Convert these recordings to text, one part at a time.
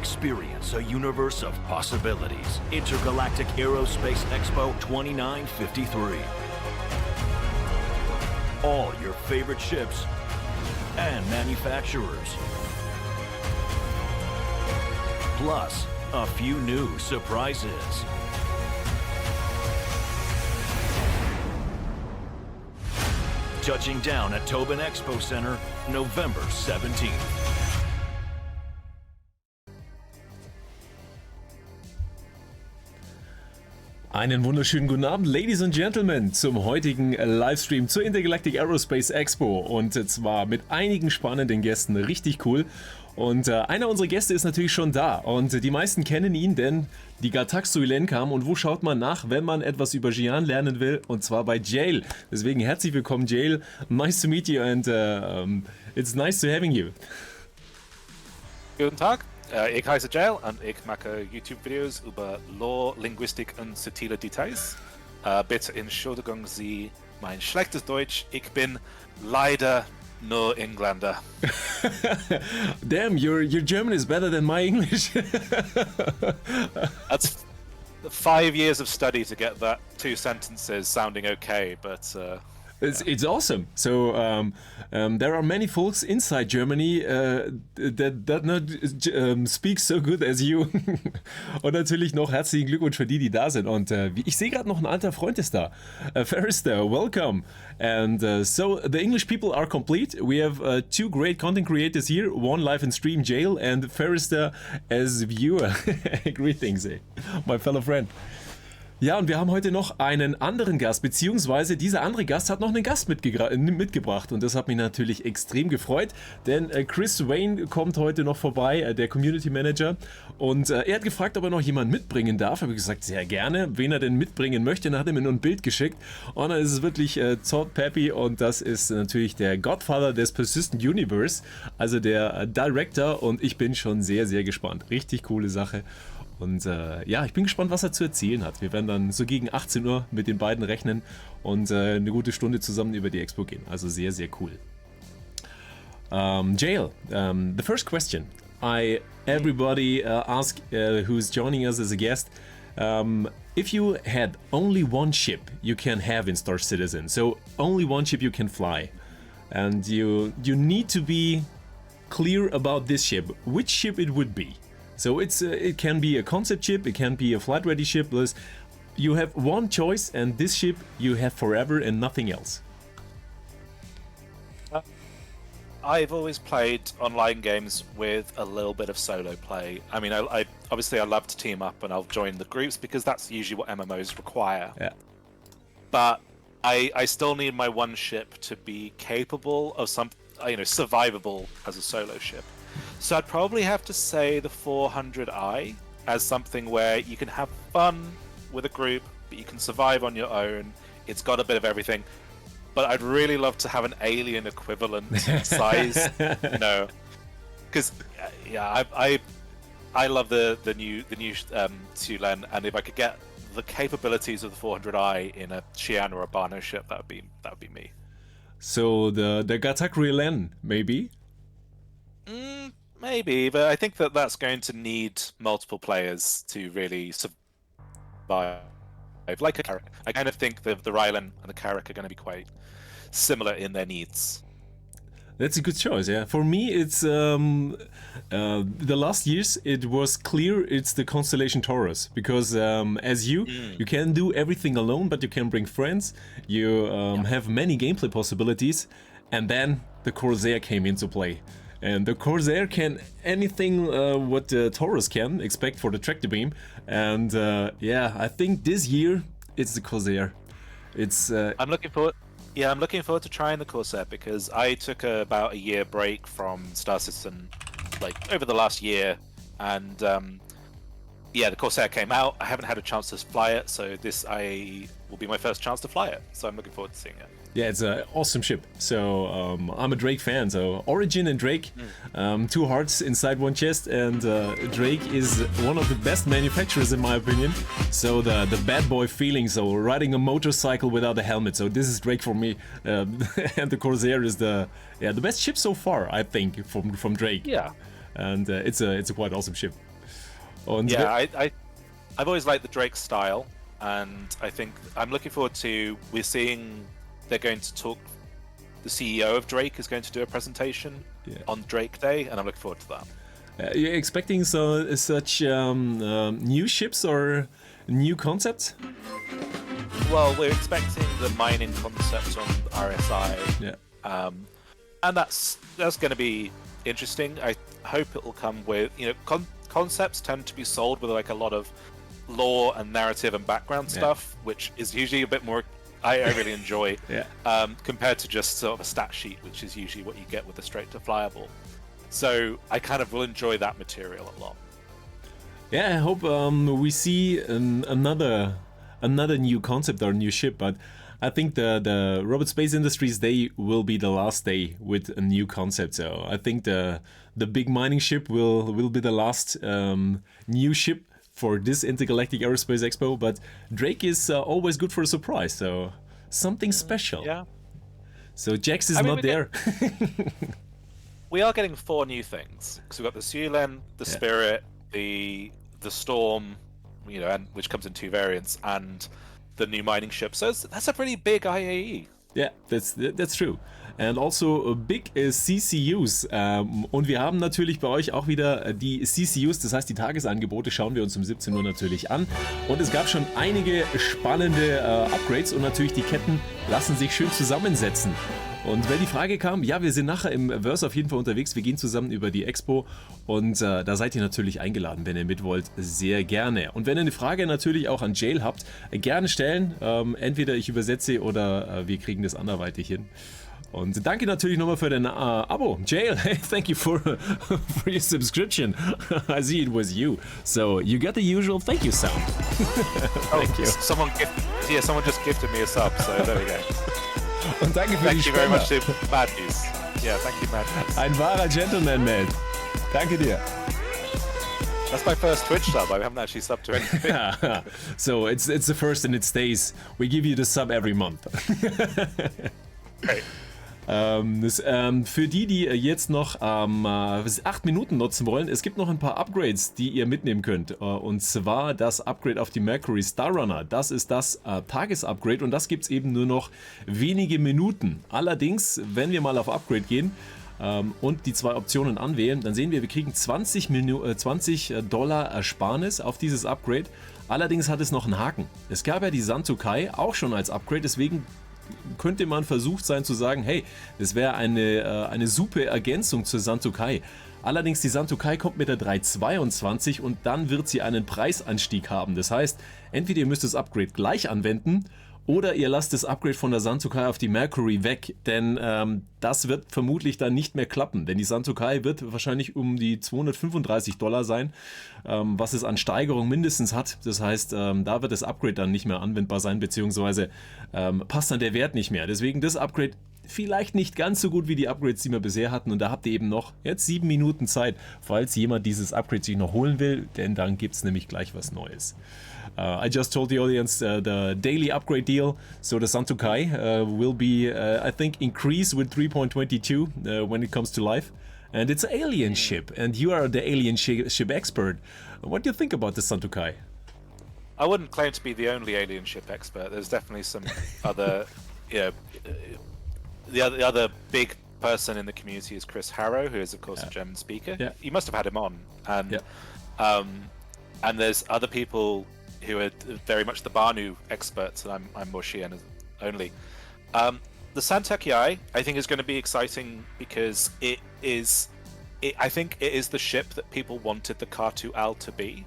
Experience a universe of possibilities. Intergalactic Aerospace Expo 2953. All your favorite ships and manufacturers. Plus, a few new surprises. Touching down at Tobin Expo Center, November 17th. Einen wunderschönen guten Abend, Ladies and Gentlemen, zum heutigen Livestream zur Intergalactic Aerospace Expo. Und zwar mit einigen spannenden Gästen, richtig cool. Und einer unserer Gäste ist natürlich schon da. Und die meisten kennen ihn, denn die Gatax-Suilen kam. Und wo schaut man nach, wenn man etwas über Gian lernen will? Und zwar bei Jail. Deswegen herzlich willkommen, Jail. Nice to meet you and it's nice to having you. Guten Tag. Ich heiße Jail und ich mache YouTube-Videos über Lore, Linguistik und subtile Details. Bitte entschuldigen Sie mein schlechtes Deutsch. Ich bin leider nur Engländer. Damn, your German is better than my English. That's 5 years of study to get that 2 sentences sounding okay, but... It's awesome. So there are many folks inside Germany that not speak so good as you. Und natürlich noch herzlichen Glückwunsch für die da sind. Und ich sehe gerade noch ein alter Freund ist da. Ferrister, welcome. And so the English people are complete. We have 2 great content creators here. One live in stream, Jail, and Ferrister as viewer. Greetings, my fellow friend. Ja, und wir haben heute noch einen anderen Gast, beziehungsweise dieser andere Gast hat noch einen Gast mitgebracht und das hat mich natürlich extrem gefreut, denn Chris Wayne kommt heute noch vorbei, der Community Manager, und er hat gefragt, ob er noch jemanden mitbringen darf. Habe ich gesagt, sehr gerne, wen er denn mitbringen möchte, dann hat er mir nur ein Bild geschickt und dann ist es wirklich Todd Peppy und das ist natürlich der Godfather des Persistent Universe, also der Director, und ich bin schon sehr, sehr gespannt. Richtig coole Sache. Und ja, ich bin gespannt, was er zu erzählen hat. Wir werden dann so gegen 18 Uhr mit den beiden rechnen und eine gute Stunde zusammen über die Expo gehen. Also sehr, sehr cool. Jail, the first question everybody ask who's joining us as a guest. If you had only one ship you can have in Star Citizen, so only one ship you can fly, and you need to be clear about this ship, which ship it would be? So it can be a concept ship, it can be a flight-ready ship. You have one choice, and this ship you have forever and nothing else. I've always played online games with a little bit of solo play. I mean, I obviously I love to team up and I'll join the groups because that's usually what MMOs require. Yeah. But I still need my one ship to be capable of some, survivable as a solo ship. So I'd probably have to say the 400i as something where you can have fun with a group, but you can survive on your own. It's got a bit of everything. But I'd really love to have an alien equivalent size, because I love the new Sulen, and if I could get the capabilities of the 400i in a Xi'an or a Bano ship, that would be me. So the Gatak Rielen, maybe. Maybe, but I think that's going to need multiple players to really survive. Like a Carrack. I kind of think the Rylan and the Carrack are going to be quite similar in their needs. That's a good choice, yeah. For me, it's the last years it was clear it's the constellation Taurus, because as you can do everything alone, but you can bring friends. You have many gameplay possibilities, and then the Corsair came into play. And the Corsair can anything what the Taurus can expect for the tractor beam. And yeah, I think this year it's the Corsair. It's I'm looking forward to trying the Corsair because I took about a year break from Star Citizen, like over the last year, and the Corsair came out. I haven't had a chance to fly it, so this will be my first chance to fly it. So I'm looking forward to seeing it. Yeah, it's an awesome ship. So I'm a Drake fan. So Origin and Drake, 2 hearts inside one chest, and Drake is one of the best manufacturers in my opinion. So the bad boy feeling, so riding a motorcycle without a helmet. So this is Drake for me, and the Corsair is the best ship so far, I think, from Drake. Yeah, and it's a quite awesome ship. Und Yeah, I've always liked the Drake style, and I think I'm looking forward to. We're seeing they're going to talk. The CEO of Drake is going to do a presentation on Drake Day, and I'm looking forward to that. you're expecting such new ships or new concepts? Well, we're expecting the mining concept on RSI, Yeah. and that's going to be interesting. I hope it will come with concepts tend to be sold with like a lot of lore and narrative and background stuff, which is usually a bit more. I really enjoy compared to just sort of a stat sheet, which is usually what you get with the straight to flyable. So I kind of will enjoy that material a lot. Yeah, I hope we see another new concept or new ship, but I think the Robot Space Industries Day will be the last day with a new concept. So I think the big mining ship will be the last new ship for this Intergalactic Aerospace Expo, but Drake is always good for a surprise, so something special. Yeah. So Jax is not there. We are getting 4 new things. So we've got the Sulen, the Spirit, the Storm, and which comes in 2 variants, and the new mining ship. So that's a pretty big IAE. Yeah, that's true. And also big CCUs. Und wir haben natürlich bei euch auch wieder die CCUs, das heißt die Tagesangebote schauen wir uns um 17 Uhr natürlich an. Und es gab schon einige spannende Upgrades und natürlich die Ketten lassen sich schön zusammensetzen. Und wenn die Frage kam, ja, wir sind nachher im Verse auf jeden Fall unterwegs, wir gehen zusammen über die Expo und da seid ihr natürlich eingeladen, wenn ihr mit wollt, sehr gerne. Und wenn ihr eine Frage natürlich auch an Jail habt, gerne stellen, entweder ich übersetze oder wir kriegen das anderweitig hin. Und danke natürlich nochmal für dein Abo. Jail, thank you for your subscription. I see it was you. So you got the usual thank you sound. Thank you. Someone just gifted me a sub, so there we go. Und danke für Thank die you very Spender. much to Madness. Yeah, thank you, Madness. Ein wahrer Gentleman, man. Danke dir. That's my first Twitch sub. I haven't actually subbed to anything. So it's the first and it stays. We give you the sub every month. Great. Für die jetzt noch 8 Minuten nutzen wollen, es gibt noch ein paar Upgrades, die ihr mitnehmen könnt. Und zwar das Upgrade auf die Mercury Star Runner. Das ist das Tagesupgrade und das gibt es eben nur noch wenige Minuten. Allerdings, wenn wir mal auf Upgrade gehen und die 2 Optionen anwählen, dann sehen wir kriegen $20 Ersparnis auf dieses Upgrade. Allerdings hat es noch einen Haken. Es gab ja die Santokai auch schon als Upgrade, deswegen könnte man versucht sein zu sagen, hey, das wäre eine super Ergänzung zur Santokai. Allerdings die Santokai kommt mit der 322 und dann wird sie einen Preisanstieg haben. Das heißt, entweder ihr müsst das Upgrade gleich anwenden oder ihr lasst das Upgrade von der Santokai auf die Mercury weg, denn das wird vermutlich dann nicht mehr klappen, denn die Santokai wird wahrscheinlich um die $235 sein, was es an Steigerung mindestens hat. Das heißt, da wird das Upgrade dann nicht mehr anwendbar sein, beziehungsweise passt dann der Wert nicht mehr. Deswegen das Upgrade vielleicht nicht ganz so gut wie die Upgrades, die wir bisher hatten und da habt ihr eben noch jetzt 7 Minuten Zeit, falls jemand dieses Upgrade sich noch holen will, denn dann gibt es nämlich gleich was Neues. I just told the audience the daily upgrade deal. So the Santokai will be, I think, increased with 3.22 when it comes to life. And it's an alien ship, and you are the alien ship expert. What do you think about the Santokai? I wouldn't claim to be the only alien ship expert. There's definitely some other, the other big person in the community is Chris Harrow, who is of course a German speaker. Yeah. You must have had him on, and there's other people who are very much the Banu experts, and I'm more Shian only. The Santokai, I think, is going to be exciting because I think it is the ship that people wanted the K2Al to be.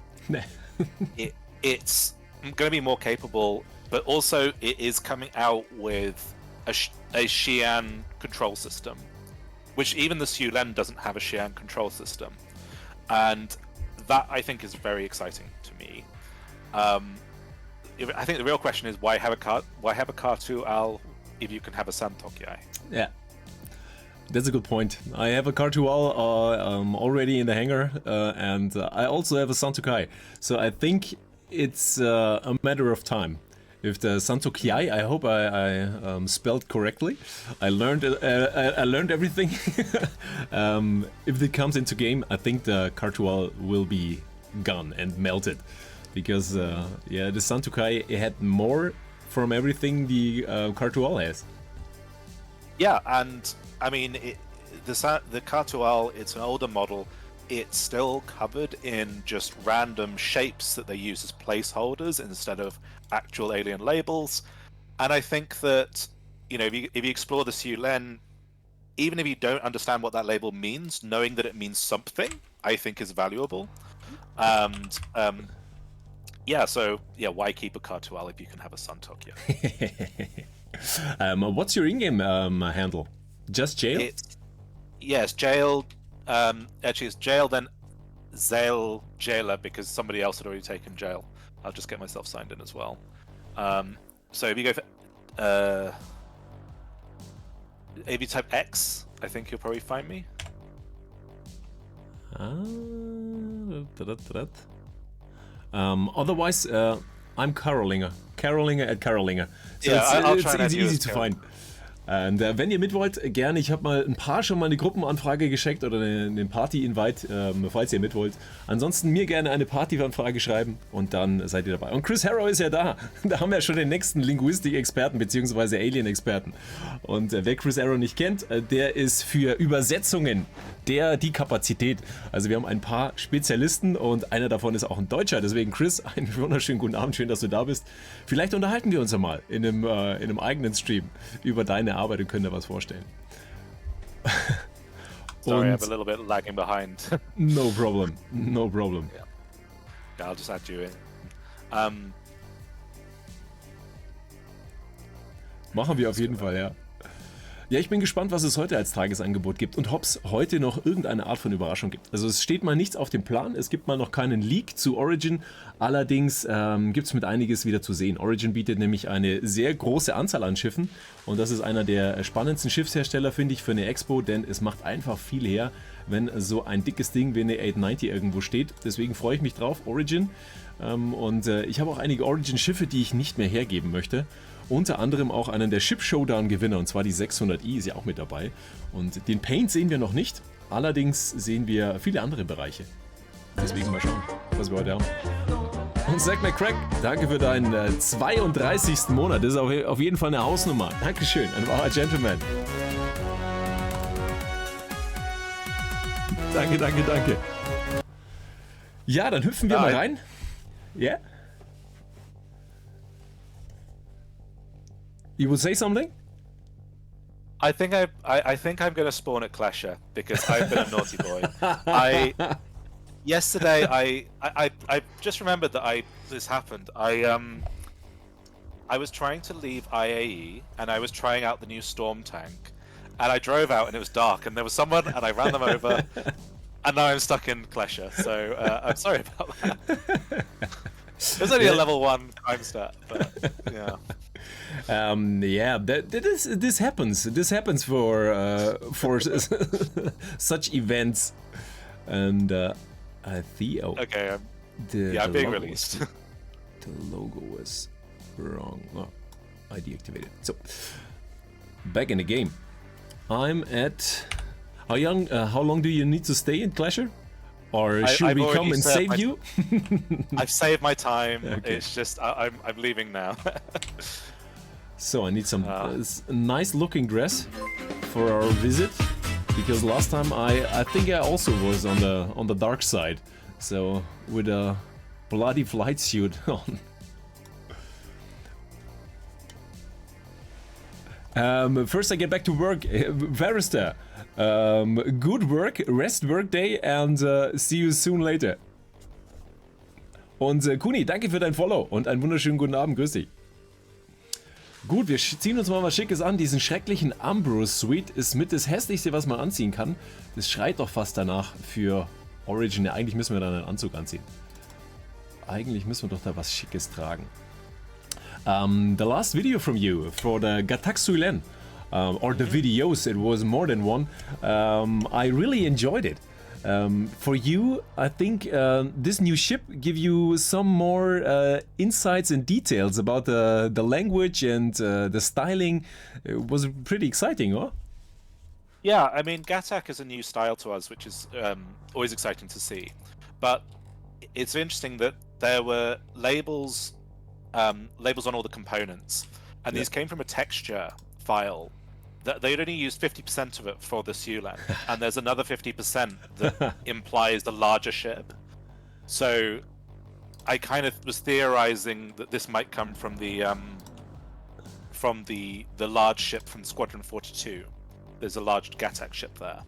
It's going to be more capable, but also it is coming out with a Xi'an control system, which even the Sulen doesn't have a Xi'an control system, and that I think is very exciting to me. I think the real question is why have a K2Al if you can have a Santokai? Yeah, that's a good point. I have a K2Al already in the hangar, and I also have a Santokai. So I think it's a matter of time. If the Santokai, I hope I spelled correctly. I learned everything. If it comes into game, I think the K2Al will be gone and melted. Because, the Santokai had more from everything the Kartual has. Yeah, and I mean, the Kartual, it's an older model. It's still covered in just random shapes that they use as placeholders instead of actual alien labels. And I think that, if you explore the Siulen, even if you don't understand what that label means, knowing that it means something, I think is valuable. And why keep a Kartual if you can have a Suntokyo? What's your in-game handle? Just jail? Yes, jail. Actually, it's jail, then Zale Jailer, because somebody else had already taken jail. I'll just get myself signed in as well. So if you go for if you type X, I think you'll probably find me. Otherwise, I'm Karolinger. Karolinger at Karolinger. So I'll try it's easy to find. Und wenn ihr mit wollt, gerne. Ich habe mal ein paar schon mal eine Gruppenanfrage geschickt oder einen Party-Invite, falls ihr mit wollt. Ansonsten mir gerne eine Party-Anfrage schreiben und dann seid ihr dabei. Und Chris Harrow ist ja da. Da haben wir schon den nächsten Linguistik-Experten bzw. Alien-Experten. Und wer Chris Harrow nicht kennt, der ist für Übersetzungen die Kapazität. Also wir haben ein paar Spezialisten und einer davon ist auch ein Deutscher. Deswegen Chris, einen wunderschönen guten Abend. Schön, dass du da bist. Vielleicht unterhalten wir uns ja mal in einem eigenen Stream über deine Arbeit und können da was vorstellen. Sorry, I'm a little bit lagging behind. No problem. No problem. Yeah, I'll just add you in. Machen wir auf jeden Fall, ja. Ja, ich bin gespannt, was es heute als Tagesangebot gibt und ob es heute noch irgendeine Art von Überraschung gibt. Also es steht mal nichts auf dem Plan, es gibt mal noch keinen Leak zu Origin, allerdings gibt es mit einiges wieder zu sehen. Origin bietet nämlich eine sehr große Anzahl an Schiffen und das ist einer der spannendsten Schiffshersteller, finde ich, für eine Expo, denn es macht einfach viel her, wenn so ein dickes Ding wie eine 890 irgendwo steht. Deswegen freue ich mich drauf, Origin. Und ich habe auch einige Origin-Schiffe, die ich nicht mehr hergeben möchte. Unter anderem auch einen der Ship Showdown-Gewinner, und zwar die 600i ist ja auch mit dabei. Und den Paint sehen wir noch nicht, allerdings sehen wir viele andere Bereiche. Deswegen mal schauen, was wir heute haben. Und Zack McCrack, danke für deinen 32. Monat, das ist auf jeden Fall eine Hausnummer. Dankeschön, ein wahrer Gentleman. Danke, danke, danke. Ja, dann hüpfen wir mal rein. Ja? Yeah? You will say something? I think I'm going to spawn at Clasher because I've been a naughty boy. Yesterday I just remembered that this happened. I was trying to leave IAE and I was trying out the new Storm tank, and I drove out and it was dark and there was someone and I ran them over, and now I'm stuck in Clasher. So I'm sorry about that. It was only a level 1 crime stat, but yeah. This happens. This happens for such events, and Theo. Okay. I'm being released. The logo was wrong. Oh, I deactivated. So back in the game. I'm at how long do you need to stay in Clasher? Or should we come and save you? I've saved my time. Okay. It's just I'm leaving now. So I need some nice looking dress for our visit, because last time I think I also was on the dark side, so with a bloody flight suit on. First I get back to work, Varister. Good work, rest work day, and see you soon later. Und Kuni, danke für dein Follow und einen wunderschönen guten Abend, grüß dich. Gut, wir ziehen uns mal was Schickes an. Diesen schrecklichen Ambrose Suite ist mit das hässlichste, was man anziehen kann. Das schreit doch fast danach für Origin. Ja, eigentlich müssen wir da einen Anzug anziehen. Eigentlich müssen wir doch da was Schickes tragen. The last video from you for the Gataxuilen, or the videos, it was more than one. I really enjoyed it. For you, I think this new ship give you some more insights and details about the language and the styling. It was pretty exciting, huh? Yeah, I mean, Gatak is a new style to us, which is always exciting to see. But it's interesting that there were labels on all the components, and these came from a texture file that they'd only used 50% of it for the SULAN, and there's another 50% that implies the larger ship. So I kind of was theorizing that this might come from the large ship from Squadron 42. There's a large Gattac ship there.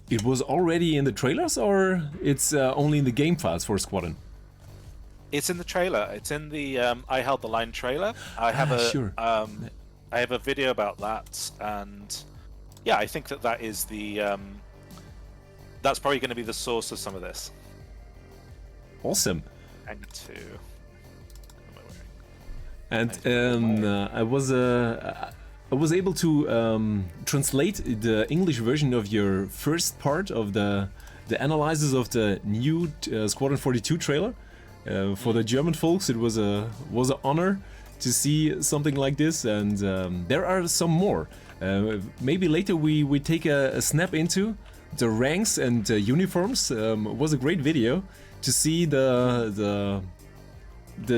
It was already in the trailers, or it's only in the game files for Squadron? It's in the trailer. It's in the I Held the Line trailer. I have I have a video about that, and yeah, I think that is the that's probably going to be the source of some of this. Awesome. Hang to. And I was able to translate the English version of your first part of the analysis of the new Squadron 42 trailer. For the German folks, it was an honor to see something like this, and there are some more. Maybe later we take a snap into the ranks and uniforms. It was a great video to see the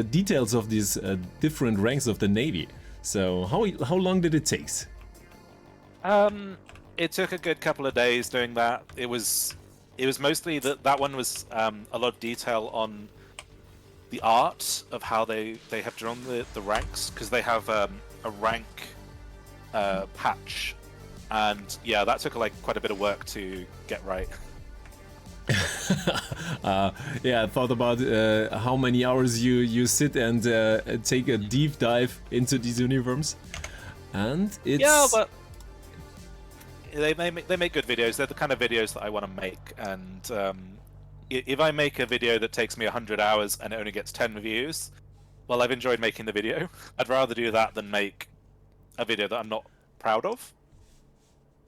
details of these different ranks of the Navy. So how long did it take? It took a good couple of days doing that. It was mostly that one was a lot of detail on the art of how they have drawn the ranks, because they have a rank patch, and yeah, that took like quite a bit of work to get right. Yeah, I thought about how many hours you sit and take a deep dive into these uniforms, and it's but they make good videos. They're the kind of videos that I want to make, and if I make a video that takes me 100 hours and it only gets 10 views, well, I've enjoyed making the video. I'd rather do that than make a video that I'm not proud of.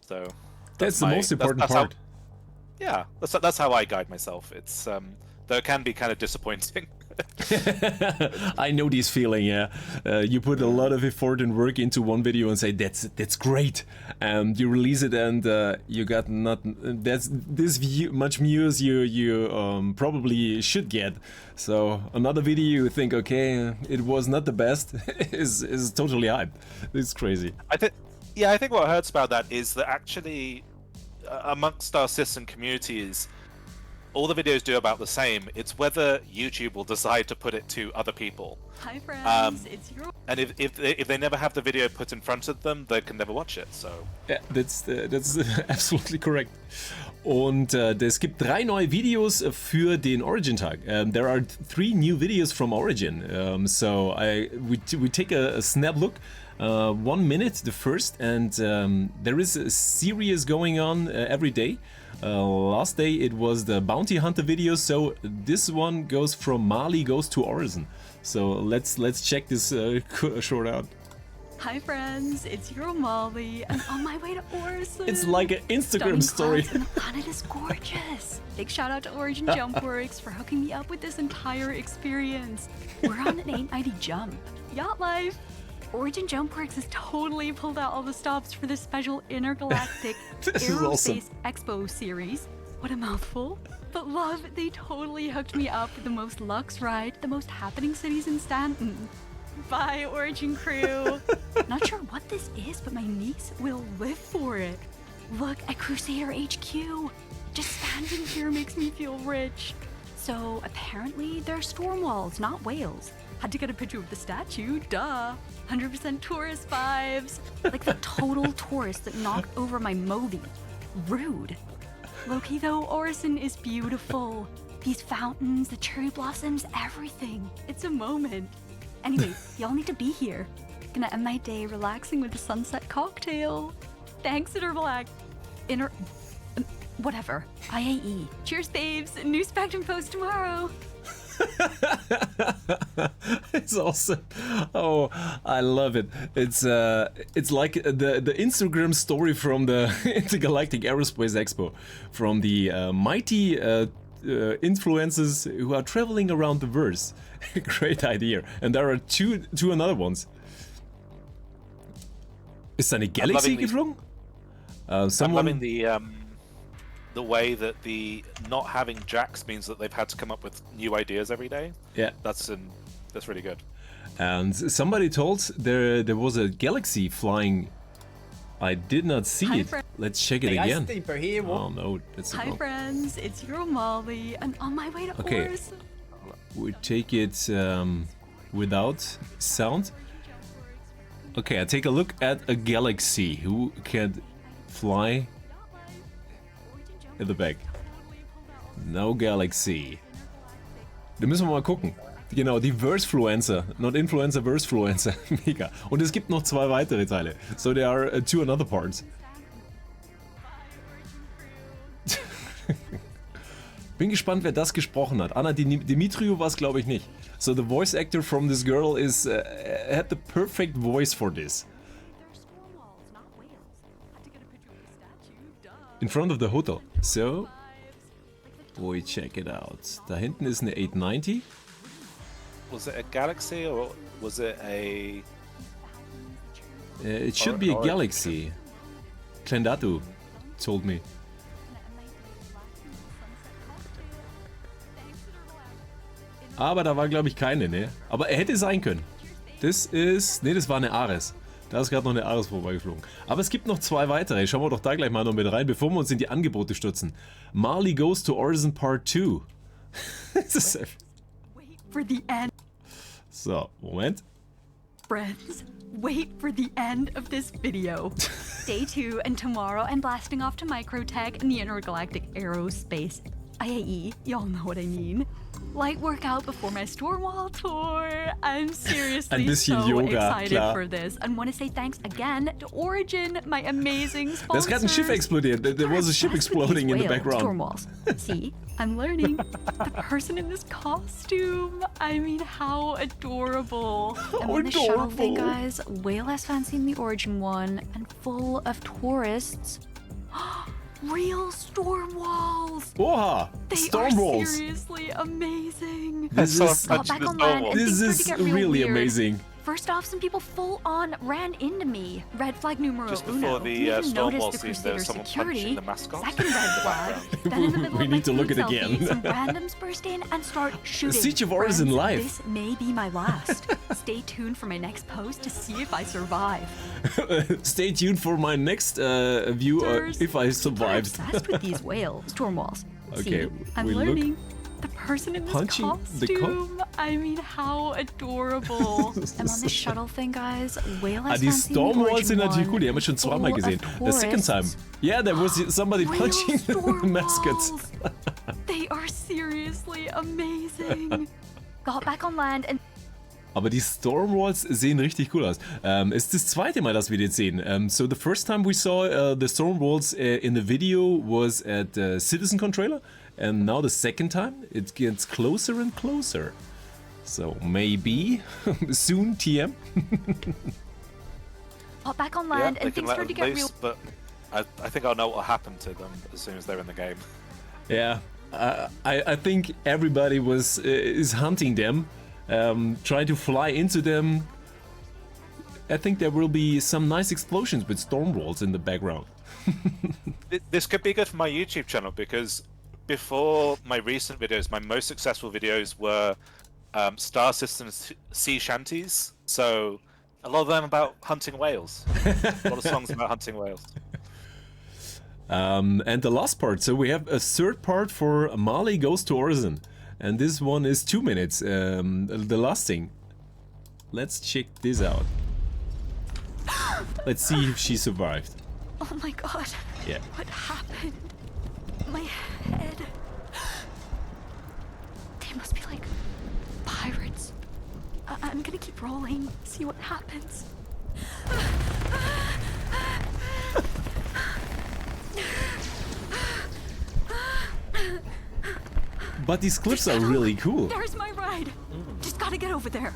So that's the most important part. Yeah, that's how I guide myself. It's though it can be kind of disappointing. I know this feeling. Yeah, you put a lot of effort and work into one video and say that's great, and you release it and you got not that's this much views you probably should get. So another video you think, okay, it was not the best, is totally hyped. It's crazy. I think what hurts about that is that actually amongst our system communities, all the videos do about the same. It's whether YouTube will decide to put it to other people. Hi friends, it's your... And if they never have the video put in front of them, they can never watch it. So ja, that's absolutely correct. Und es gibt 3 neue Videos für den Origin-Tag. There are 3 new videos from Origin. So we take a snap look. 1 minute, the first, and there is a series going on every day. Last day it was the bounty hunter video, so this one goes from Mali goes to Orison. So let's check this short out. Hi friends, it's your Molly, and on my way to Orison. It's like an Instagram story. And the planet is gorgeous. Big shout out to Origin Jumpworks for hooking me up with this entire experience. We're on an 890 jump. Yacht life. Origin Jumpworks has totally pulled out all the stops for this special intergalactic aerospace expo series. What a mouthful. But love, they totally hooked me up with the most luxe ride, the most happening cities in Stanton. Bye, Origin crew. Not sure what this is, but my niece will live for it. Look at Crusader HQ. Just standing here makes me feel rich. So apparently they're storm walls, not whales. Had to get a picture of the statue, duh. 100% tourist vibes. Like the total tourist that knocked over my Moby. Rude. Low-key though, Orison is beautiful. These fountains, the cherry blossoms, everything. It's a moment. Anyway, y'all need to be here. Gonna end my day relaxing with a sunset cocktail. Thanks, Interblack. Whatever. IAE. Cheers, babes. New Spectrum post tomorrow. It's awesome. Oh, I love it. It's like the Instagram story from the Intergalactic Aerospace Expo, from the mighty influencers who are traveling around the verse. Great idea. And there are two another ones. Ist eine Galaxy geflogen? I'm loving the the way that the not having jacks means that they've had to come up with new ideas every day. Yeah. That's really good. And somebody told there was a galaxy flying. I did not see Hi, it. friend. Let's check it Hey, again. Steeper here. Oh no, that's the Hi wrong. friends, it's your Molly, and on my way to Okay. Orison. We take it without sound. Okay, I take a look at a galaxy. Who can fly in the back? No galaxy. Da müssen wir mal gucken. Genau, die Versefluencer. Not Influencer, Versefluencer. Mega. Und es gibt noch 2 weitere Teile. So there are 2 another parts. Bin gespannt, wer das gesprochen hat. Anna Dimitriou war es, glaube ich, nicht. So the voice actor from this girl is had the perfect voice for this. In front of the hotel. So, we check it out. Da hinten ist eine 890. Was it a galaxy or was it a? It should be a galaxy. Clendatu told me. Aber da war, glaube ich, keine, ne? Aber er hätte sein können. Das ist... Ne, das war eine Ares. Da ist gerade noch eine Ares vorbeigeflogen. Aber es gibt noch 2 weitere. Schauen wir doch da gleich mal noch mit rein, bevor wir uns in die Angebote stürzen. Marley Goes to Orison Part 2. Das ist... Wait for the end, So, Moment. friends. Wait for the end of this video. Day 2, and tomorrow I'm blasting off to Microtech in the Intergalactic Aerospace. IAE, y'all know what I mean. Light workout before my Stormwall tour. I'm Ein seriously bisschen so Yoga, excited klar. for this, and want to say thanks again to Origin, my amazing Da sponsors. ist gerade ein Schiff explodiert. There was a ship Obsessed with exploding these in the whales, background. Stormwalls. See, I'm learning. The person in this costume. I mean, how adorable. And on this shuttle thing, Adorable. guys, way less fancy than the Origin one, and full of tourists. Real storm walls. Oha! They Storm are walls. seriously amazing. This saw is... a Got bunch back of on land, and This things started is to get real really weird. amazing. First off, some people full on ran into me. Red flag numero Just uno. before the Didn't even Stormwall notice the scene, there Crusader was someone security. punching the mascot Second in red the flag. background. Then in the middle We of my need to look food at it selfie, again. some randoms burst in and start shooting. Siege of Orison Friends, live. This may be my last. Stay tuned for my next post to see if I survive. Stay tuned for my next view if I People are survived. obsessed with these whale storm walls. Okay, See, I'm we look. learning. The person in this Punching the costume. I mean, how adorable. I'm on this shuttle thing, guys. Way less Die fancy than the Stormwalls sind Origin natürlich one, cool, die haben wir schon full zweimal of gesehen. The second time. tourists. Yeah, there was somebody Real punching the storm mascots. walls. They are seriously amazing. Got back on land and Aber die Stormwalls sehen richtig cool aus. Es ist das zweite Mal, dass wir das sehen. So the first time we saw the Stormwalls in the video was at Citizen Controller. And now the second time, it gets closer and closer. So maybe soon TM. got back on Yeah, land they and can things let started to them get real. loose, but I think I'll know what will happen to them as soon as they're in the game. Yeah, I think everybody is hunting them, trying to fly into them. I think there will be some nice explosions with Stormwalls in the background. This could be good for my YouTube channel because before my recent videos, my most successful videos were Star System sea shanties. So a lot of them about hunting whales. A lot of songs about hunting whales. And the last part, so we have a third part for Marley Goes to Orison. And this one is 2 minutes, the last thing. Let's check this out. Let's see if she survived. Oh my god. Yeah. What happened? My head. They must be like pirates. I'm gonna keep rolling, see what happens. But these clips are really cool. There's my ride. Just gotta get over there.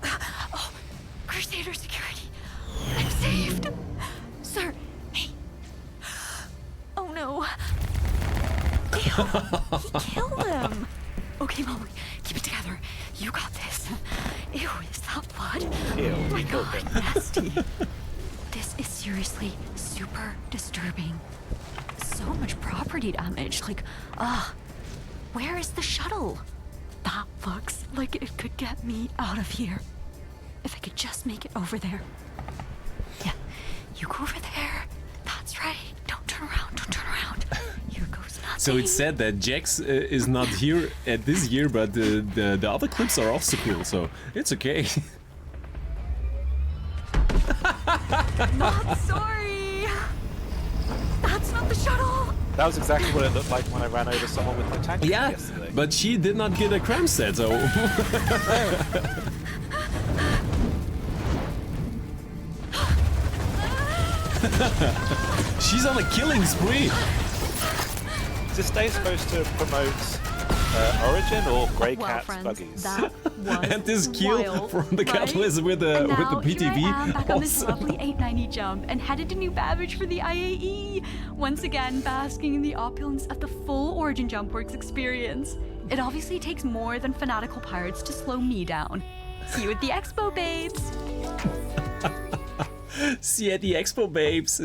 Oh, Crusader security. I'm saved. Sir, hey. Oh no. Ew, he killed him. Okay, Molly, keep it together. You got this. Ew, is that blood? Ew, Oh my he killed god, him. nasty. This is seriously super disturbing. So much property damage. Like, where is the shuttle? That looks like it could get me out of here. If I could just make it over there. Yeah, you go over there. That's right. Don't turn around. Don't turn around. Here goes nothing. So it's said that Jax is not here at this year, but the other clips are also cool, so it's okay. Not sorry. That's not the shuttle. That was exactly what it looked like when I ran over someone with my tank Yeah, yesterday. but she did not get a cram set, so... She's on a killing spree. Is this day supposed to promote Origin or Grey Well, Cat's friends, buggies? that was And this kill wild, from the right? Catalyst with the And now, PTV. Here I am back on this Awesome. lovely 890 jump and headed to New Babbage for the IAE. Once again, basking in the opulence of the full Origin Jumpworks experience. It obviously takes more than fanatical pirates to slow me down. See you at the expo, babes. See you at the Expo, Babes.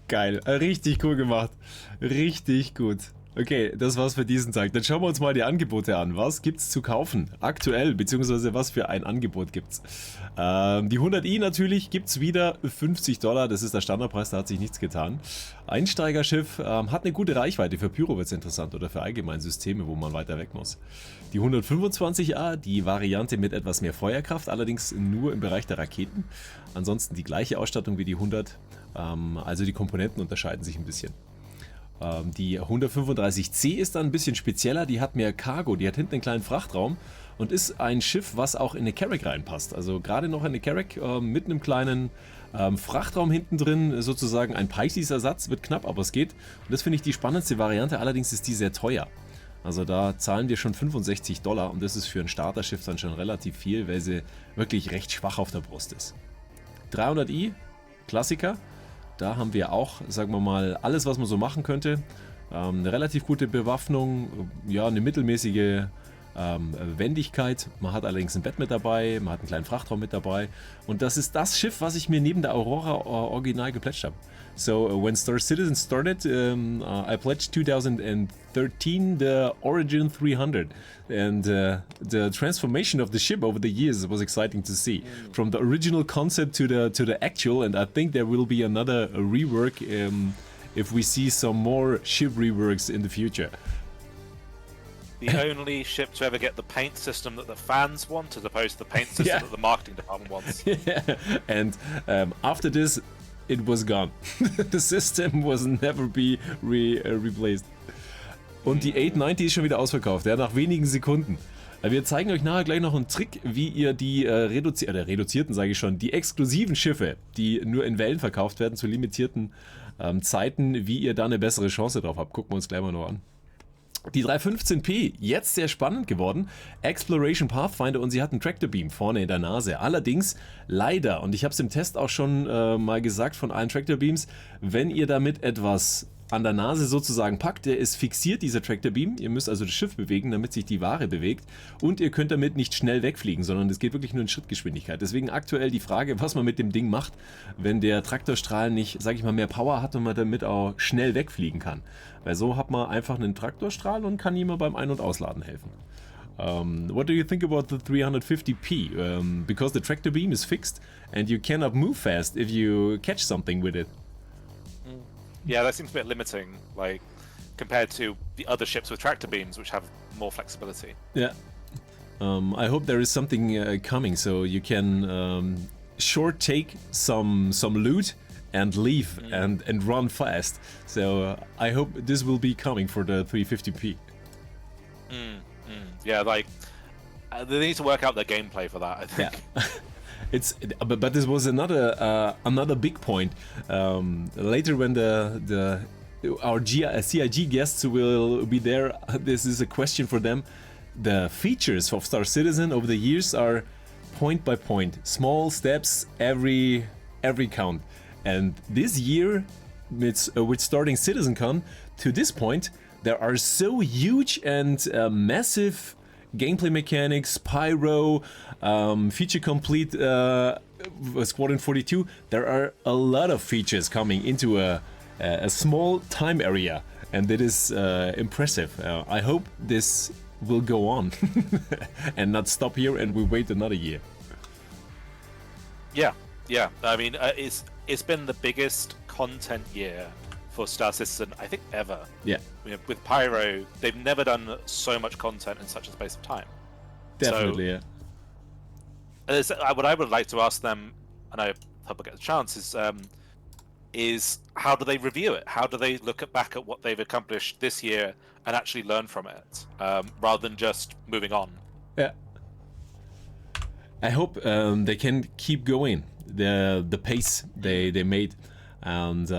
Geil, richtig cool gemacht. Richtig gut. Okay, das war's für diesen Tag. Dann schauen wir uns mal die Angebote an. Was gibt's zu kaufen? Aktuell, beziehungsweise was für ein Angebot gibt's? Die 100i natürlich gibt's wieder $50. Das ist der Standardpreis, da hat sich nichts getan. Einsteigerschiff hat eine gute Reichweite. Für Pyro wird's interessant oder für allgemein Systeme, wo man weiter weg muss. Die 125a, die Variante mit etwas mehr Feuerkraft, allerdings nur im Bereich der Raketen. Ansonsten die gleiche Ausstattung wie die 100. Also die Komponenten unterscheiden sich ein bisschen. Die 135C ist dann ein bisschen spezieller, die hat mehr Cargo, die hat hinten einen kleinen Frachtraum und ist ein Schiff, was auch in eine Carrack reinpasst. Also gerade noch in eine Carrack mit einem kleinen Frachtraum hinten drin, sozusagen ein Pisces-Ersatz, wird knapp, aber es geht. Und das finde ich die spannendste Variante, allerdings ist die sehr teuer. Also da zahlen wir schon $65 und das ist für ein Starterschiff dann schon relativ viel, weil sie wirklich recht schwach auf der Brust ist. 300i, Klassiker. Da haben wir auch, sagen wir mal, alles, was man so machen könnte. Eine relativ gute Bewaffnung, ja, eine mittelmäßige Wendigkeit. Man hat allerdings ein Bett mit dabei, man hat einen kleinen Frachtraum mit dabei. Und das ist das Schiff, was ich mir neben der Aurora original geplätscht habe. So, when Star Citizen started, I pledged 2013 the Origin 300. And the transformation of the ship over the years was exciting to see. From the original concept to the actual, and I think there will be another rework if we see some more ship reworks in the future. The only ship to ever get the paint system that the fans want, as opposed to the paint system Yeah. that the marketing department wants. And after this, it was gone. The system was never be replaced. Und die 890 ist schon wieder ausverkauft, ja, nach wenigen Sekunden. Wir zeigen euch nachher gleich noch einen Trick, wie ihr die reduzierten, sage ich schon, die exklusiven Schiffe, die nur in Wellen verkauft werden, zu limitierten Zeiten, wie ihr da eine bessere Chance drauf habt. Gucken wir uns gleich mal noch an. Die 315P, jetzt sehr spannend geworden. Exploration Pathfinder und sie hat einen Tractor Beam vorne in der Nase. Allerdings leider, und ich habe es im Test auch schon mal gesagt von allen Tractor Beams, wenn ihr damit etwas an der Nase sozusagen packt, der ist fixiert, dieser Tractor Beam. Ihr müsst also das Schiff bewegen, damit sich die Ware bewegt. Und ihr könnt damit nicht schnell wegfliegen, sondern es geht wirklich nur in Schrittgeschwindigkeit. Deswegen aktuell die Frage, was man mit dem Ding macht, wenn der Traktorstrahl nicht, sag ich mal, mehr Power hat und man damit auch schnell wegfliegen kann. Weil so hat man einfach einen Traktorstrahl und kann ihm beim Ein- und Ausladen helfen. What do you think about the 350p? Because the tractor beam is fixed and you cannot move fast if you catch something with it. Yeah, that seems a bit limiting, like compared to the other ships with tractor beams, which have more flexibility. Yeah. I hope there is something coming, so you can short take some loot and leave and run fast. So I hope this will be coming for the 350p. Yeah, like they need to work out their gameplay for that, I think. Yeah. But this was another big point. Later when our CIG guests will be there, this is a question for them. The features of Star Citizen over the years are point by point, small steps every count. And this year, with starting CitizenCon, to this point, there are so huge and massive gameplay mechanics, pyro, feature complete Squadron 42, there are a lot of features coming into a small time area, and it is impressive. I hope this will go on and not stop here and we wait another year. Yeah. I mean, it's been the biggest content year for Star Citizen, I think, ever. Yeah. With Pyro, they've never done so much content in such a space of time. Definitely, yeah. What I would like to ask them, and I hope I get the chance, is how do they review it? How do they look back at what they've accomplished this year and actually learn from it, rather than just moving on? Yeah. I hope they can keep going the pace they made, and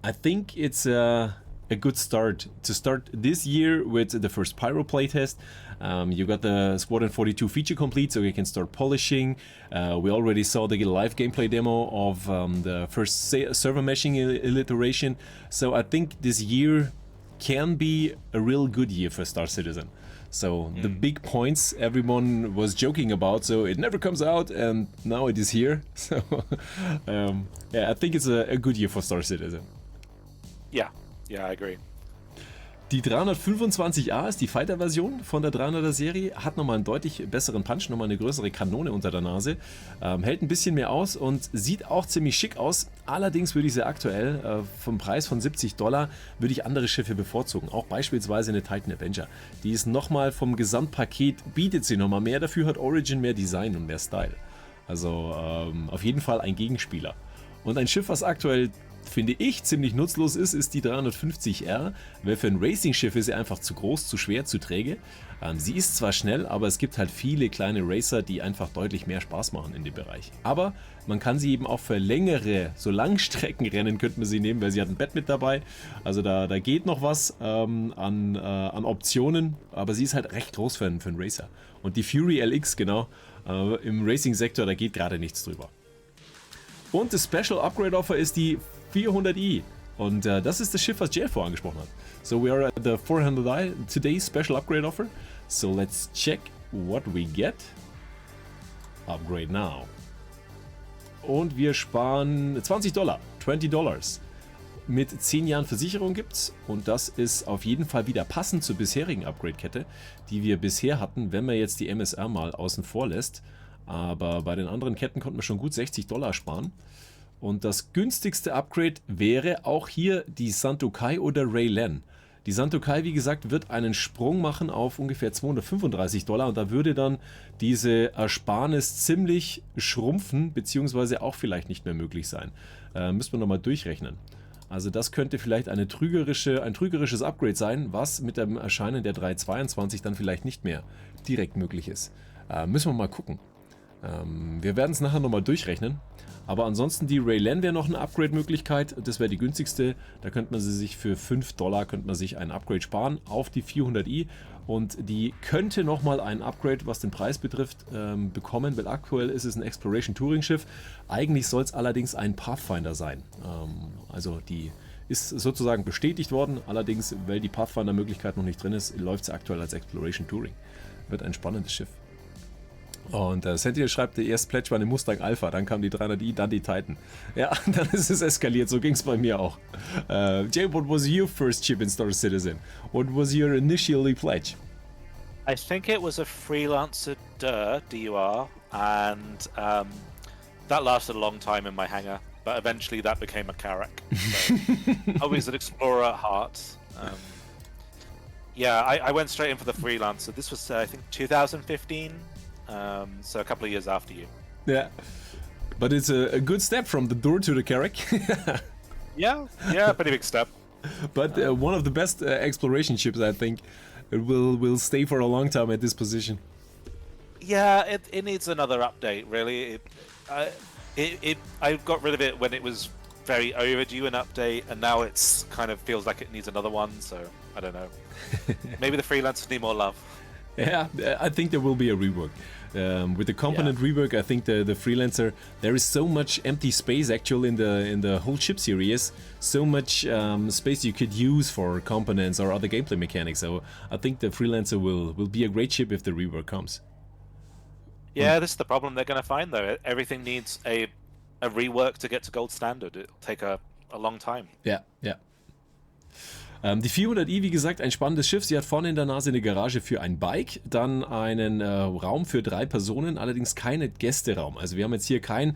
I think it's a good start to start this year with the first Pyro playtest. You got the Squadron 42 feature complete, so you can start polishing. We already saw the live gameplay demo of the first server meshing iteration, so I think this year can be a real good year for Star Citizen. So the big points everyone was joking about, so it never comes out and now it is here. So yeah, I think it's a good year for Star Citizen. Yeah, I agree. Die 325A ist die Fighter-Version von der 300er Serie, hat nochmal einen deutlich besseren Punch, nochmal eine größere Kanone unter der Nase, hält ein bisschen mehr aus und sieht auch ziemlich schick aus. Allerdings würde ich sie aktuell vom Preis von $70 würde ich andere Schiffe bevorzugen, auch beispielsweise eine Titan Avenger. Die ist nochmal vom Gesamtpaket, bietet sie nochmal mehr, dafür hat Origin mehr Design und mehr Style. Also auf jeden Fall ein Gegenspieler. Und ein Schiff, was aktuell, finde ich, ziemlich nutzlos ist die 350R, weil für ein Racing-Schiff ist sie einfach zu groß, zu schwer, zu träge. Sie ist zwar schnell, aber es gibt halt viele kleine Racer, die einfach deutlich mehr Spaß machen in dem Bereich. Aber man kann sie eben auch für längere, so Langstreckenrennen könnte man sie nehmen, weil sie hat ein Bett mit dabei. Also da geht noch was an Optionen, aber sie ist halt recht groß für einen Racer. Und die Fury LX, genau, im Racing-Sektor, da geht gerade nichts drüber. Und das Special Upgrade Offer ist die 400i. Und das ist das Schiff, was Jay vorher angesprochen hat. So we are at the 400i, today's Special Upgrade Offer. So let's check what we get. Upgrade now. Und wir sparen $20. $20. Mit 10 Jahren Versicherung gibt's. Und das ist auf jeden Fall wieder passend zur bisherigen Upgrade-Kette, die wir bisher hatten, wenn man jetzt die MSR mal außen vor lässt. Aber bei den anderen Ketten konnten wir schon gut $60 sparen. Und das günstigste Upgrade wäre auch hier die Santokai oder Raylan. Die Santokai, wie gesagt, wird einen Sprung machen auf ungefähr $235 und da würde dann diese Ersparnis ziemlich schrumpfen, beziehungsweise auch vielleicht nicht mehr möglich sein. Müssen wir nochmal durchrechnen. Also das könnte vielleicht ein trügerisches Upgrade sein, was mit dem Erscheinen der 322 dann vielleicht nicht mehr direkt möglich ist. Müssen wir mal gucken. Wir werden es nachher nochmal durchrechnen. Aber ansonsten die Raylan wäre noch eine Upgrade-Möglichkeit. Das wäre die günstigste. Da könnte man sie sich für $5 könnte man sich ein Upgrade sparen auf die 400i. Und die könnte nochmal ein Upgrade, was den Preis betrifft, bekommen, weil aktuell ist es ein Exploration Touring Schiff. Eigentlich soll es allerdings ein Pathfinder sein. Also die ist sozusagen bestätigt worden. Allerdings, weil die Pathfinder-Möglichkeit noch nicht drin ist, läuft es aktuell als Exploration Touring. Wird ein spannendes Schiff. Und Sentinel schreibt, der erste Pledge war eine Mustang Alpha, dann kam die 300i, dann die Titan. Ja, dann ist es eskaliert, so ging es bei mir auch. Jay, what was your first ship in Star Citizen? What was your initially pledge? I think it was a Freelancer DUR, and that lasted a long time in my hangar, but eventually that became a Carrack. So, always an explorer at heart. Yeah, I went straight in for the Freelancer. This was, I think, 2015. So a couple of years after you. Yeah, but it's a good step from the door to the Carrack. yeah, pretty big step. But one of the best exploration ships, I think. It will stay for a long time at this position. Yeah, it needs another update, really. I got rid of it when it was very overdue an update, and now it's kind of feels like it needs another one. So I don't know. Maybe the freelancers need more love. Yeah, I think there will be a rework. With the component rework, I think the Freelancer, there is so much empty space actually in the whole ship series, so much space you could use for components or other gameplay mechanics. So I think the Freelancer will be a great ship if the rework comes. Yeah, this is the problem they're going to find, though. Everything needs a rework to get to gold standard. It'll take a long time. Ja, ja. Die 400i, wie gesagt, ein spannendes Schiff. Sie hat vorne in der Nase eine Garage für ein Bike, dann einen Raum für 3 Personen, allerdings keinen Gästeraum. Also wir haben jetzt hier kein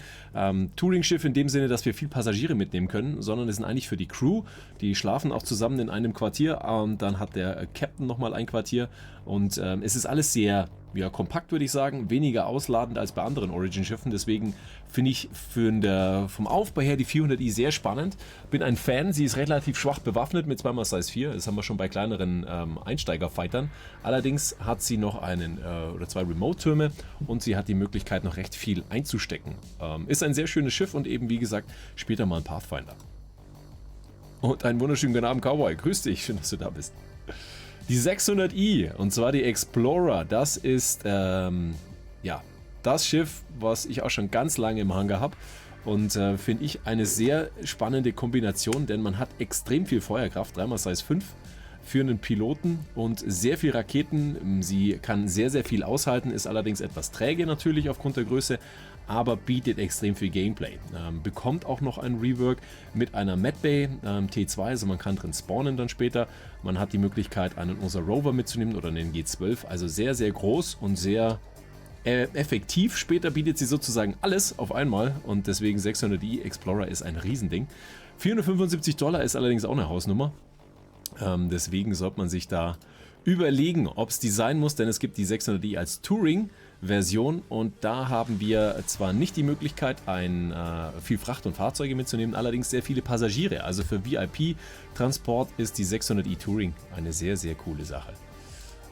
Touring-Schiff in dem Sinne, dass wir viel Passagiere mitnehmen können, sondern es sind eigentlich für die Crew. Die schlafen auch zusammen in einem Quartier und dann hat der Captain nochmal ein Quartier und es ist alles sehr kompakt, würde ich sagen, weniger ausladend als bei anderen Origin-Schiffen. Deswegen finde ich vom Aufbau her die 400i sehr spannend. Bin ein Fan, sie ist relativ schwach bewaffnet mit 2x Size 4. Das haben wir schon bei kleineren Einsteiger-Fightern. Allerdings hat sie noch einen oder 2 Remote-Türme und sie hat die Möglichkeit, noch recht viel einzustecken. Ist ein sehr schönes Schiff und eben, wie gesagt, später mal ein Pathfinder. Und einen wunderschönen guten Abend, Cowboy. Grüß dich, schön, dass du da bist. Die 600i, und zwar die Explorer, das ist das Schiff, was ich auch schon ganz lange im Hangar habe und finde ich eine sehr spannende Kombination, denn man hat extrem viel Feuerkraft, 3x Size 5 für einen Piloten und sehr viel Raketen. Sie kann sehr, sehr viel aushalten, ist allerdings etwas träge natürlich aufgrund der Größe, aber bietet extrem viel Gameplay. Bekommt auch noch ein Rework mit einer Medbay T2, also man kann drin spawnen dann später. Man hat die Möglichkeit, einen unser Rover mitzunehmen oder einen G12, also sehr, sehr groß und sehr effektiv. Später bietet sie sozusagen alles auf einmal und deswegen 600i Explorer ist ein Riesending. $475 ist allerdings auch eine Hausnummer. Deswegen sollte man sich da überlegen, ob es die sein muss, denn es gibt die 600i als Touring-Version und da haben wir zwar nicht die Möglichkeit, viel Fracht und Fahrzeuge mitzunehmen, allerdings sehr viele Passagiere. Also für VIP-Transport ist die 600i Touring eine sehr, sehr coole Sache.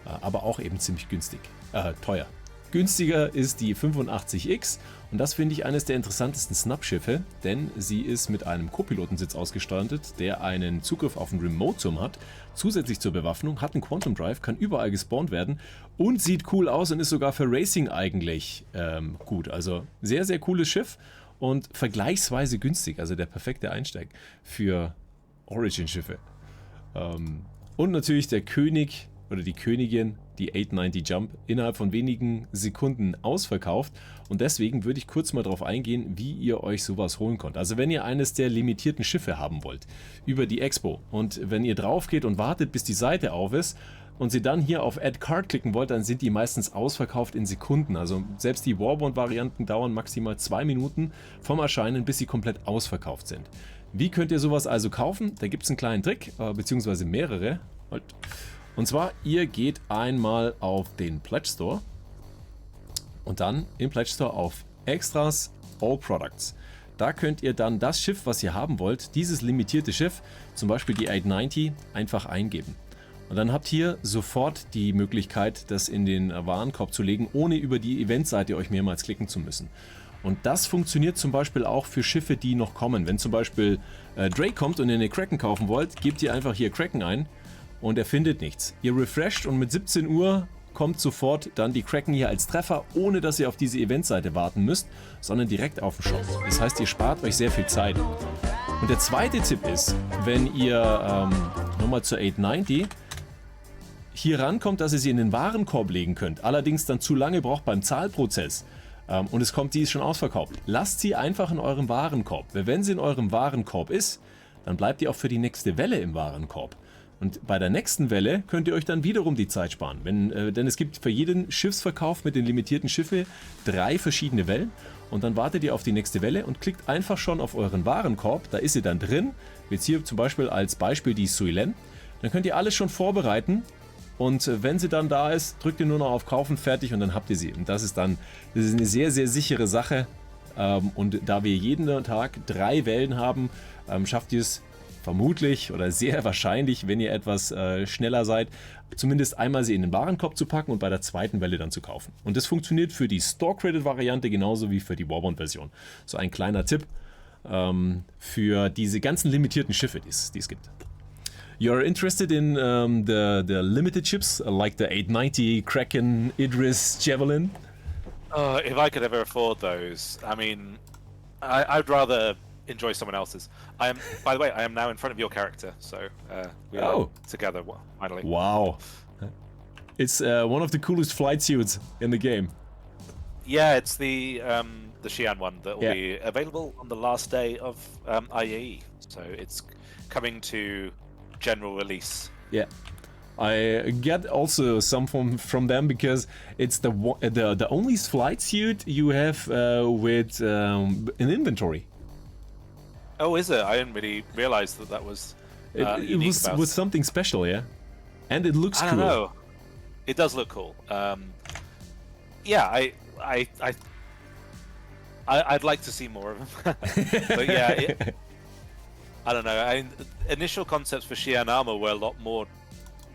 Aber auch eben ziemlich teuer. Günstiger ist die 85X und das finde ich eines der interessantesten Snap-Schiffe, denn sie ist mit einem Co-Pilotensitz ausgestattet, der einen Zugriff auf einen Remote-Turm hat, zusätzlich zur Bewaffnung, hat einen Quantum Drive, kann überall gespawnt werden und sieht cool aus und ist sogar für Racing eigentlich gut. Also sehr, sehr cooles Schiff und vergleichsweise günstig, also der perfekte Einsteig für Origin-Schiffe. Und natürlich der König oder die Königin, die 890 Jump, innerhalb von wenigen Sekunden ausverkauft. Und deswegen würde ich kurz mal darauf eingehen, wie ihr euch sowas holen könnt. Also wenn ihr eines der limitierten Schiffe haben wollt, über die Expo, und wenn ihr drauf geht und wartet, bis die Seite auf ist, und sie dann hier auf Add Card klicken wollt, dann sind die meistens ausverkauft in Sekunden. Also selbst die Warbound-Varianten dauern maximal 2 Minuten vom Erscheinen, bis sie komplett ausverkauft sind. Wie könnt ihr sowas also kaufen? Da gibt es einen kleinen Trick, beziehungsweise mehrere. Und zwar, ihr geht einmal auf den Pledge Store und dann im Pledge Store auf Extras, All Products. Da könnt ihr dann das Schiff, was ihr haben wollt, dieses limitierte Schiff, zum Beispiel die 890, einfach eingeben. Und dann habt ihr sofort die Möglichkeit, das in den Warenkorb zu legen, ohne über die Eventseite euch mehrmals klicken zu müssen. Und das funktioniert zum Beispiel auch für Schiffe, die noch kommen. Wenn zum Beispiel Drake kommt und ihr eine Kraken kaufen wollt, gebt ihr einfach hier Kraken ein. Und er findet nichts. Ihr refresht und mit 17 Uhr kommt sofort dann die Kraken hier als Treffer, ohne dass ihr auf diese Eventseite warten müsst, sondern direkt auf den Shop. Das heißt, ihr spart euch sehr viel Zeit. Und der zweite Tipp ist, wenn ihr nochmal zur 890 hier rankommt, dass ihr sie in den Warenkorb legen könnt, allerdings dann zu lange braucht beim Zahlprozess und die ist schon ausverkauft, lasst sie einfach in eurem Warenkorb. Weil wenn sie in eurem Warenkorb ist, dann bleibt ihr auch für die nächste Welle im Warenkorb. Und bei der nächsten Welle könnt ihr euch dann wiederum die Zeit sparen. Denn es gibt für jeden Schiffsverkauf mit den limitierten Schiffen 3 verschiedene Wellen. Und dann wartet ihr auf die nächste Welle und klickt einfach schon auf euren Warenkorb. Da ist sie dann drin. Jetzt hier zum Beispiel als Beispiel die Suilen. Dann könnt ihr alles schon vorbereiten. Und wenn sie dann da ist, drückt ihr nur noch auf Kaufen, fertig und dann habt ihr sie. Und das ist eine sehr, sehr sichere Sache. Und da wir jeden Tag 3 Wellen haben, schafft ihr es vermutlich oder sehr wahrscheinlich, wenn ihr etwas schneller seid, zumindest einmal sie in den Warenkorb zu packen und bei der zweiten Welle dann zu kaufen. Und das funktioniert für die Store-Credit-Variante genauso wie für die Warbound-Version. So ein kleiner Tipp für diese ganzen limitierten Schiffe, die es gibt. You're interested in the limited ships like the 890, Kraken, Idris, Javelin? If I could ever afford those, I mean, I'd rather enjoy someone else's. By the way, I am now in front of your character, so we are together finally. Wow, it's one of the coolest flight suits in the game. Yeah, it's the Xi'an one that will Yeah. be available on the last day of IAE. So it's coming to general release. Yeah. I get also some from them because it's the only flight suit you have with an inventory. Oh, is it? I didn't really realize that was It unique about was something special, yeah. And it looks I cool. don't know. It does look cool. Yeah, I'd like to see more of them. But yeah, I don't know. Initial concepts for Xi'an armor were a lot more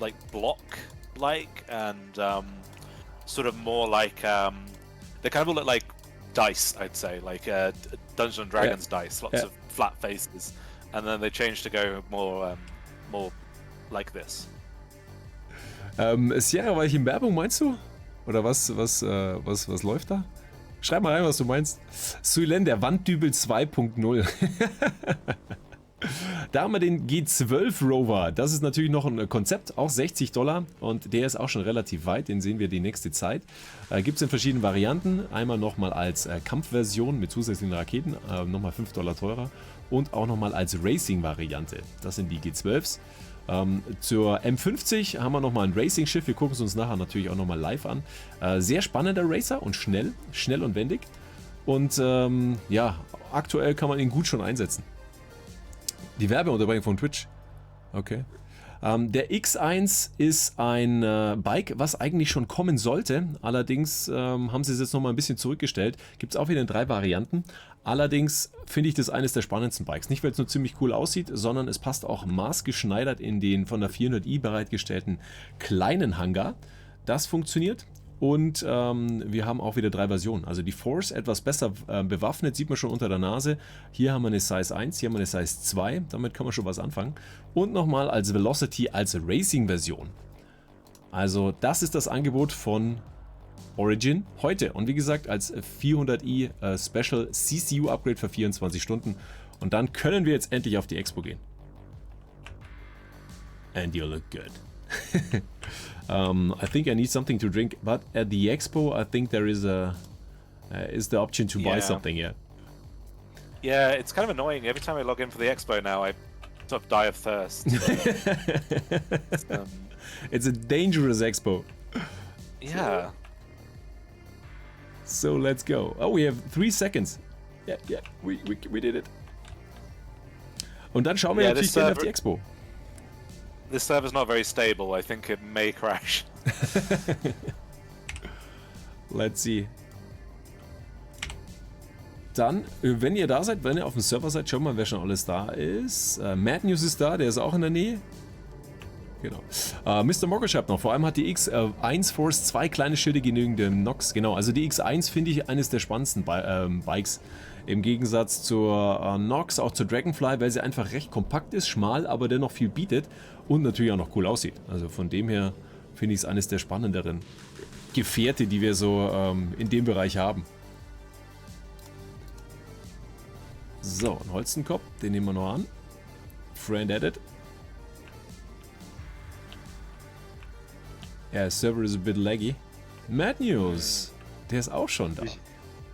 like block-like and sort of more like they kind of look like dice, I'd say, like Dungeons and Dragons dice, lots of flat faces, and then they changed to go more like this. Sierra, war ich in Werbung, meinst du? Oder was läuft da? Schreib mal rein, was du meinst. Suilen, der Wanddübel 2.0. Da haben wir den G12 Rover. Das ist natürlich noch ein Konzept, auch $60. Und der ist auch schon relativ weit, den sehen wir die nächste Zeit. Gibt es in verschiedenen Varianten. Einmal nochmal als Kampfversion mit zusätzlichen Raketen, nochmal $5 teurer. Und auch nochmal als Racing-Variante. Das sind die G12s. Zur M50 haben wir nochmal ein Racing-Schiff. Wir gucken es uns nachher natürlich auch nochmal live an. Sehr spannender Racer und schnell und wendig. Und ja, aktuell kann man ihn gut schon einsetzen. Die Werbeunterbrechung von Twitch. Okay. Der X1 ist ein Bike, was eigentlich schon kommen sollte. Allerdings haben sie es jetzt nochmal ein bisschen zurückgestellt. Gibt es auch wieder in 3 Varianten. Allerdings finde ich das eines der spannendsten Bikes. Nicht, weil es nur ziemlich cool aussieht, sondern es passt auch maßgeschneidert in den von der 400i bereitgestellten kleinen Hangar. Das funktioniert. Und wir haben auch wieder 3 Versionen. Also die Force etwas besser bewaffnet, sieht man schon unter der Nase. Hier haben wir eine Size 1, hier haben wir eine Size 2. Damit kann man schon was anfangen. Und nochmal als Velocity als Racing-Version. Also das ist das Angebot von Origin heute. Und wie gesagt, als 400i Special CCU Upgrade für 24 Stunden. Und dann können wir jetzt endlich auf die Expo gehen. And you look good. I think I need something to drink, but at the expo, I think there is the option to buy something. Yeah. Yeah, it's kind of annoying. Every time I log in for the expo now, I sort of die of thirst. It's a dangerous expo. Yeah. So let's go. Oh, we have 3 seconds. Yeah, we did it. Und dann schauen wir natürlich gerne auf die Expo. This server's not very stable. I think it may crash. Let's see. Dann, wenn ihr da seid, wenn ihr auf dem Server seid, schaut mal, wer schon alles da ist. Mad News ist da, der ist auch in der Nähe. Genau. Mr. Morgan schreibt noch, vor allem hat die X1 Force 2 kleine Schilde genügend im Nox. Genau, also die X1 finde ich eines der spannendsten Bikes. Im Gegensatz zur Nox, auch zur Dragonfly, weil sie einfach recht kompakt ist, schmal, aber dennoch viel bietet und natürlich auch noch cool aussieht. Also von dem her finde ich es eines der spannenderen Gefährte, die wir so in dem Bereich haben. So, ein Holstenkopf, den nehmen wir noch an. Friend added. Ja, Server is a bit laggy. Mad News, der ist auch schon da.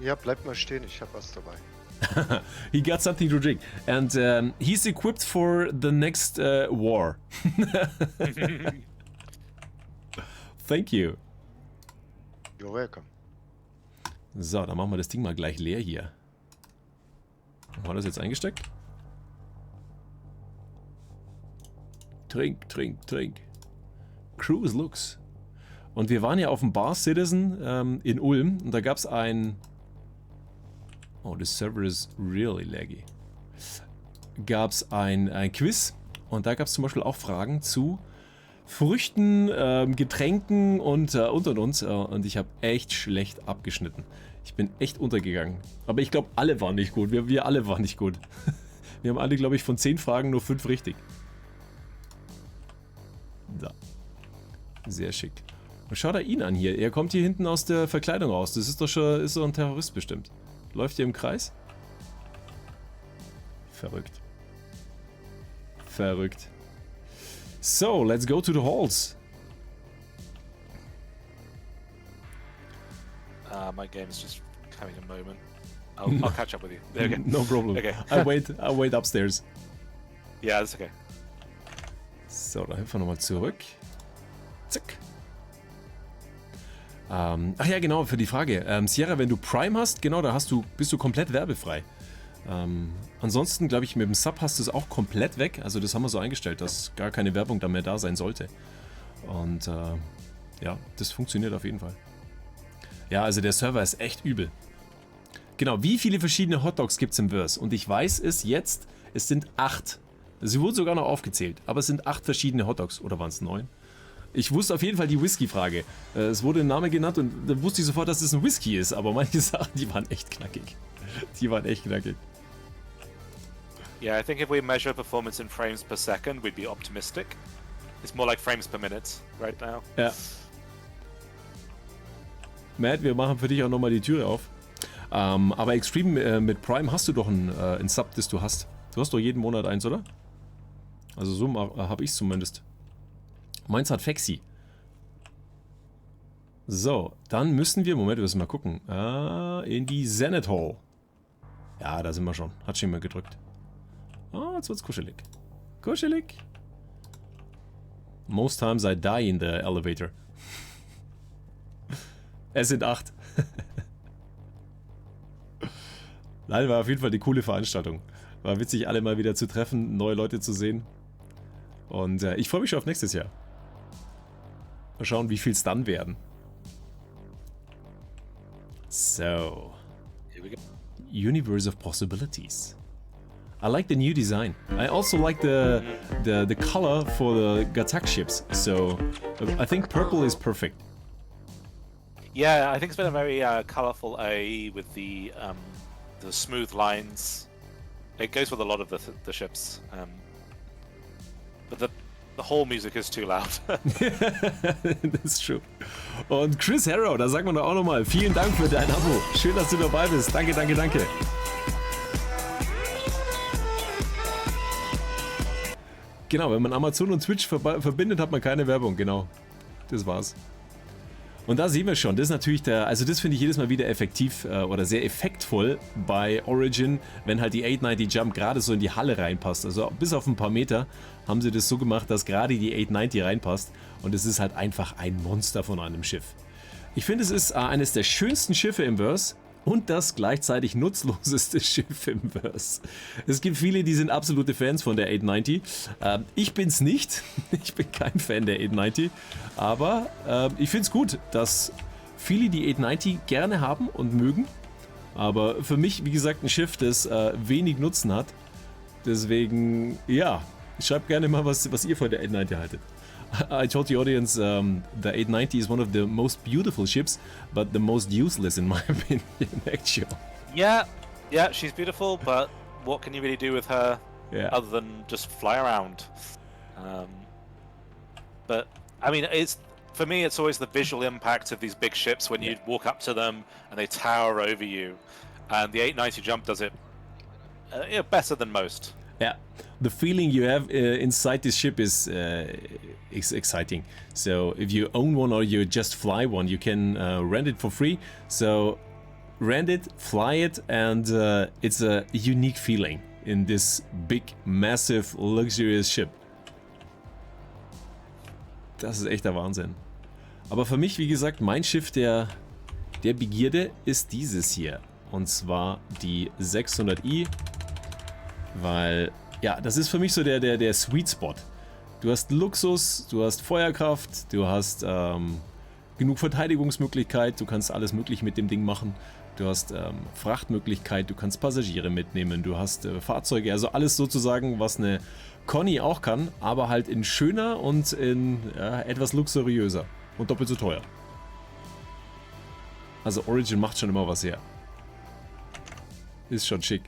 Ja, bleib mal stehen, ich hab was dabei. He got something to drink. And he's equipped for the next war. Thank you. You're welcome. So, dann machen wir das Ding mal gleich leer hier. Haben wir das jetzt eingesteckt? Trink, trink, trink. Cruise looks. Und wir waren ja auf dem Bar Citizen in Ulm und da gab es ein... Oh, this server is really laggy. Gab es ein Quiz und da gab es zum Beispiel auch Fragen zu Früchten, Getränken und. Und ich habe echt schlecht abgeschnitten. Ich bin echt untergegangen. Aber ich glaube, alle waren nicht gut. Wir alle waren nicht gut. Wir haben alle, glaube ich, von 10 Fragen nur 5 richtig. Da. Sehr schick. Und schau da ihn an hier. Er kommt hier hinten aus der Verkleidung raus. Das ist doch schon ist so ein Terrorist bestimmt. Läuft hier im Kreis? Verrückt. Verrückt. So, let's go to the halls. My game's just having a moment. I'll catch up with you. There we go. No problem. Okay. I'll wait upstairs. Yeah, that's okay. So, dann helfen wir nochmal zurück. Zack. Ach ja, genau, für die Frage. Sierra, wenn du Prime hast, genau, da bist du komplett werbefrei. Ansonsten, glaube ich, mit dem Sub hast du es auch komplett weg. Also das haben wir so eingestellt, dass gar keine Werbung da mehr da sein sollte. Und ja, das funktioniert auf jeden Fall. Ja, also der Server ist echt übel. Genau, wie viele verschiedene Hotdogs gibt es im Verse? Und ich weiß es jetzt, es sind 8. Sie wurden sogar noch aufgezählt, aber es sind 8 verschiedene Hotdogs. Oder waren es 9? Ich wusste auf jeden Fall die Whisky-Frage. Es wurde ein Name genannt und dann wusste ich sofort, dass es ein Whisky ist. Aber manche Sachen, die waren echt knackig. Die waren echt knackig. Yeah, I think if we measure performance in frames per second, we'd be optimistic. It's more like frames per minute right now. Ja. Matt, wir machen für dich auch nochmal die Türe auf. Aber Extreme mit Prime hast du doch ein Sub, das du hast. Du hast doch jeden Monat eins, oder? Also so habe ich es zumindest. Meins hat Fexi. So, dann müssen wir, Moment, wir müssen mal gucken. In die Zenith Hall. Ja, da sind wir schon. Hat schon mal gedrückt. Oh, jetzt wird's kuschelig. Kuschelig. Most times I die in the elevator. Es sind 8. Nein, war auf jeden Fall eine coole Veranstaltung. War witzig, alle mal wieder zu treffen, neue Leute zu sehen. Und ich freue mich schon auf nächstes Jahr. Mal schauen, wie viel es dann werden. So. Here we go. Universe of Possibilities. I like the new design. I also like the color for the Gatak ships. So I think purple is perfect. Yeah, I think it's been a very colorful AE with the smooth lines. It goes with a lot of the ships. But the whole music is too loud. That's true. Und Chris Harrow, da sagen wir doch auch nochmal, vielen Dank für dein Abo. Schön, dass du dabei bist. Danke, danke, danke. Genau, wenn man Amazon und Twitch verbindet, hat man keine Werbung. Genau, das war's. Und da sehen wir schon, das ist natürlich also das finde ich jedes Mal wieder effektiv oder sehr effektvoll bei Origin, wenn halt die 890 Jump gerade so in die Halle reinpasst. Also bis auf ein paar Meter haben sie das so gemacht, dass gerade die 890 reinpasst und es ist halt einfach ein Monster von einem Schiff. Ich finde, es ist eines der schönsten Schiffe im Verse und das gleichzeitig nutzloseste Schiff im Verse. Es gibt viele, die sind absolute Fans von der 890. Ich bin's nicht. Ich bin kein Fan der 890. Aber ich finde es gut, dass viele die 890 gerne haben und mögen. Aber für mich, wie gesagt, ein Schiff, das wenig Nutzen hat. Deswegen, ja, schreibt gerne mal, was ihr von der 890 haltet. I told the audience the 890 is one of the most beautiful ships, but the most useless in my opinion, actually. Yeah, she's beautiful, but what can you really do with her other than just fly around? But I mean, for me, it's always the visual impact of these big ships when you walk up to them and they tower over you, and the 890 jump does it better than most. Yeah, the feeling you have inside this ship is exciting. So if you own one or you just fly one, you can rent it for free. So rent it, fly it, and it's a unique feeling in this big, massive, luxurious ship. Das ist echt der Wahnsinn. Aber für mich, wie gesagt, mein Schiff der Begierde ist dieses hier. Und zwar die 600i. Weil, ja, das ist für mich so der Sweet Spot. Du hast Luxus, du hast Feuerkraft, du hast genug Verteidigungsmöglichkeit, du kannst alles mögliche mit dem Ding machen. Du hast Frachtmöglichkeit, du kannst Passagiere mitnehmen, du hast Fahrzeuge, also alles sozusagen, was eine Conny auch kann, aber halt in schöner und in etwas luxuriöser und doppelt so teuer. Also Origin macht schon immer was her. Ist schon schick.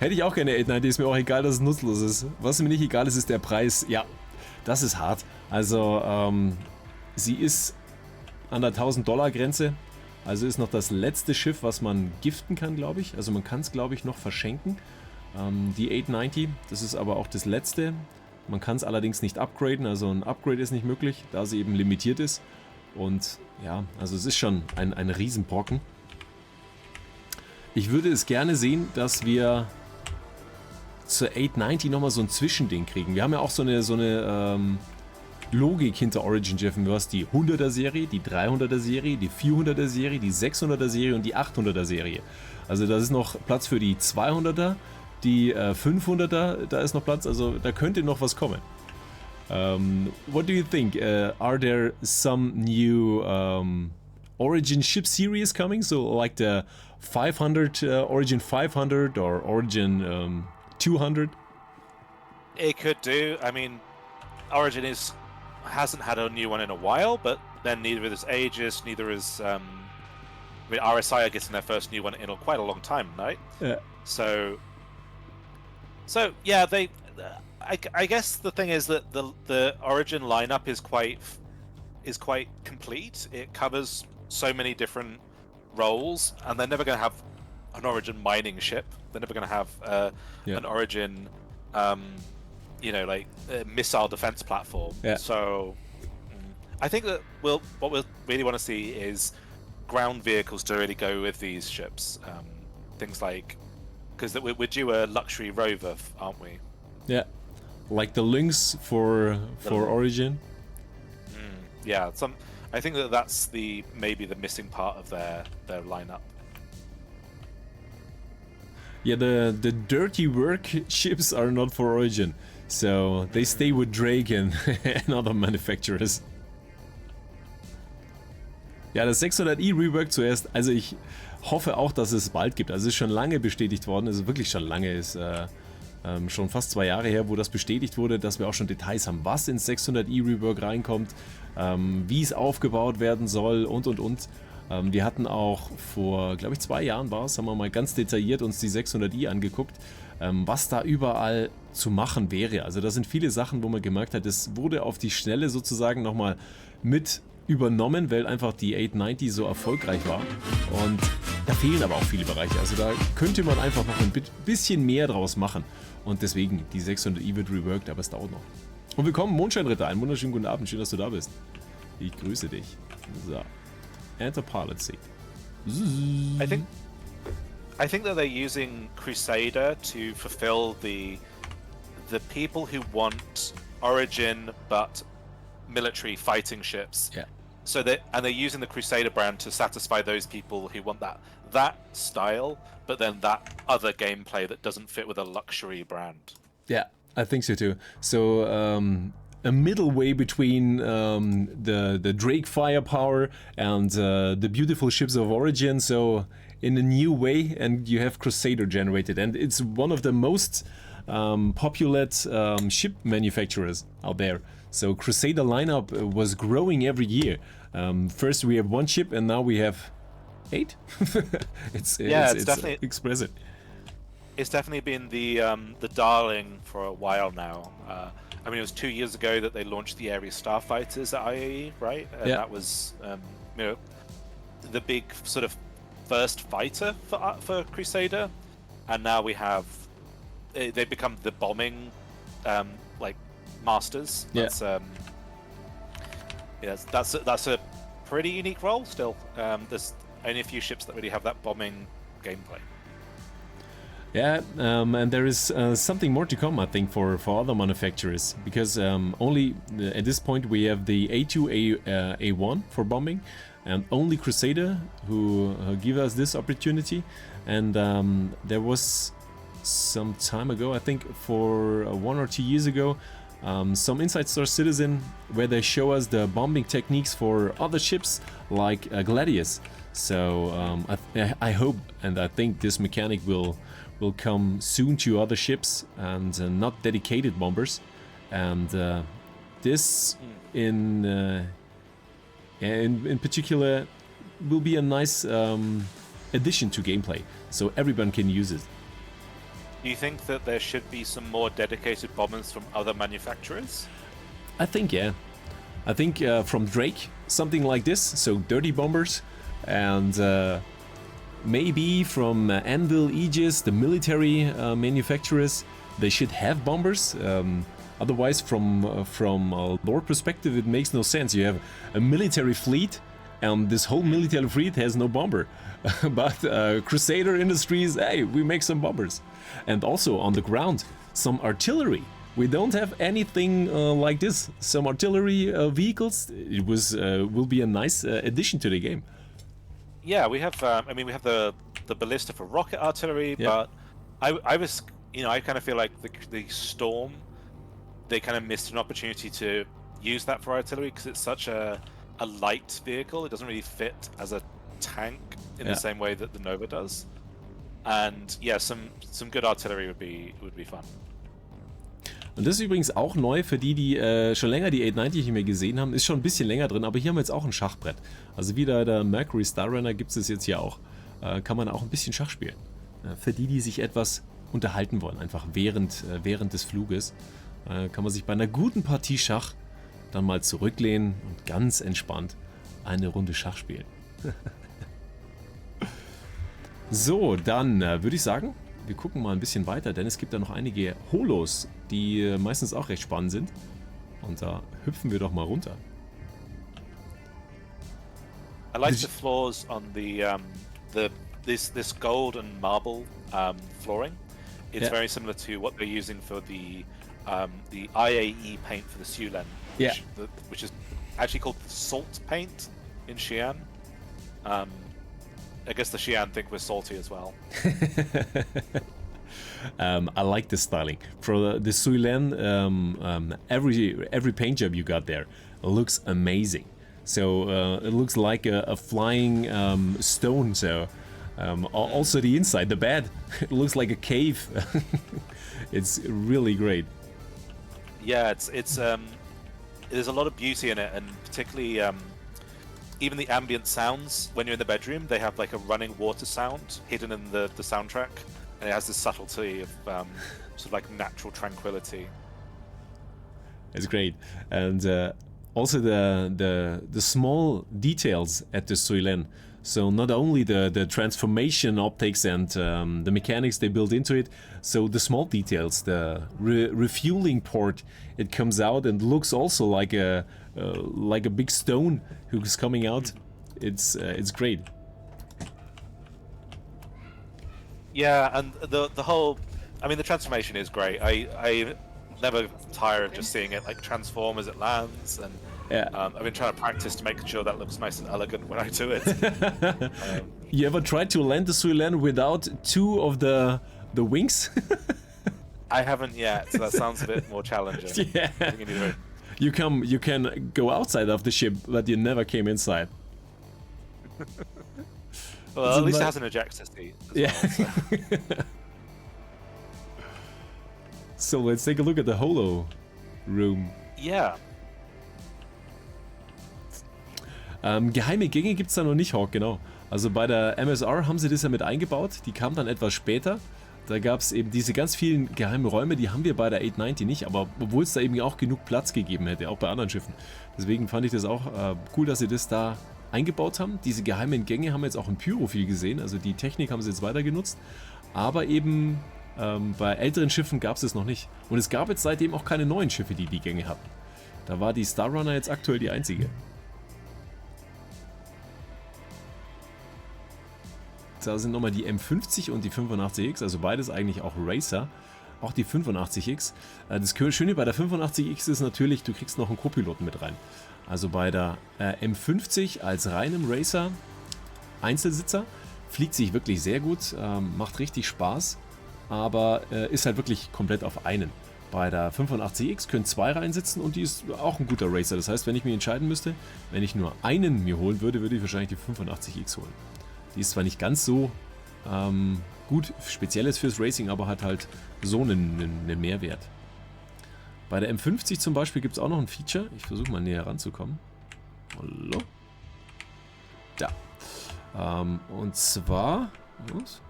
Hätte ich auch gerne 890, ist mir auch egal, dass es nutzlos ist. Was mir nicht egal ist, ist der Preis. Ja, das ist hart. Also, sie ist an der $1000 Grenze. Also ist noch das letzte Schiff, was man giften kann, glaube ich. Also man kann es, glaube ich, noch verschenken. Die 890, das ist aber auch das letzte. Man kann es allerdings nicht upgraden, also ein Upgrade ist nicht möglich, da sie eben limitiert ist. Und ja, also es ist schon ein Riesenbrocken. Ich würde es gerne sehen, dass wir zur 890 nochmal so ein Zwischending kriegen. Wir haben ja auch so eine Logik hinter Origin, Jeff. Du hast die 100er Serie, die 300er Serie, die 400er Serie, die 600er Serie und die 800er Serie. Also da ist noch Platz für die 200er, die 500er, da ist noch Platz, also da könnte noch was kommen. What do you think? Are there some new Origin ship series coming? So like the 500, Origin 500 or Origin 200? It could do. I mean, Origin hasn't had a new one in a while, but then neither is Aegis, neither is I mean, RSI are getting their first new one in quite a long time, right? Yeah. So yeah, they. I guess the thing is that the Origin lineup is quite complete. It covers so many different roles, and they're never going to have an Origin mining ship. They're never going to have an Origin, missile defense platform. Yeah. So I think that what we'll really want to see is ground vehicles to really go with these ships. Things like, because we're due a luxury rover, aren't we? Yeah, like the Lynx for Origin. Yeah, I think that's maybe the missing part of their lineup. Yeah, the dirty work ships are not for Origin, so they stay with Drake and other manufacturers. Ja, das 600i Rework zuerst, also ich hoffe auch, dass es bald gibt. Also es ist schon lange bestätigt worden, also wirklich schon lange, ist schon fast 2 Jahre her, wo das bestätigt wurde, dass wir auch schon Details haben, was ins 600i Rework reinkommt, wie es aufgebaut werden soll und. Wir hatten auch vor, glaube ich, 2 Jahren haben wir mal ganz detailliert uns die 600i angeguckt, was da überall zu machen wäre. Also da sind viele Sachen, wo man gemerkt hat, es wurde auf die Schnelle sozusagen nochmal mit übernommen, weil einfach die 890 so erfolgreich war. Und da fehlen aber auch viele Bereiche. Also da könnte man einfach noch ein bisschen mehr draus machen. Und deswegen, die 600i wird reworked, aber es dauert noch. Und willkommen, Mondscheinritter. Einen wunderschönen guten Abend. Schön, dass du da bist. Ich grüße dich. So. Enter pilot seat. I think that they're using Crusader to fulfill the people who want Origin but military fighting ships. Yeah. So they're using the Crusader brand to satisfy those people who want that style, but then that other gameplay that doesn't fit with a luxury brand. Yeah, I think so too. So a middle way between the Drake firepower and the beautiful ships of Origin. So in a new way, and you have Crusader generated, and it's one of the most popular ship manufacturers out there. So Crusader lineup was growing every year. First we have 1 ship, and now we have 8. it's definitely expressive. It's definitely been the darling for a while now. I mean, it was 2 years ago that they launched the Ares Starfighters at IAE, right? And that was the big sort of first fighter for Crusader, and now we have they become the bombing masters. That's that's a pretty unique role still. There's only a few ships that really have that bombing gameplay. Yeah, and there is something more to come, I think, for other manufacturers, because only at this point we have the A2, A1 for bombing, and only Crusader who give us this opportunity. And there was some time ago, I think for 1 or 2 years ago, some Inside Star Citizen where they show us the bombing techniques for other ships like Gladius. So I hope and I think this mechanic will come soon to other ships and not dedicated bombers. And this in particular will be a nice addition to gameplay, so everyone can use it. Do you think that there should be some more dedicated bombers from other manufacturers? I think, yeah. I think from Drake, something like this, so dirty bombers, and maybe from Anvil, Aegis, the military manufacturers, they should have bombers. A Otherwise, from a lore perspective, it makes no sense. You have a military fleet, and this whole military fleet has no bomber. But Crusader Industries, hey, we make some bombers. And also on the ground, some artillery. We don't have anything like this. Some artillery vehicles. It will be a nice addition to the game. Yeah, we have. I mean, we have the ballista for rocket artillery, Yeah. but I was, I kind of feel like the Storm, they kind of missed an opportunity to use that for artillery because it's such a light vehicle. It doesn't really fit as a tank in the same way that the Nova does. And yeah, some good artillery would be fun. Und das ist übrigens auch neu für die schon länger die 890 nicht mehr gesehen haben. Ist schon ein bisschen länger drin, aber hier haben wir jetzt auch ein Schachbrett. Also wie der Mercury Star Runner gibt es jetzt hier auch. Kann man auch ein bisschen Schach spielen. Für die sich etwas unterhalten wollen, einfach während des Fluges, kann man sich bei einer guten Partie Schach dann mal zurücklehnen und ganz entspannt eine Runde Schach spielen. So, dann würde ich sagen, wir gucken mal ein bisschen weiter, denn es gibt da noch einige Holos, die meistens auch recht spannend sind. Und da hüpfen wir doch mal runter. I like the floors on this gold and marble flooring. It's very similar to what they're using for the IAE paint for the Sulen, which is actually called the salt paint in Xi'an. I guess the Xi'an think we're salty as well. I like the styling. For the Suilen, every paint job you got there looks amazing. So it looks like a flying stone. So also the inside, the bed, it looks like a cave. It's really great. Yeah, there's a lot of beauty in it, and particularly even the ambient sounds when you're in the bedroom. They have like a running water sound hidden in the soundtrack, and it has this subtlety of sort of like natural tranquility. It's great, and also the small details at the Suilen. So not only the transformation optics and the mechanics they built into it, so the small details, the refueling port, it comes out and looks also like a big stone who's coming out. It's great. Yeah, and the whole, I mean, the transformation is great. I never tire of just seeing it like transform as it lands, and I've been trying to practice to make sure that looks nice and elegant when I do it. You ever tried to land the Suilen without two of the wings? I haven't yet, so that sounds a bit more challenging. Yeah. I think you need to- You can go outside of the ship, but you never came inside. Well, at least it has an ejector seat. Yeah. So let's take a look at the Holo Room. Yeah. Geheime Gänge gibt es da noch nicht, Hawk, genau. Also bei der MSR haben sie das ja mit eingebaut, die kam dann etwas später. Da gab es eben diese ganz vielen geheimen Räume, die haben wir bei der 890 nicht, aber obwohl es da eben auch genug Platz gegeben hätte, auch bei anderen Schiffen. Deswegen fand ich das auch cool, dass sie das da eingebaut haben. Diese geheimen Gänge haben wir jetzt auch in Pyro viel gesehen, also die Technik haben sie jetzt weiter genutzt. Aber eben bei älteren Schiffen gab es es noch nicht. Und es gab jetzt seitdem auch keine neuen Schiffe, die Gänge hatten. Da war die Star Runner jetzt aktuell die einzige. Da sind nochmal die M50 und die 85X, also beides eigentlich auch Racer. Auch die 85X. Das Schöne bei der 85X ist natürlich, du kriegst noch einen Co-Piloten mit rein. Also bei der M50 als reinem Racer Einzelsitzer fliegt sich wirklich sehr gut, macht richtig Spaß, aber ist halt wirklich komplett auf einen. Bei der 85X können zwei reinsitzen und die ist auch ein guter Racer. Das heißt, wenn ich mich entscheiden müsste, wenn ich nur einen mir holen würde, würde ich wahrscheinlich die 85X holen. Die ist zwar nicht ganz so gut, spezielles fürs Racing, aber hat halt so einen Mehrwert. Bei der M50 zum Beispiel gibt es auch noch ein Feature. Ich versuche mal näher ranzukommen. Hallo? Da. Und zwar... Was?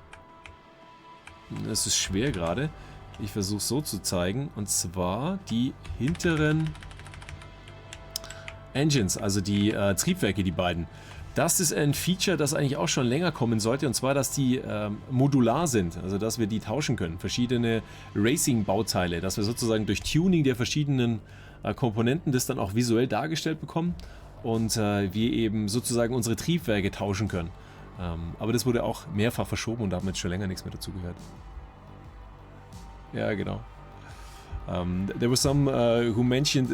Das ist schwer gerade. Ich versuche es so zu zeigen. Und zwar die hinteren Engines, also die Triebwerke, die beiden. Das ist ein Feature, das eigentlich auch schon länger kommen sollte, und zwar, dass die modular sind, also dass wir die tauschen können. Verschiedene Racing-Bauteile, dass wir sozusagen durch Tuning der verschiedenen Komponenten das dann auch visuell dargestellt bekommen und wir eben sozusagen unsere Triebwerke tauschen können. Aber das wurde auch mehrfach verschoben und da haben wir jetzt schon länger nichts mehr dazu gehört. Ja, genau. There were some who mentioned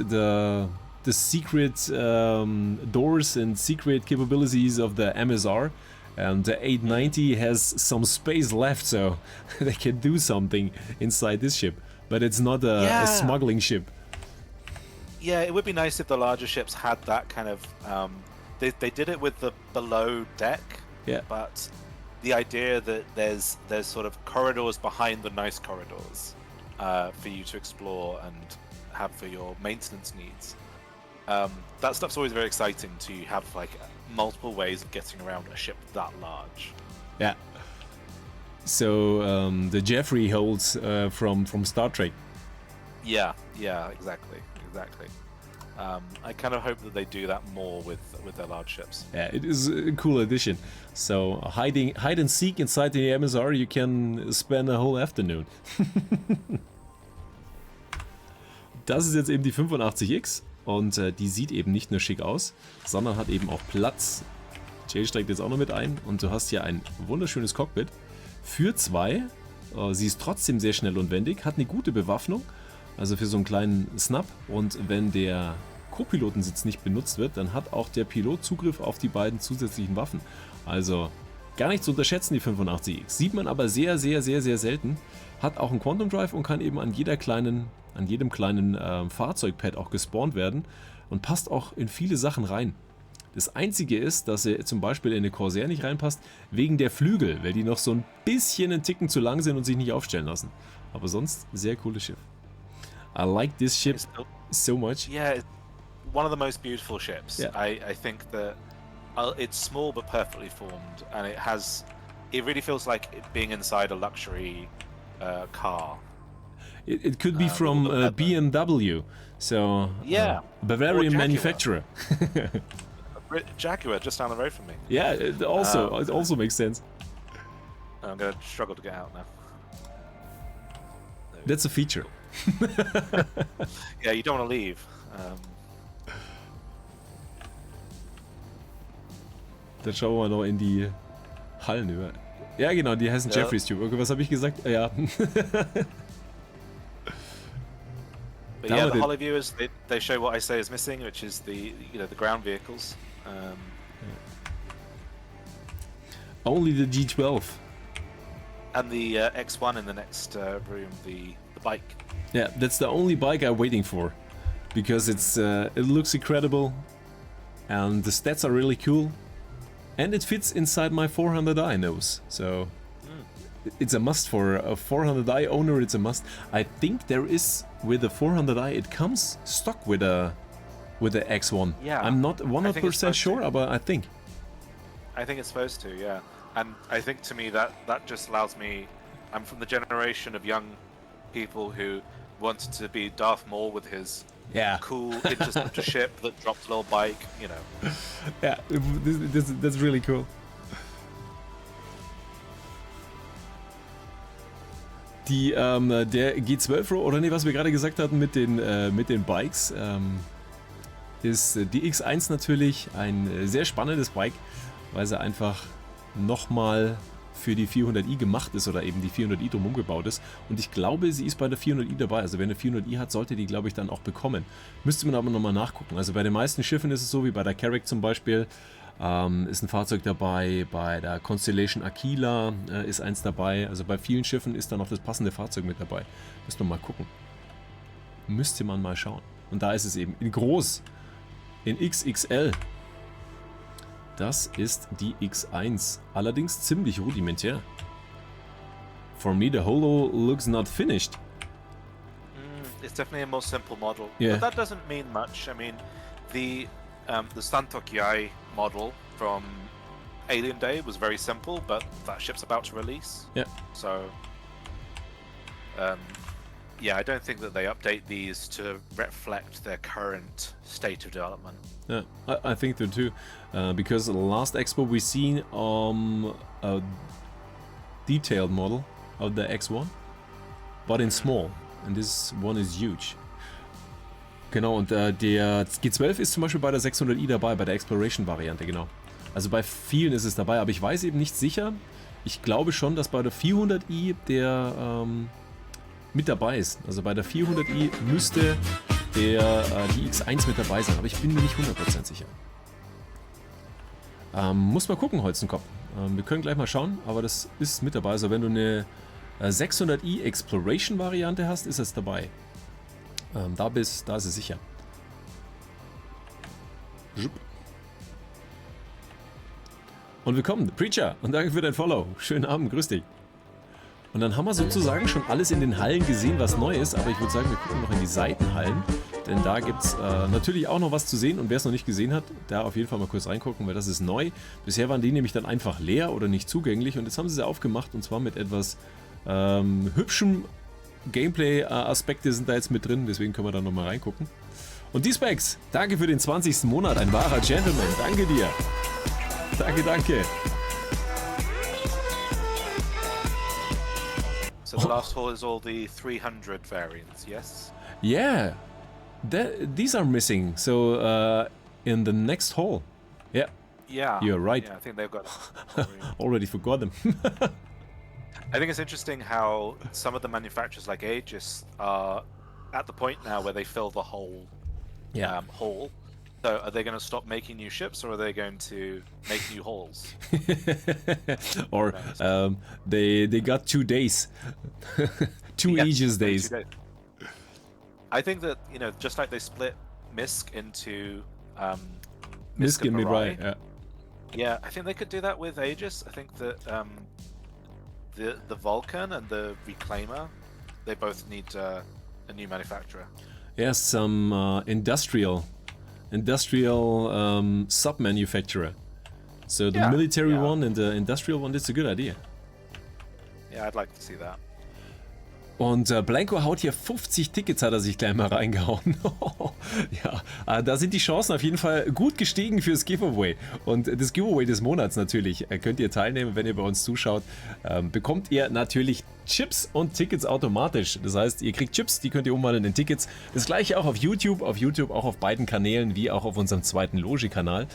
the secret doors and secret capabilities of the MSR, and the 890 has some space left, so they can do something inside this ship, but it's not a smuggling ship. Yeah, it would be nice if the larger ships had that kind of. They did it with the below deck, Yeah. but the idea that there's sort of corridors behind the nice corridors for you to explore and have for your maintenance needs. That stuff's always very exciting to have like multiple ways of getting around a ship that large. Yeah. So the Jeffrey holds from Star Trek. Yeah, exactly. I kind of hope that they do that more with their large ships. Yeah, it is a cool addition. So hide and seek inside the MSR, you can spend a whole afternoon. Das ist jetzt eben die 85X und die sieht eben nicht nur schick aus, sondern hat eben auch Platz. Jay steigt jetzt auch noch mit ein und du hast hier ein wunderschönes Cockpit für zwei. Sie ist trotzdem sehr schnell und wendig, hat eine gute Bewaffnung, also für so einen kleinen Snap, und wenn der Co-Pilotensitz nicht benutzt wird, dann hat auch der Pilot Zugriff auf die beiden zusätzlichen Waffen. Also gar nicht zu unterschätzen, die 85X. Sieht man aber sehr, sehr, sehr, sehr selten. Hat auch einen Quantum Drive und kann eben an jedem kleinen Fahrzeugpad auch gespawnt werden und passt auch in viele Sachen rein. Das Einzige ist, dass er zum Beispiel in eine Corsair nicht reinpasst, wegen der Flügel, weil die noch so ein bisschen einen Ticken zu lang sind und sich nicht aufstellen lassen. Aber sonst sehr cooles Schiff. I like this ship so much. Yeah, it's one of the most beautiful ships. Yeah. I think that it's small but perfectly formed, and it really feels like it being inside a luxury car. It could be from BMW, so Yeah. Bavarian Or Jaguar. manufacturer. Jaguar just down the road from me. Yeah, it also makes sense. I'm gonna struggle to get out now. That's a feature. Yeah, you don't want to leave. Dann schauen wir mal noch in die Hallen über. Ja, genau, die heißen Ja. Jeffrey's Tube. Okay, was habe ich gesagt? Ja. But That yeah, one the did- holoviewers they show what I say is missing, which is the ground vehicles. Only the G12. And the X1 in the next room, the bike. Yeah, that's the only bike I'm waiting for, because it looks incredible, and the stats are really cool, and it fits inside my 400i nose. So it's a must for a 400i owner. It's a must. I think there is with the 400i. It comes stock with the X1. Yeah, I'm not I think it's 100% supposed sure, to. but I think. I think it's supposed to, yeah. And I think to me that just allows me. I'm from the generation of young people who wanted to be Darth Maul with his Yeah. cool interceptor ship that drops a little bike, you know. Yeah, that's really cool. Der G12 oder nee, was wir gerade gesagt hatten mit den Bikes, ist die X1 natürlich ein sehr spannendes Bike, weil sie einfach nochmal für die 400i gemacht ist oder eben die 400i drumherum gebaut ist. Und ich glaube, sie ist bei der 400i dabei. Also wer eine 400i hat, sollte die, glaube ich, dann auch bekommen. Müsste man aber nochmal nachgucken. Also bei den meisten Schiffen ist es so, wie bei der Carrack zum Beispiel, ist ein Fahrzeug dabei. Bei der Constellation Aquila ist eins dabei. Also bei vielen Schiffen ist dann auch das passende Fahrzeug mit dabei. Müsste man mal gucken. Müsste man mal schauen. Und da ist es eben in groß, in XXL. Das ist die X1, allerdings ziemlich rudimentär. For me, the holo looks not finished. It's definitely a more simple model. Yeah. But that doesn't mean much. I mean, the Santokyai model from Alien Day was very simple, but that ship's about to release. Yeah. So yeah, I don't think that they update these to reflect their current state of development. Yeah, I think so too, because the last expo we seen a detailed model of the X1, but in small, and this one is huge. Genau, und der G12 ist zum Beispiel bei der 600i dabei, bei der Exploration-Variante, genau. Also bei vielen ist es dabei, aber ich weiß eben nicht sicher. Ich glaube schon, dass bei der 400i der mit dabei ist. Also bei der 400i müsste die X1 mit dabei sein, aber ich bin mir nicht 100% sicher. Muss mal gucken, Holzenkopf. Wir können gleich mal schauen, aber das ist mit dabei. Also wenn du eine 600i Exploration Variante hast, ist es dabei. Da ist es sicher. Und willkommen, Preacher, und danke für dein Follow. Schönen Abend, grüß dich. Und dann haben wir sozusagen schon alles in den Hallen gesehen, was neu ist, aber ich würde sagen, wir gucken noch in die Seitenhallen, denn da gibt es natürlich auch noch was zu sehen, und wer es noch nicht gesehen hat, da auf jeden Fall mal kurz reingucken, weil das ist neu. Bisher waren die nämlich dann einfach leer oder nicht zugänglich, und jetzt haben sie sie aufgemacht, und zwar mit etwas hübschem Gameplay-Aspekte sind da jetzt mit drin, deswegen können wir da nochmal reingucken. Und die Specs, danke für den 20. Monat, ein wahrer Gentleman, danke dir. Danke, danke. So the last hall is all the 300 variants, yes? Yeah, these are missing, so in the next hall. Yeah, Yeah. You're right. Yeah, I think they've got. already forgot them. I think it's interesting how some of the manufacturers like Aegis are at the point now where they fill the whole hall. So are they going to stop making new ships, or are they going to make new halls? Or they got 2 days, two Yeah, Aegis maybe days. 2 days. I think that, you know, just like they split Misk into Misk and Mirai. Mirai, yeah. Yeah, I think they could do that with Aegis. I think that the Vulcan and the Reclaimer, they both need a new manufacturer. Yeah, some industrial sub-manufacturer. So the Yeah, military yeah. one and the industrial one, that's a good idea. Yeah, I'd like to see that. Und Blanco haut hier 50 Tickets, hat er sich gleich mal reingehauen. Ja, da sind die Chancen auf jeden Fall gut gestiegen fürs Giveaway. Und das Giveaway des Monats natürlich könnt ihr teilnehmen, wenn ihr bei uns zuschaut. Bekommt ihr natürlich Chips und Tickets automatisch. Das heißt, ihr kriegt Chips, die könnt ihr umwandeln in Tickets. Das gleiche auch auf YouTube auch auf beiden Kanälen, wie auch auf unserem zweiten Logi-Kanal.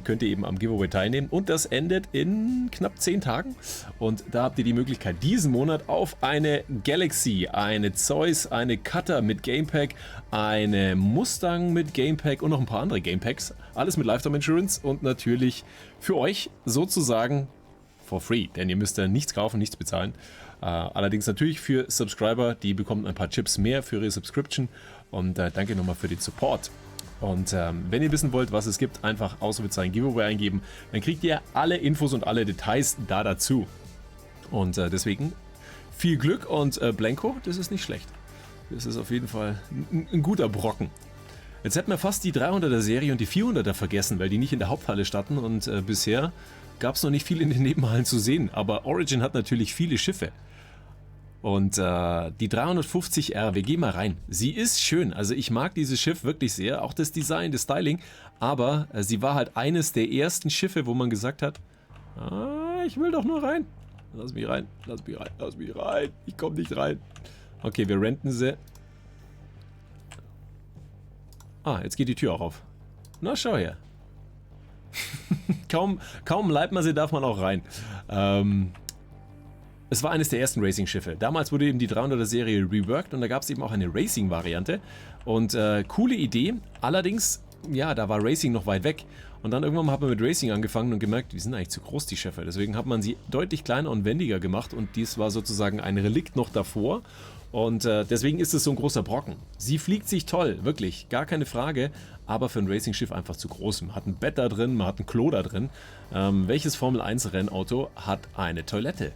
Könnt ihr eben am Giveaway teilnehmen. Und das endet in knapp 10 Tagen. Und da habt ihr die Möglichkeit, diesen Monat auf eine Galaxy, eine Zeus, eine Cutter mit Gamepack, eine Mustang mit Gamepack und noch ein paar andere Gamepacks. Alles mit Lifetime Insurance und natürlich für euch sozusagen for free. Denn ihr müsst da nichts kaufen, nichts bezahlen. Allerdings natürlich für Subscriber, die bekommen ein paar Chips mehr für ihre Subscription. Und danke nochmal für den Support. Und wenn ihr wissen wollt, was es gibt, einfach Ausrufezeichen Giveaway eingeben. Dann kriegt ihr alle Infos und alle Details da dazu. Und deswegen viel Glück und Blanco, das ist nicht schlecht. Das ist auf jeden Fall ein guter Brocken. Jetzt hätten wir fast die 300er Serie und die 400er vergessen, weil die nicht in der Haupthalle standen. Und bisher gab es noch nicht viel in den Nebenhallen zu sehen. Aber Origin hat natürlich viele Schiffe. Und die 350R, wir gehen mal rein. Sie ist schön, also ich mag dieses Schiff wirklich sehr, auch das Design, das Styling, aber sie war halt eines der ersten Schiffe, wo man gesagt hat, ich will doch nur rein. Lass mich rein, lass mich rein, lass mich rein, ich komme nicht rein. Okay, wir renten sie. Jetzt geht die Tür auch auf. Na, schau her. kaum leibt man sie, darf man auch rein. Es war eines der ersten Racing-Schiffe. Damals wurde eben die 300er-Serie reworked und da gab es eben auch eine Racing-Variante. Und coole Idee, allerdings, ja, da war Racing noch weit weg. Und dann irgendwann hat man mit Racing angefangen und gemerkt, die sind eigentlich zu groß, die Schiffe. Deswegen hat man sie deutlich kleiner und wendiger gemacht und dies war sozusagen ein Relikt noch davor. Und deswegen ist es so ein großer Brocken. Sie fliegt sich toll, wirklich, gar keine Frage, aber für ein Racing-Schiff einfach zu groß. Man hat ein Bett da drin, man hat ein Klo da drin. Welches Formel-1-Rennauto hat eine Toilette?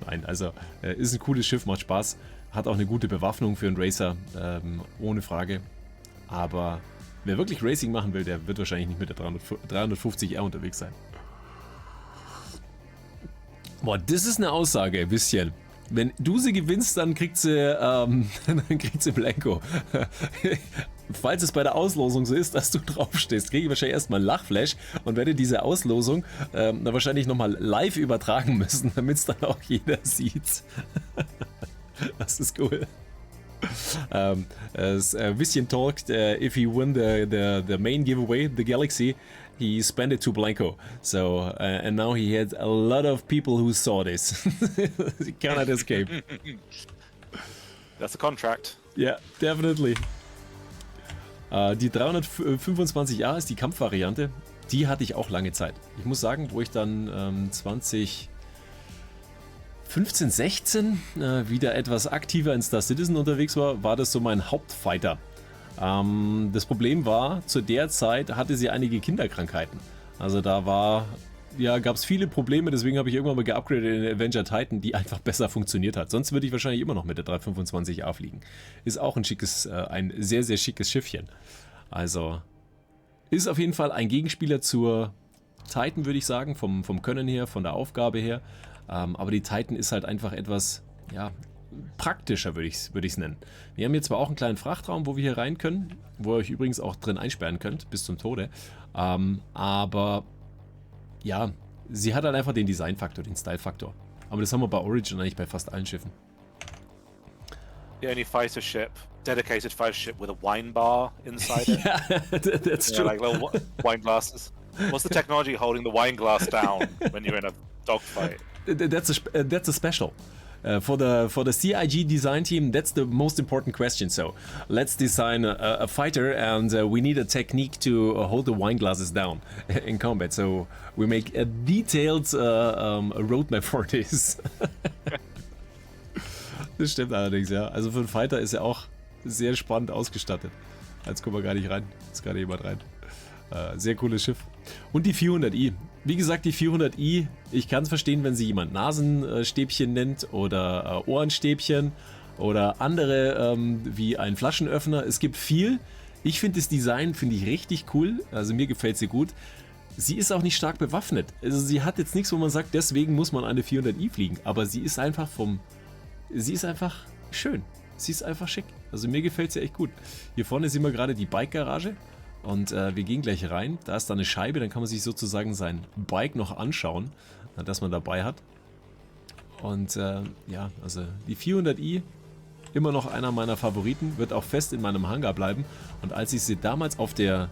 Nein, also ist ein cooles Schiff, macht Spaß, hat auch eine gute Bewaffnung für einen Racer, ohne Frage. Aber wer wirklich Racing machen will, der wird wahrscheinlich nicht mit der 350R unterwegs sein. Boah, das ist eine Aussage, ein bisschen. Wenn du sie gewinnst, dann kriegt sie, dann kriegt sie Blanco. Falls es bei der Auslosung so ist, dass du draufstehst, kriege ich wahrscheinlich erstmal einen Lachflash und werde diese Auslosung dann wahrscheinlich nochmal live übertragen müssen, damit es dann auch jeder sieht. Das ist cool. As Vision talked, if he won the main giveaway, the Galaxy, he spent it to Blanco. So, and now he had a lot of people who saw this. He cannot escape. That's a contract. Yeah, definitely. Die 325A ist die Kampfvariante. Die hatte ich auch lange Zeit. Ich muss sagen, wo ich dann 2015, 16 wieder etwas aktiver in Star Citizen unterwegs war das so mein Hauptfighter. Das Problem war, zu der Zeit hatte sie einige Kinderkrankheiten. Also da gab es viele Probleme, deswegen habe ich irgendwann mal geupgradet in Avenger Titan, die einfach besser funktioniert hat. Sonst würde ich wahrscheinlich immer noch mit der 325A fliegen. Ist auch ein sehr, sehr schickes Schiffchen. Also ist auf jeden Fall ein Gegenspieler zur Titan, würde ich sagen, vom Können her, von der Aufgabe her. Aber die Titan ist halt einfach etwas, praktischer, würde ich es nennen. Wir haben hier zwar auch einen kleinen Frachtraum, wo wir hier rein können, wo ihr euch übrigens auch drin einsperren könnt, bis zum Tode. Aber ja, sie hat halt einfach den Designfaktor, den Style-Faktor. Aber das haben wir bei Origin eigentlich bei fast allen Schiffen. The only dedicated fighter ship with a wine bar inside it. Yeah, that's true. Like little wine glasses. What's the technology holding the wine glass down when you're in a dogfight? That's a special. For the CIG design team, that's the most important question. So let's design a fighter, and we need a technique to hold the wine glasses down in combat. So we make a detailed roadmap for this. Das stimmt allerdings, ja. Also für einen Fighter ist er auch sehr spannend ausgestattet. Jetzt kommen wir gar nicht rein. Jetzt ist gerade jemand rein. Sehr cooles Schiff. Und die 400i. Wie gesagt, die 400i, ich kann es verstehen, wenn sie jemand Nasenstäbchen nennt oder Ohrenstäbchen oder andere wie ein Flaschenöffner. Es gibt viel. Ich finde das Design richtig cool. Also mir gefällt sie gut. Sie ist auch nicht stark bewaffnet. Also sie hat jetzt nichts, wo man sagt, deswegen muss man eine 400i fliegen. Aber sie ist einfach schön. Sie ist einfach schick. Also mir gefällt sie echt gut. Hier vorne sehen wir gerade die Bike-Garage. Und wir gehen gleich rein. Da ist da eine Scheibe, dann kann man sich sozusagen sein Bike noch anschauen, das man dabei hat. Und also die 400i, immer noch einer meiner Favoriten, wird auch fest in meinem Hangar bleiben. Und als ich sie damals auf der,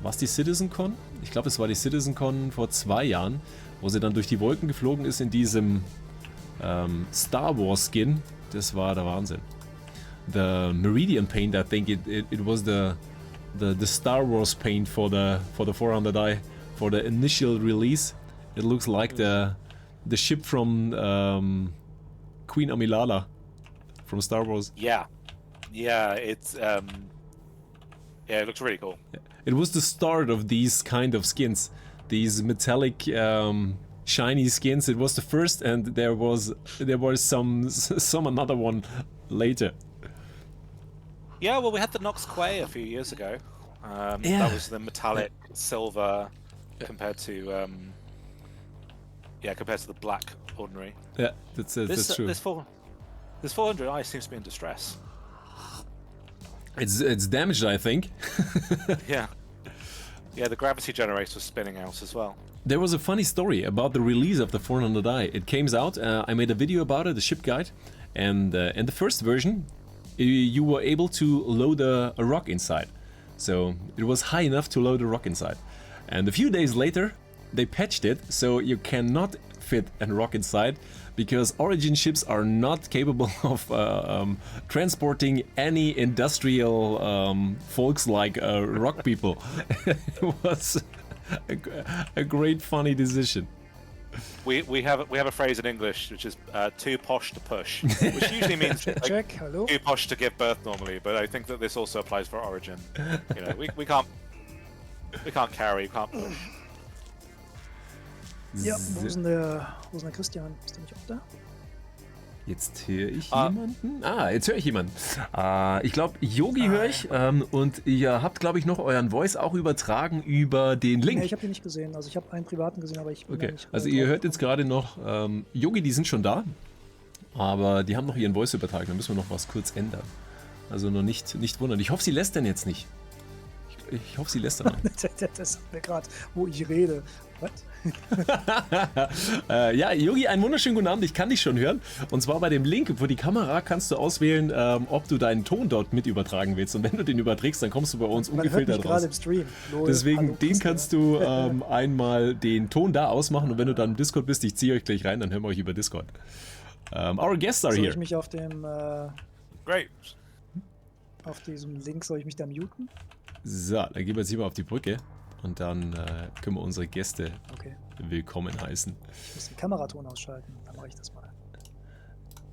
was die CitizenCon? Ich glaube, es war die CitizenCon vor 2 Jahren, wo sie dann durch die Wolken geflogen ist in diesem Star Wars Skin. Das war der Wahnsinn. The Meridian Paint, I think it was the Star Wars paint for the 400i for the initial release. It looks like the ship from Queen Amidala from Star Wars. Yeah, it's it looks really cool. It was the start of these kind of skins, these metallic shiny skins. It was the first, and there was some another one later. Yeah, well, we had the Nox Quay a few years ago. That was the metallic silver compared to the black ordinary. Yeah, that's true. This 400i seems to be in distress. It's damaged, I think. Yeah, the gravity generator was spinning out as well. There was a funny story about the release of the 400i. It came out. I made a video about it, a ship guide, and in the first version, you were able to load a rock inside. So it was high enough to load a rock inside. And a few days later, they patched it so you cannot fit a rock inside because Origin ships are not capable of transporting any industrial folks like rock people. It was a great funny decision. We have a phrase in English which is too posh to push, which usually means check. Hello. too posh to give birth normally. But I think that this also applies for Origin. You know, we can't carry, we can't push. Ja, wo ist denn der Christian? Ist der nicht auch da? Jetzt höre ich jemanden. Jetzt höre ich jemanden. Ich glaube, Yogi höre ich. Und ihr habt, glaube ich, noch euren Voice auch übertragen über den Link. Nee, ich habe den nicht gesehen. Also ich habe einen privaten gesehen, aber ich bin Okay, nicht also ihr hört jetzt gerade noch Yogi, die sind schon da. Aber die haben noch ihren Voice übertragen, da müssen wir noch was kurz ändern. Also noch nicht wundern. Ich hoffe, sie lässt dann jetzt nicht. Ich hoffe, sie lässt dann. Das sagt mir gerade, wo ich rede. Was? Ja, Yogi, einen wunderschönen guten Abend. Ich kann dich schon hören. Und zwar bei dem Link für die Kamera kannst du auswählen, ob du deinen Ton dort mit übertragen willst. Und wenn du den überträgst, dann kommst du bei uns ungefiltert raus. Im Stream. Lol, Deswegen, hallo, den Christian. kannst du einmal den Ton da ausmachen. Und wenn du dann im Discord bist, ich ziehe euch gleich rein, dann hören wir euch über Discord. Our guests are Soll here. ich mich auf dem, Great. auf diesem Link, soll ich mich da muten? So, dann gehen wir jetzt hier mal auf die Brücke. Und dann können wir unsere Gäste Okay. willkommen heißen. Ich muss den Kameraton ausschalten, dann mache ich das mal.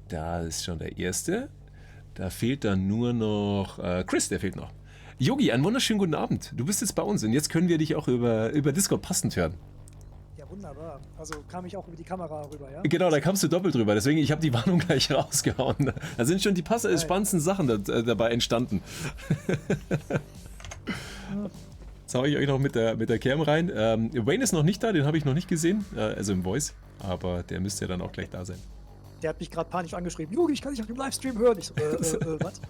Da ist schon der erste. Da fehlt dann nur noch Chris, der fehlt noch. Yogi, einen wunderschönen guten Abend. Du bist jetzt bei uns und jetzt können wir dich auch über Discord passend hören. Ja, wunderbar. Also kam ich auch über die Kamera rüber, ja? Genau, da kamst du doppelt drüber. Deswegen, ich habe die Warnung gleich rausgehauen. Da sind schon die spannendsten Sachen dabei entstanden. Jetzt hau ich euch noch mit der Cam rein. Wayne ist noch nicht da, den habe ich noch nicht gesehen. Also im Voice. Aber der müsste ja dann auch gleich da sein. Der hat mich gerade panisch angeschrieben. Yogi, ich kann dich auf dem Livestream hören. Ich so, was?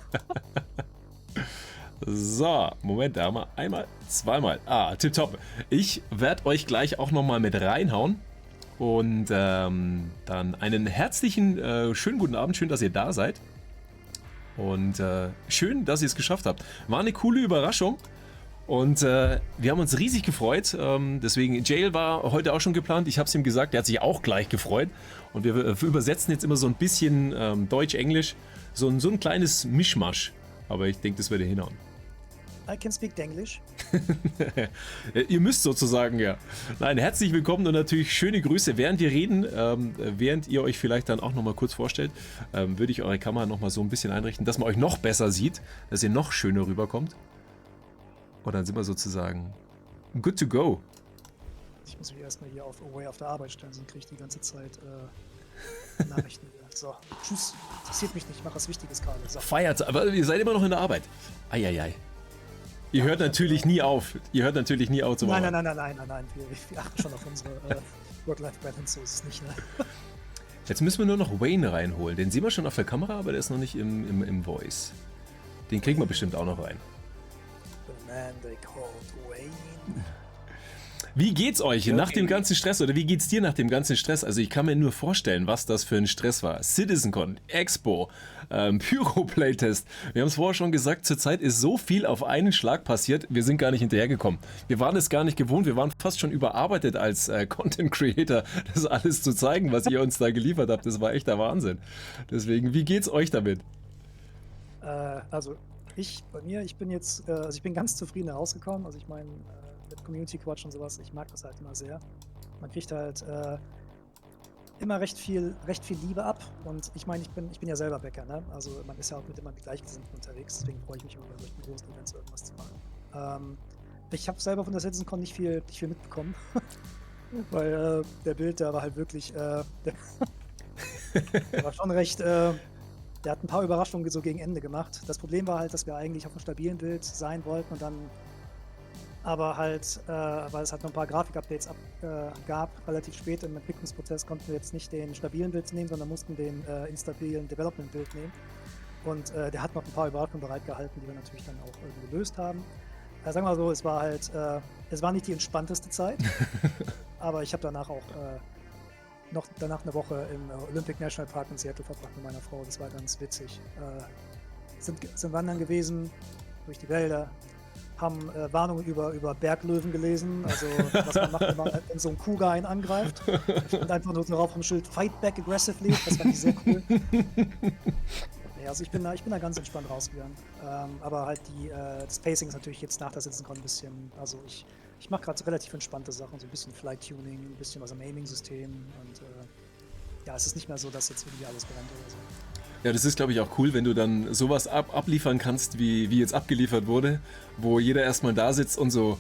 So, Moment, da haben wir einmal, zweimal. Tipptopp. Ich werde euch gleich auch nochmal mit reinhauen. Und dann einen herzlichen, schönen guten Abend. Schön, dass ihr da seid. Und schön, dass ihr es geschafft habt. War eine coole Überraschung. Und wir haben uns riesig gefreut. Deswegen, Jail war heute auch schon geplant. Ich habe es ihm gesagt, der hat sich auch gleich gefreut. Und wir übersetzen jetzt immer so ein bisschen Deutsch-Englisch. So ein kleines Mischmasch. Aber ich denke, das wird hinhauen. I can speak Denglish. Ihr müsst sozusagen, ja. Nein, herzlich willkommen und natürlich schöne Grüße. Während wir reden, während ihr euch vielleicht dann auch nochmal kurz vorstellt, würde ich eure Kamera nochmal so ein bisschen einrichten, dass man euch noch besser sieht, dass ihr noch schöner rüberkommt. Und dann sind wir sozusagen good to go. Ich muss mich erstmal hier auf Away auf der Arbeit stellen, sonst kriege ich die ganze Zeit Nachrichten. So, tschüss. Interessiert mich nicht, ich mache was Wichtiges gerade. So. Feiert, aber ihr seid immer noch in der Arbeit. Eieiei. Ihr hört natürlich nie auf. Ihr hört natürlich nie auf zu machen. Nein. Wir achten schon auf unsere Work-Life-Balance, so ist es nicht, ne? Jetzt müssen wir nur noch Wayne reinholen. Den sehen wir schon auf der Kamera, aber der ist noch nicht im Voice. Den kriegen wir bestimmt auch noch rein. The man they called Wayne. Wie geht's euch nach dem ganzen Stress oder wie geht's dir nach dem ganzen Stress? Also ich kann mir nur vorstellen, was das für ein Stress war. CitizenCon, Expo, Pyro-Playtest. Wir haben es vorher schon gesagt, zurzeit ist so viel auf einen Schlag passiert, wir sind gar nicht hinterhergekommen. Wir waren es gar nicht gewohnt, wir waren fast schon überarbeitet als Content Creator, das alles zu zeigen, was ihr uns da geliefert habt. Das war echt der Wahnsinn. Deswegen, wie geht's euch damit? Also ich bin jetzt, ich bin ganz zufrieden rausgekommen. Also ich meine, mit Community Quatsch und sowas, ich mag das halt immer sehr. Man kriegt halt immer recht viel Liebe ab und ich meine, ich bin ja selber Bäcker, ne? Also man ist ja auch mit immer mit Gleichgesinnten unterwegs, deswegen freue ich mich immer bei solchen großen Events irgendwas zu machen. Ich habe selber von der CitizenCon nicht viel mitbekommen, weil der Bild, der war halt wirklich, der war schon recht, der hat ein paar Überraschungen so gegen Ende gemacht. Das Problem war halt, dass wir eigentlich auf einem stabilen Bild sein wollten und dann aber halt, weil es halt noch ein paar Grafik-Updates gab, relativ spät im Entwicklungsprozess konnten wir jetzt nicht den stabilen Bild nehmen, sondern mussten den instabilen Development-Bild nehmen. Und der hat noch ein paar Überraschungen bereitgehalten, die wir natürlich dann auch irgendwie gelöst haben. Sagen wir mal so, es war halt, es war nicht die entspannteste Zeit, aber ich habe danach auch danach eine Woche im Olympic National Park in Seattle verbracht mit meiner Frau. Das war ganz witzig. Sind wandern gewesen durch die Wälder, haben Warnungen über Berglöwen gelesen, also was man macht, wenn man in so einen Cougar einen angreift. Und einfach nur drauf vom Schild Fight Back Aggressively, das fand ich sehr cool. Ja, also ich bin da ganz entspannt rausgegangen. Aber halt das Pacing ist natürlich jetzt nach der CitizenCon ein bisschen, also ich mache gerade so relativ entspannte Sachen, so ein bisschen Flight-Tuning, ein bisschen was am Aiming-System und ja, es ist nicht mehr so, dass jetzt irgendwie alles brennt oder so. Ja, das ist, glaube ich, auch cool, wenn du dann sowas abliefern kannst, wie jetzt abgeliefert wurde, wo jeder erstmal da sitzt und so,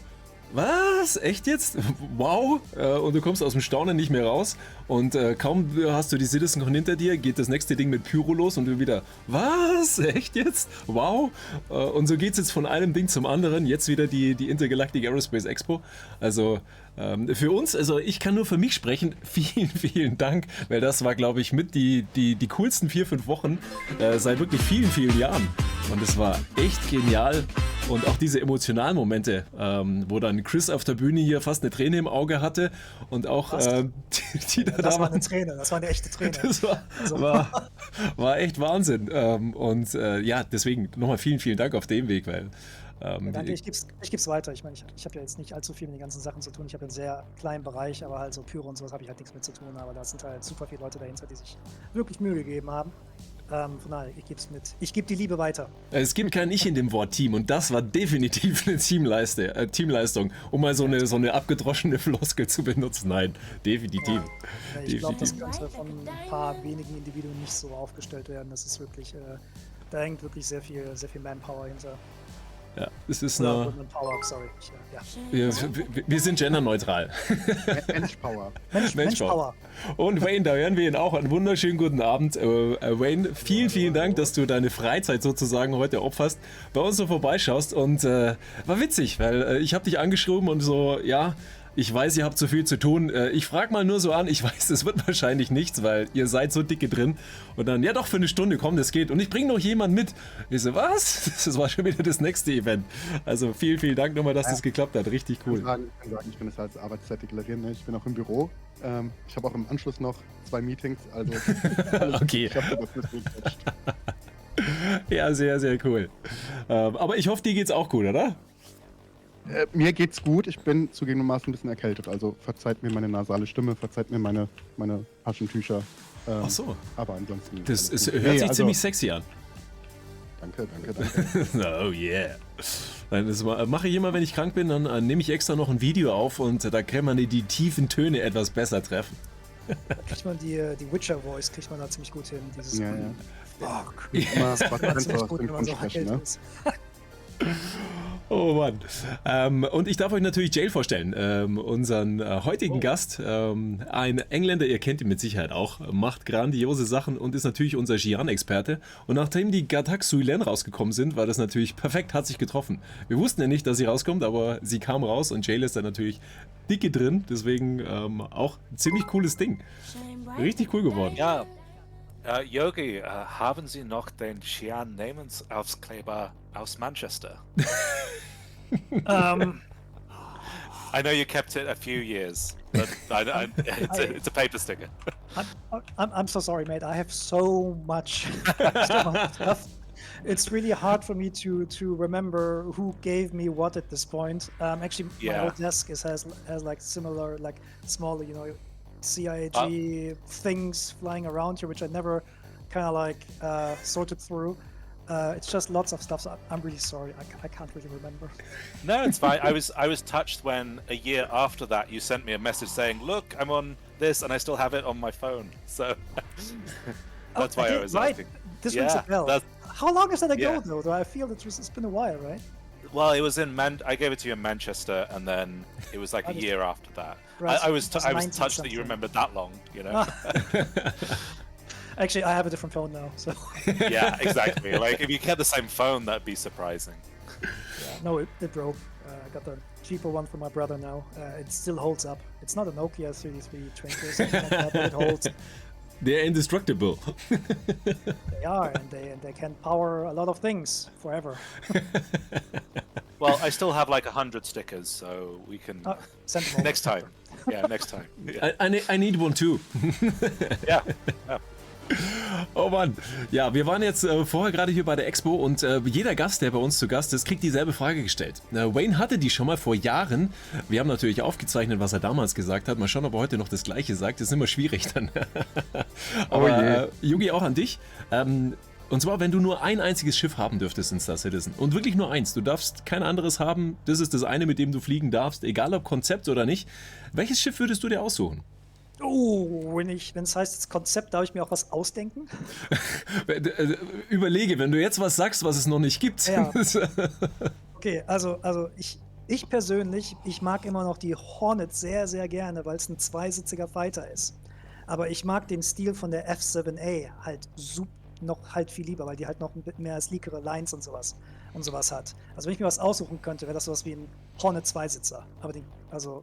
was? Echt jetzt? Wow! Und du kommst aus dem Staunen nicht mehr raus und kaum hast du die Citizen hinter dir, geht das nächste Ding mit Pyro los und du wieder, was? Echt jetzt? Wow! Und so geht's jetzt von einem Ding zum anderen, jetzt wieder die Intergalactic Aerospace Expo. Also für uns, also ich kann nur für mich sprechen, vielen, vielen Dank, weil das war, glaube ich, mit die coolsten 4-5 Wochen seit wirklich vielen, vielen Jahren. Und es war echt genial. Und auch diese emotionalen Momente, wo dann Chris auf der Bühne hier fast eine Träne im Auge hatte und auch die Das war eine Träne, das war eine echte Träne. Das war echt Wahnsinn. Und ja, deswegen nochmal vielen, vielen Dank auf dem Weg, weil Ja, danke, ich gib's weiter. Ich meine, ich habe ja jetzt nicht allzu viel mit den ganzen Sachen zu tun. Ich habe einen sehr kleinen Bereich, aber halt so Pyro und sowas habe ich halt nichts mit zu tun. Aber da sind halt super viele Leute dahinter, die sich wirklich Mühe gegeben haben. Von daher, ich gebe es mit. Ich gebe die Liebe weiter. Es gibt kein Ich in dem Wort Team und das war definitiv eine Teamleistung, um mal so eine abgedroschene Floskel zu benutzen. Nein, definitiv. Ja, ich glaube, das könnte von ein paar wenigen Individuen nicht so aufgestellt werden. Das ist wirklich, da hängt wirklich sehr viel Manpower hinter. Ja, es ist Oder eine. Manpower, sorry. Wir sind genderneutral. Menschpower. Menschpower. Und Wayne, da hören wir ihn auch. Einen wunderschönen guten Abend. Wayne, vielen, vielen Dank, dass du deine Freizeit sozusagen heute opferst, bei uns so vorbeischaust. Und war witzig, weil ich habe dich angeschrieben und so, ja, ich weiß, ihr habt so viel zu tun. Ich frage mal nur so an, ich weiß, es wird wahrscheinlich nichts, weil ihr seid so dicke drin. Und dann, ja doch, für eine Stunde, komm, das geht. Und ich bringe noch jemanden mit. Ich so, was? Das war schon wieder das nächste Event. Also vielen, vielen Dank nochmal, dass das geklappt hat. Richtig cool. Ich kann sagen, ich bin jetzt als Arbeitszeit deklarieren. Ne? Ich bin auch im Büro. Ich habe auch im Anschluss noch 2 Meetings. Also Okay. ich habe das nicht gequatscht. Ja, sehr, sehr cool. Aber ich hoffe, dir geht's auch gut, oder? Mir geht's gut. Ich bin zugegebenermaßen ein bisschen erkältet. Also verzeiht mir meine nasale Stimme, verzeiht mir meine Taschentücher. Ach so. Aber ansonsten. Das alles gut. hört Nee, sich also, ziemlich sexy an. Danke. Oh yeah. Das mache ich immer, wenn ich krank bin, dann nehme ich extra noch ein Video auf und da kann man die tiefen Töne etwas besser treffen. Da kriegt man die Witcher-Voice, kriegt man da ziemlich gut hin. Dieses Ja. Fuck. Immer was Das ist ziemlich aus gut, dem wenn man so sprechen, heilt ne? ist. Oh Mann. Und ich darf euch natürlich Jail vorstellen, unseren heutigen Gast. Ein Engländer, ihr kennt ihn mit Sicherheit auch, macht grandiose Sachen und ist natürlich unser Xi'an-Experte. Und nachdem die Gatak Suilen rausgekommen sind, war das natürlich perfekt, hat sich getroffen. Wir wussten ja nicht, dass sie rauskommt, aber sie kam raus und Jail ist da natürlich dicke drin, deswegen auch ein ziemlich cooles Ding. Richtig cool geworden. Ja, Yogi, haben Sie noch den Xi'an Namensaufkleber aus Manchester? I know you kept it a few years, but it's a paper sticker. I'm so sorry, mate. I have so much stuff. It's really hard for me to remember who gave me what at this point. Actually, my Yeah. whole desk has like similar, like smaller, CIAG things flying around here, which I never kind of like sorted through. It's just lots of stuff. So I'm really sorry. I can't really remember. No, it's fine. I was touched when a year after that you sent me a message saying, "Look, I'm on this," and I still have it on my phone. So that's why I was right. asking. This rings a bell. that's- How long is that ago, Yeah. though? I feel it's been a while, right? Well, it was in I gave it to you in Manchester, and then it was like a That is- year after that. Right, I was it was I was 90 touched that you something. remembered that long. You know. Actually, I have a different phone now, so Yeah, exactly. Like if you kept the same phone, that'd be surprising. no, it broke. I got the cheaper one from my brother now. It still holds up. It's not a Nokia 3320 or something like that, but it holds. They're indestructible. They are, and they can power a lot of things forever. Well, I still have like 100 stickers, so we can Send them over. next time. Yeah, next time. Yeah. I need one too. Yeah. Oh Mann. Ja, wir waren jetzt vorher gerade hier bei der Expo und jeder Gast, der bei uns zu Gast ist, kriegt dieselbe Frage gestellt. Wayne hatte die schon mal vor Jahren. Wir haben natürlich aufgezeichnet, was er damals gesagt hat. Mal schauen, ob er heute noch das Gleiche sagt. Das ist immer schwierig dann. Aber Yugi, auch an dich. Und zwar, wenn du nur ein einziges Schiff haben dürftest in Star Citizen und wirklich nur eins, du darfst kein anderes haben, das ist das eine, mit dem du fliegen darfst, egal ob Konzept oder nicht. Welches Schiff würdest du dir aussuchen? Oh, wenn es heißt das Konzept, darf ich mir auch was ausdenken? Überlege, wenn du jetzt was sagst, was es noch nicht gibt. Ja. Okay, also Ich persönlich, ich mag immer noch die Hornet sehr, sehr gerne, weil es ein zweisitziger Fighter ist. Aber ich mag den Stil von der F7A halt noch halt viel lieber, weil die halt noch ein bisschen mehr sleekere Lines und sowas hat. Also wenn ich mir was aussuchen könnte, wäre das sowas wie ein Hornet Zweisitzer. Also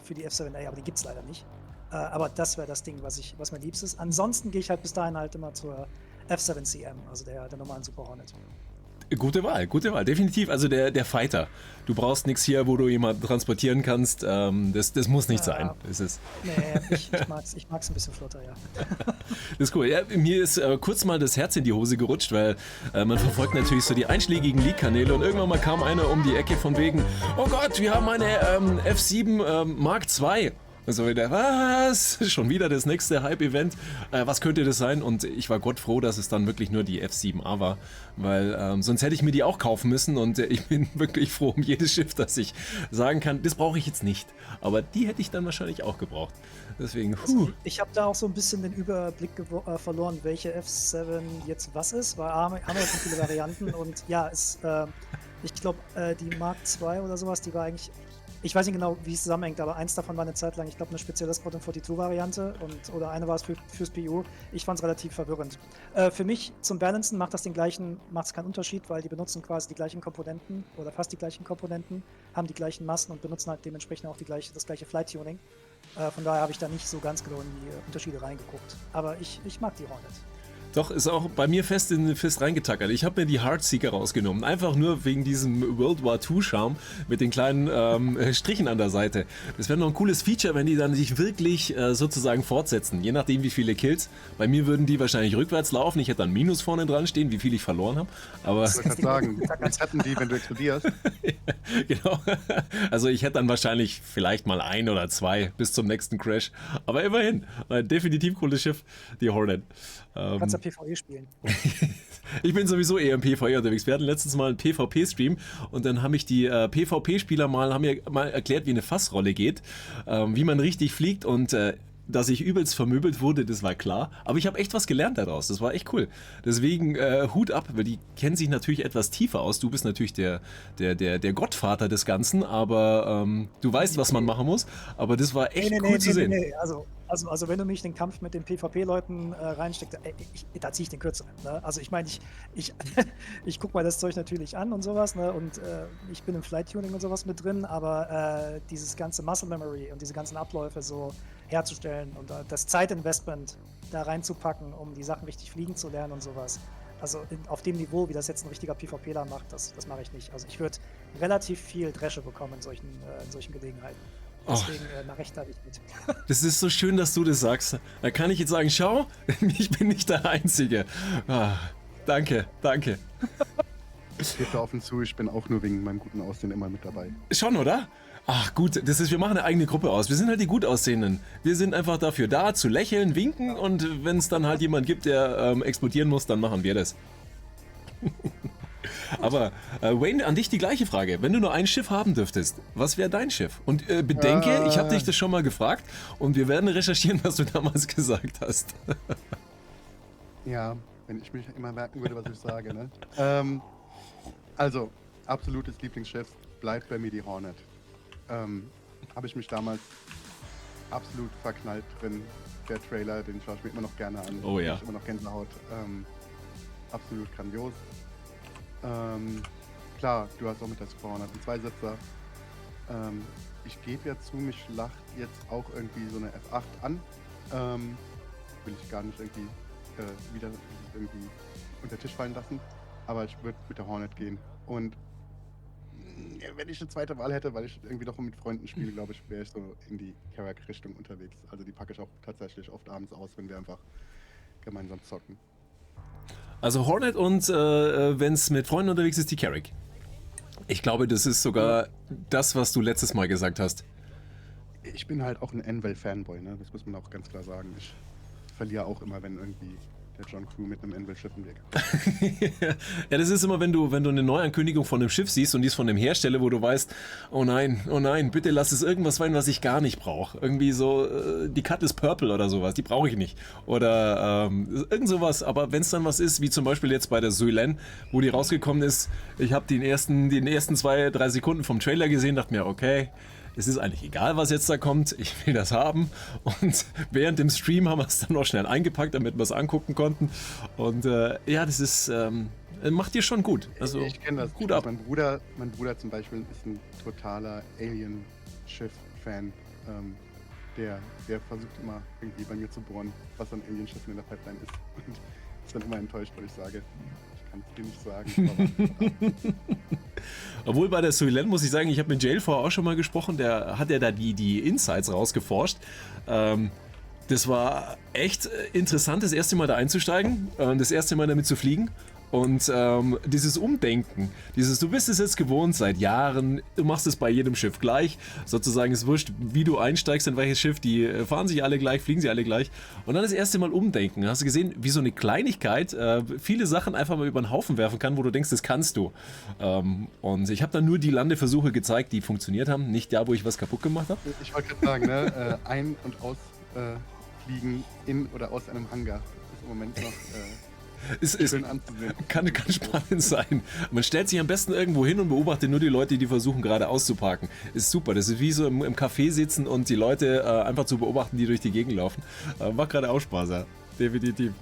für die F7A, aber die gibt es leider nicht. Aber das wäre das Ding, was mein Liebstes ist. Ansonsten gehe ich halt bis dahin halt immer zur F7CM, also der normalen Super Hornet. Gute Wahl, definitiv. Also der Fighter. Du brauchst nichts hier, wo du jemanden transportieren kannst. Das muss nicht sein. Das ist, Nee, ich mag's ein bisschen flotter, ja. das ist cool. Ja, mir ist kurz mal das Herz in die Hose gerutscht, weil man verfolgt natürlich so die einschlägigen Leak-Kanäle und irgendwann mal kam einer um die Ecke von wegen, oh Gott, wir haben eine F7 Mark II. Also wieder, was? Schon wieder das nächste Hype-Event? Was könnte das sein? Und ich war Gott froh, dass es dann wirklich nur die F7A war, weil sonst hätte ich mir die auch kaufen müssen und ich bin wirklich froh um jedes Schiff, dass ich sagen kann, das brauche ich jetzt nicht. Aber die hätte ich dann wahrscheinlich auch gebraucht. Deswegen, Ich habe da auch so ein bisschen den Überblick verloren, welche F7 jetzt was ist, weil haben wir jetzt schon viele Varianten und ja, ich glaube, die Mark II oder sowas, die war eigentlich. Ich weiß nicht genau, wie es zusammenhängt, aber eins davon war eine Zeit lang, ich glaube, eine spezielle Spot- 42-Variante oder eine war es fürs PU. Ich fand es relativ verwirrend. Für mich zum Balancen macht es keinen Unterschied, weil die benutzen quasi die gleichen Komponenten oder fast die gleichen Komponenten, haben die gleichen Massen und benutzen halt dementsprechend auch das gleiche Flight-Tuning. Von daher habe ich da nicht so ganz genau in die Unterschiede reingeguckt. Aber ich mag die Hornet. Doch, ist auch bei mir fest reingetackert. Ich habe mir die Heartseeker rausgenommen. Einfach nur wegen diesem World War II-Charme mit den kleinen Strichen an der Seite. Das wäre noch ein cooles Feature, wenn die dann sich wirklich sozusagen fortsetzen. Je nachdem, wie viele Kills. Bei mir würden die wahrscheinlich rückwärts laufen. Ich hätte dann Minus vorne dran stehen, wie viel ich verloren habe. Aber Ich wollte gerade sagen, das hätten die, wenn du explodierst. genau. Also ich hätte dann wahrscheinlich vielleicht mal 1 oder 2 bis zum nächsten Crash. Aber immerhin, ein definitiv cooles Schiff, die Hornet. Du kannst ja PvE spielen. Ich bin sowieso eher im PvE unterwegs. Wir hatten letztens mal einen PvP-Stream und dann haben mich die PvP-Spieler haben mir mal erklärt, wie eine Fassrolle geht, wie man richtig fliegt und dass ich übelst vermöbelt wurde, das war klar. Aber ich habe echt was gelernt daraus. Das war echt cool. Deswegen Hut ab, weil die kennen sich natürlich etwas tiefer aus. Du bist natürlich der Gottvater des Ganzen, aber du weißt, was man machen muss. Aber das war echt cool zu sehen. Nee. Also wenn du mich in den Kampf mit den PvP-Leuten reinsteckst, da ziehe ich den Kürzeren. Ne? Also ich meine, ich gucke mal das Zeug natürlich an und sowas, ne? Und ich bin im Flight-Tuning und sowas mit drin, aber dieses ganze Muscle Memory und diese ganzen Abläufe so herzustellen und das Zeitinvestment da reinzupacken, um die Sachen richtig fliegen zu lernen und sowas. Also auf dem Niveau, wie das jetzt ein richtiger PvPler macht, das mache ich nicht. Also ich würde relativ viel Dresche bekommen in solchen Gelegenheiten. Deswegen mache ich da nicht mit. Das ist so schön, dass du das sagst. Da kann ich jetzt sagen, schau, ich bin nicht der Einzige. Danke. Ich gebe da offen zu, ich bin auch nur wegen meinem guten Aussehen immer mit dabei. Schon, oder? Ach gut, wir machen eine eigene Gruppe aus. Wir sind halt die Gutaussehenden. Wir sind einfach dafür da, zu lächeln, winken und wenn es dann halt jemand gibt, der explodieren muss, dann machen wir das. Aber Wayne, an dich die gleiche Frage. Wenn du nur ein Schiff haben dürftest, was wäre dein Schiff? Und bedenke, ich habe dich das schon mal gefragt und wir werden recherchieren, was du damals gesagt hast. Ja, wenn ich mich immer merken würde, was ich sage, ne? Also, absolutes Lieblingsschiff bleibt bei mir die Hornet. Habe ich mich damals absolut verknallt drin. Der Trailer, den schaue ich mir immer noch gerne an. Oh ja. Ich immer noch Gänsehaut. Absolut grandios. Klar, du hast auch mit der Super Hornet einen Zweisitzer. Ich gebe ja zu, mich lacht jetzt auch irgendwie so eine F8 an. Will ich gar nicht irgendwie wieder irgendwie unter den Tisch fallen lassen. Aber ich würde mit der Hornet gehen. Und wenn ich eine zweite Wahl hätte, weil ich irgendwie doch mit Freunden spiele, glaube ich, wäre ich so in die Carrack-Richtung unterwegs. Also die packe ich auch tatsächlich oft abends aus, wenn wir einfach gemeinsam zocken. Also Hornet und wenn es mit Freunden unterwegs ist, die Carrack. Ich glaube, das ist sogar das, was du letztes Mal gesagt hast. Ich bin halt auch ein Envel-Fanboy, ne? Das muss man auch ganz klar sagen. Ich verliere auch immer, wenn irgendwie der John Crew mit einem Anvil-Schiff im Weg. Ja, das ist immer, wenn du eine Neuankündigung von einem Schiff siehst und die ist von dem Hersteller, wo du weißt, oh nein, bitte lass es irgendwas sein, was ich gar nicht brauche. Irgendwie so, die Cut ist purple oder sowas, die brauche ich nicht. Oder irgend sowas, aber wenn es dann was ist, wie zum Beispiel jetzt bei der Suilen, wo die rausgekommen ist, ich habe den ersten 2-3 Sekunden vom Trailer gesehen, dachte mir, okay, es ist eigentlich egal, was jetzt da kommt, ich will das haben. Und während dem Stream haben wir es dann noch schnell eingepackt, damit wir es angucken konnten. Und ja, das ist, macht dir schon gut. Also, ich kenne das. Gut ab. Mein Bruder zum Beispiel ist ein totaler Alien-Schiff-Fan. Der versucht immer irgendwie bei mir zu bohren, was an Alien-Schiffen in der Pipeline ist. Und ist dann immer enttäuscht, weil ich sage, ich kann es dir nicht sagen. Obwohl bei der Suilen muss ich sagen, ich habe mit Jail vorher auch schon mal gesprochen, der hat ja da die Insights rausgeforscht. Das war echt interessant, das erste Mal da einzusteigen, das erste Mal damit zu fliegen. Und dieses Umdenken, du bist es jetzt gewohnt seit Jahren, du machst es bei jedem Schiff gleich, sozusagen ist wurscht, wie du einsteigst in welches Schiff, die fahren sich alle gleich, fliegen sie alle gleich. Und dann das erste Mal umdenken, hast du gesehen, wie so eine Kleinigkeit viele Sachen einfach mal über den Haufen werfen kann, wo du denkst, das kannst du. Und ich habe dann nur die Landeversuche gezeigt, die funktioniert haben, nicht da, wo ich was kaputt gemacht habe. Ich wollte gerade sagen, ne, ein- und ausfliegen in oder aus einem Hangar ist im Moment noch Ist schön anzusehen. kann spannend sein. Man stellt sich am besten irgendwo hin und beobachtet nur die Leute, die versuchen gerade auszuparken. Ist super. Das ist wie so im Café sitzen und die Leute einfach zu beobachten, die durch die Gegend laufen. Macht gerade auch Spaß, ja. Definitiv.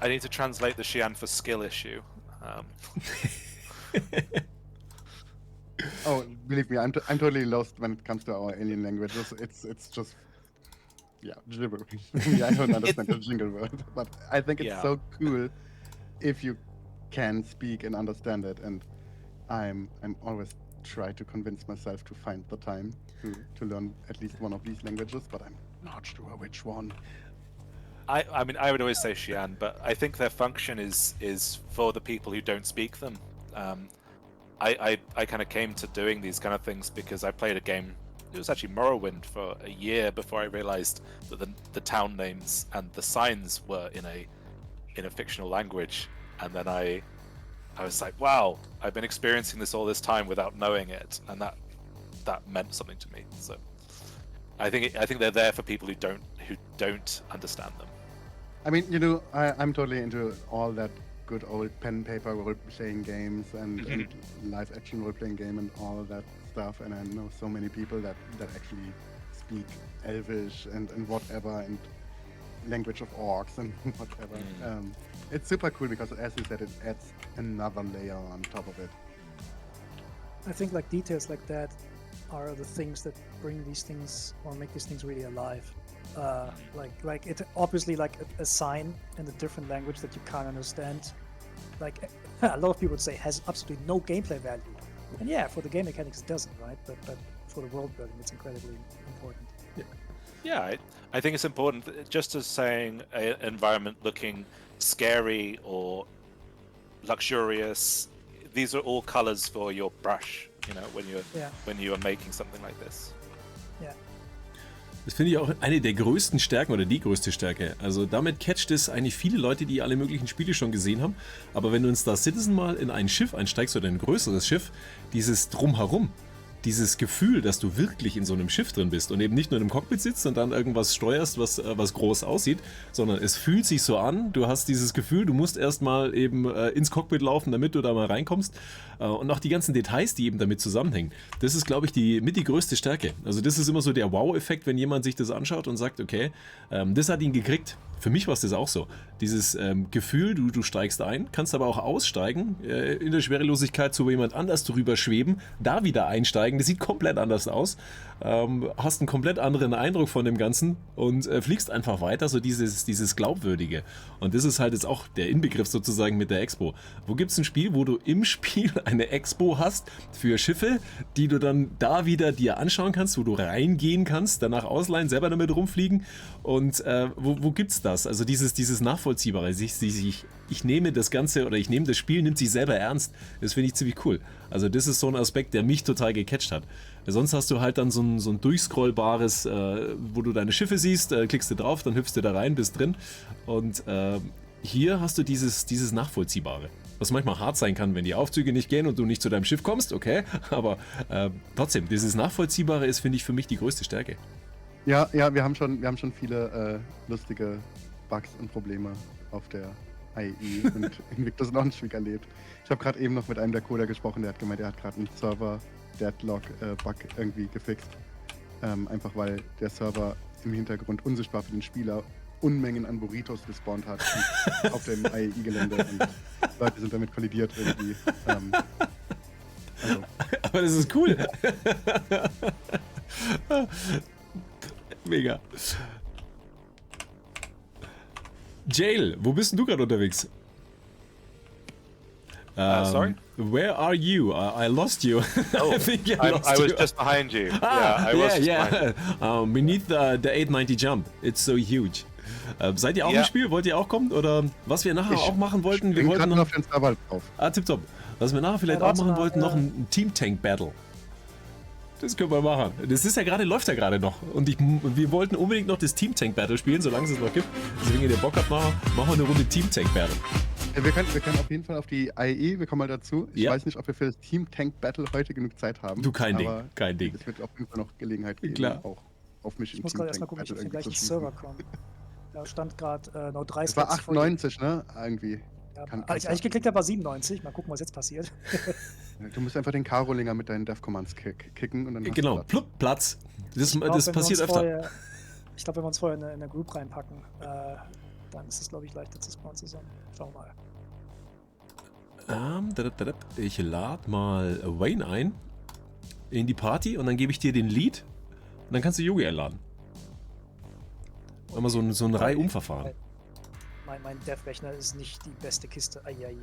I need to translate the Xi'an for skill issue. Oh, believe me, I'm totally lost when it comes to our alien language. It's just gibberish. I don't understand the jingle word, but I think it's so cool if you can speak and understand it. And I'm always try to convince myself to find the time to learn at least one of these languages, but I'm not sure which one. I mean, I would always say Xi'an, but I think their function is for the people who don't speak them. I kind of came to doing these kind of things because I played a game. It was actually Morrowind for a year before I realized that the town names and the signs were in a fictional language, and then I was like, wow, I've been experiencing this all this time without knowing it, and that meant something to me. So I think they're there for people who don't understand them. I mean, I'm totally into all that good old pen and paper role-playing games and live-action role-playing game and all of that stuff, and I know so many people that actually speak Elvish and whatever, and language of orcs and whatever. It's super cool because, as you said, it adds another layer on top of it. I think like details like that are the things that bring these things or make these things really alive. Like it obviously like a sign in a different language that you can't understand. Like a lot of people would say has absolutely no gameplay value. And yeah, for the game mechanics it doesn't, right? But for the world building it's incredibly important. Yeah, I think it's important just as saying an environment looking scary or luxurious. These are all colors for your brush, when you are making something like this. Yeah. Das finde ich auch eine der größten Stärken oder die größte Stärke. Also damit catcht es eigentlich viele Leute, die alle möglichen Spiele schon gesehen haben. Aber wenn du in Star Citizen mal in ein Schiff einsteigst oder in ein größeres Schiff, dieses Drumherum, dieses Gefühl, dass du wirklich in so einem Schiff drin bist und eben nicht nur in einem Cockpit sitzt und dann irgendwas steuerst, was groß aussieht, sondern es fühlt sich so an, du hast dieses Gefühl, du musst erstmal eben ins Cockpit laufen, damit du da mal reinkommst, und auch die ganzen Details, die eben damit zusammenhängen. Das ist, glaube ich, die größte Stärke. Also das ist immer so der Wow-Effekt, wenn jemand sich das anschaut und sagt, okay, das hat ihn gekriegt. Für mich war es das auch so. Dieses Gefühl, du steigst ein, kannst aber auch aussteigen, in der Schwerelosigkeit zu jemand anders drüber schweben, da wieder einsteigen, das sieht komplett anders aus, hast einen komplett anderen Eindruck von dem Ganzen und fliegst einfach weiter, so dieses Glaubwürdige. Und das ist halt jetzt auch der Inbegriff sozusagen mit der Expo. Wo gibt es ein Spiel, wo du im Spiel eine Expo hast für Schiffe, die du dann da wieder dir anschauen kannst, wo du reingehen kannst, danach ausleihen, selber damit rumfliegen, und wo gibt's das? Also dieses Nachvollziehbare, ich nehme das Ganze oder ich nehme das Spiel, nimmt sich selber ernst, das finde ich ziemlich cool. Also das ist so ein Aspekt, der mich total gecatcht hat. Sonst hast du halt dann so ein durchscrollbares, wo du deine Schiffe siehst, klickst du drauf, dann hüpfst du da rein, bist drin. Und hier hast du dieses Nachvollziehbare. Was manchmal hart sein kann, wenn die Aufzüge nicht gehen und du nicht zu deinem Schiff kommst, okay. Aber trotzdem, dieses Nachvollziehbare ist, finde ich, für mich die größte Stärke. Ja, wir haben schon viele lustige Bugs und Probleme auf der IE und Invictus Launchweek erlebt. Ich habe gerade eben noch mit einem der Coder gesprochen, der hat gemeint, er hat gerade einen Server-Deadlock-Bug irgendwie gefixt. Einfach weil der Server im Hintergrund unsichtbar für den Spieler Unmengen an Burritos gespawnt hat auf dem IE-Gelände und Leute sind damit kollidiert irgendwie. Also. Aber das ist cool. Mega. Jail, wo bist denn du gerade unterwegs? Sorry? Where are you? I lost you. Oh, I think I I lost was you. just behind you. Ah, I was just behind you. Beneath the 890 jump. It's so huge. Seid ihr auch Ja. im Spiel? Wollt ihr auch kommen? Oder was wir nachher auch machen wollten? Ich Wir bin wollten gerade noch. auf den Server drauf. Tipptopp. Was wir nachher vielleicht Ja, auch warte machen mal, wollten, noch ein Team-Tank-Battle. Das können wir machen. Das ist ja gerade, läuft ja gerade noch. Und wir wollten unbedingt noch das Team-Tank-Battle spielen, solange es es noch gibt. Deswegen, wenn ihr Bock habt, machen wir eine Runde Team-Tank-Battle. Wir können auf jeden Fall auf die IE, wir kommen mal dazu. Ich Ja. weiß nicht, ob wir für das Team Tank Battle heute genug Zeit haben. Du, kein Ding, aber kein Ding. Es wird auf jeden Fall noch Gelegenheit geben, Klar. auch auf mich Ich im muss Team gerade erstmal Tank gucken, ich Battle auf den irgendwie gleichen zu Server schließen. kommen. Da stand gerade noch 3 Es war Slots vor dir. 98, ne? Irgendwie. Ja, Kann- als ich eigentlich geklickt habe, war 97. Mal gucken, was jetzt passiert. Du musst einfach den Karolinger mit deinen Dev Commands kicken und dann hast Genau, du Platz. plupp, Platz. Das Ich glaub, das wenn wir passiert uns öfter. Ich glaube, wenn wir uns vorher in eine Group reinpacken, dann ist es, glaube ich, leichter zu spawnen zusammen. Schauen wir mal. Ich lade mal Wayne ein in die Party und dann gebe ich dir den Lead und dann kannst du Yogi einladen. Immer so ein Reihumverfahren. Mein Dev-Rechner ist nicht die beste Kiste. Eieieiei.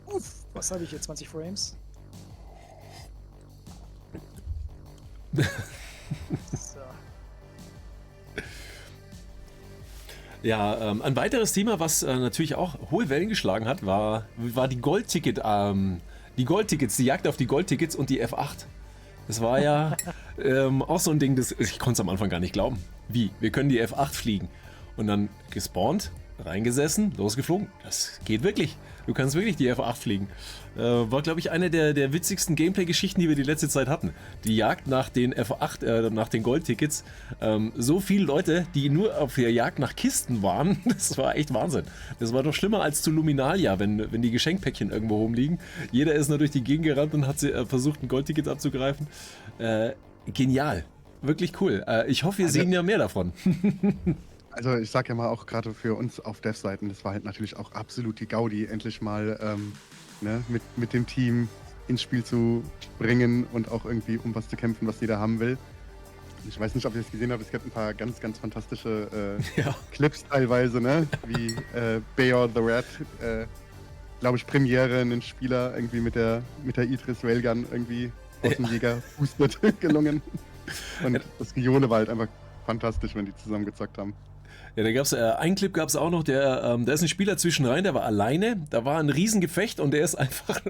Uff, was habe ich hier? 20 Frames? So. Ja, ein weiteres Thema, was natürlich auch hohe Wellen geschlagen hat, war die Goldtickets, die Jagd auf die Goldtickets und die F8. Das war ja auch so ein Ding, ich konnte es am Anfang gar nicht glauben. Wie? Wir können die F8 fliegen. Und dann gespawnt, reingesessen, losgeflogen. Das geht wirklich. Du kannst wirklich die F8 fliegen. War, glaube ich, eine der witzigsten Gameplay-Geschichten, die wir die letzte Zeit hatten. Die Jagd nach den F8, nach den Goldtickets. So viele Leute, die nur auf der Jagd nach Kisten waren, das war echt Wahnsinn. Das war doch schlimmer als zu Luminalia, wenn die Geschenkpäckchen irgendwo rumliegen. Jeder ist nur durch die Gegend gerannt und hat versucht, ein Goldticket abzugreifen. Genial. Wirklich cool. Ich hoffe, wir sehen ja mehr davon. Also ich sag ja mal auch gerade für uns auf Dev-Seiten, das war halt natürlich auch absolut die Gaudi, endlich mal mit dem Team ins Spiel zu bringen und auch irgendwie um was zu kämpfen, was jeder haben will. Ich weiß nicht, ob ihr es gesehen habt, es gibt ein paar ganz, ganz fantastische Clips teilweise, ne? Wie Bayor the Rat, glaube ich, Premiere, einen Spieler irgendwie mit der Idris Railgun irgendwie aus dem Jäger boostet gelungen. Und das Geole war halt einfach fantastisch, wenn die zusammen gezockt haben. Ja, da gab es einen Clip, gab es auch noch, da ist ein Spieler zwischenrein, der war alleine, da war ein Riesengefecht und der ist einfach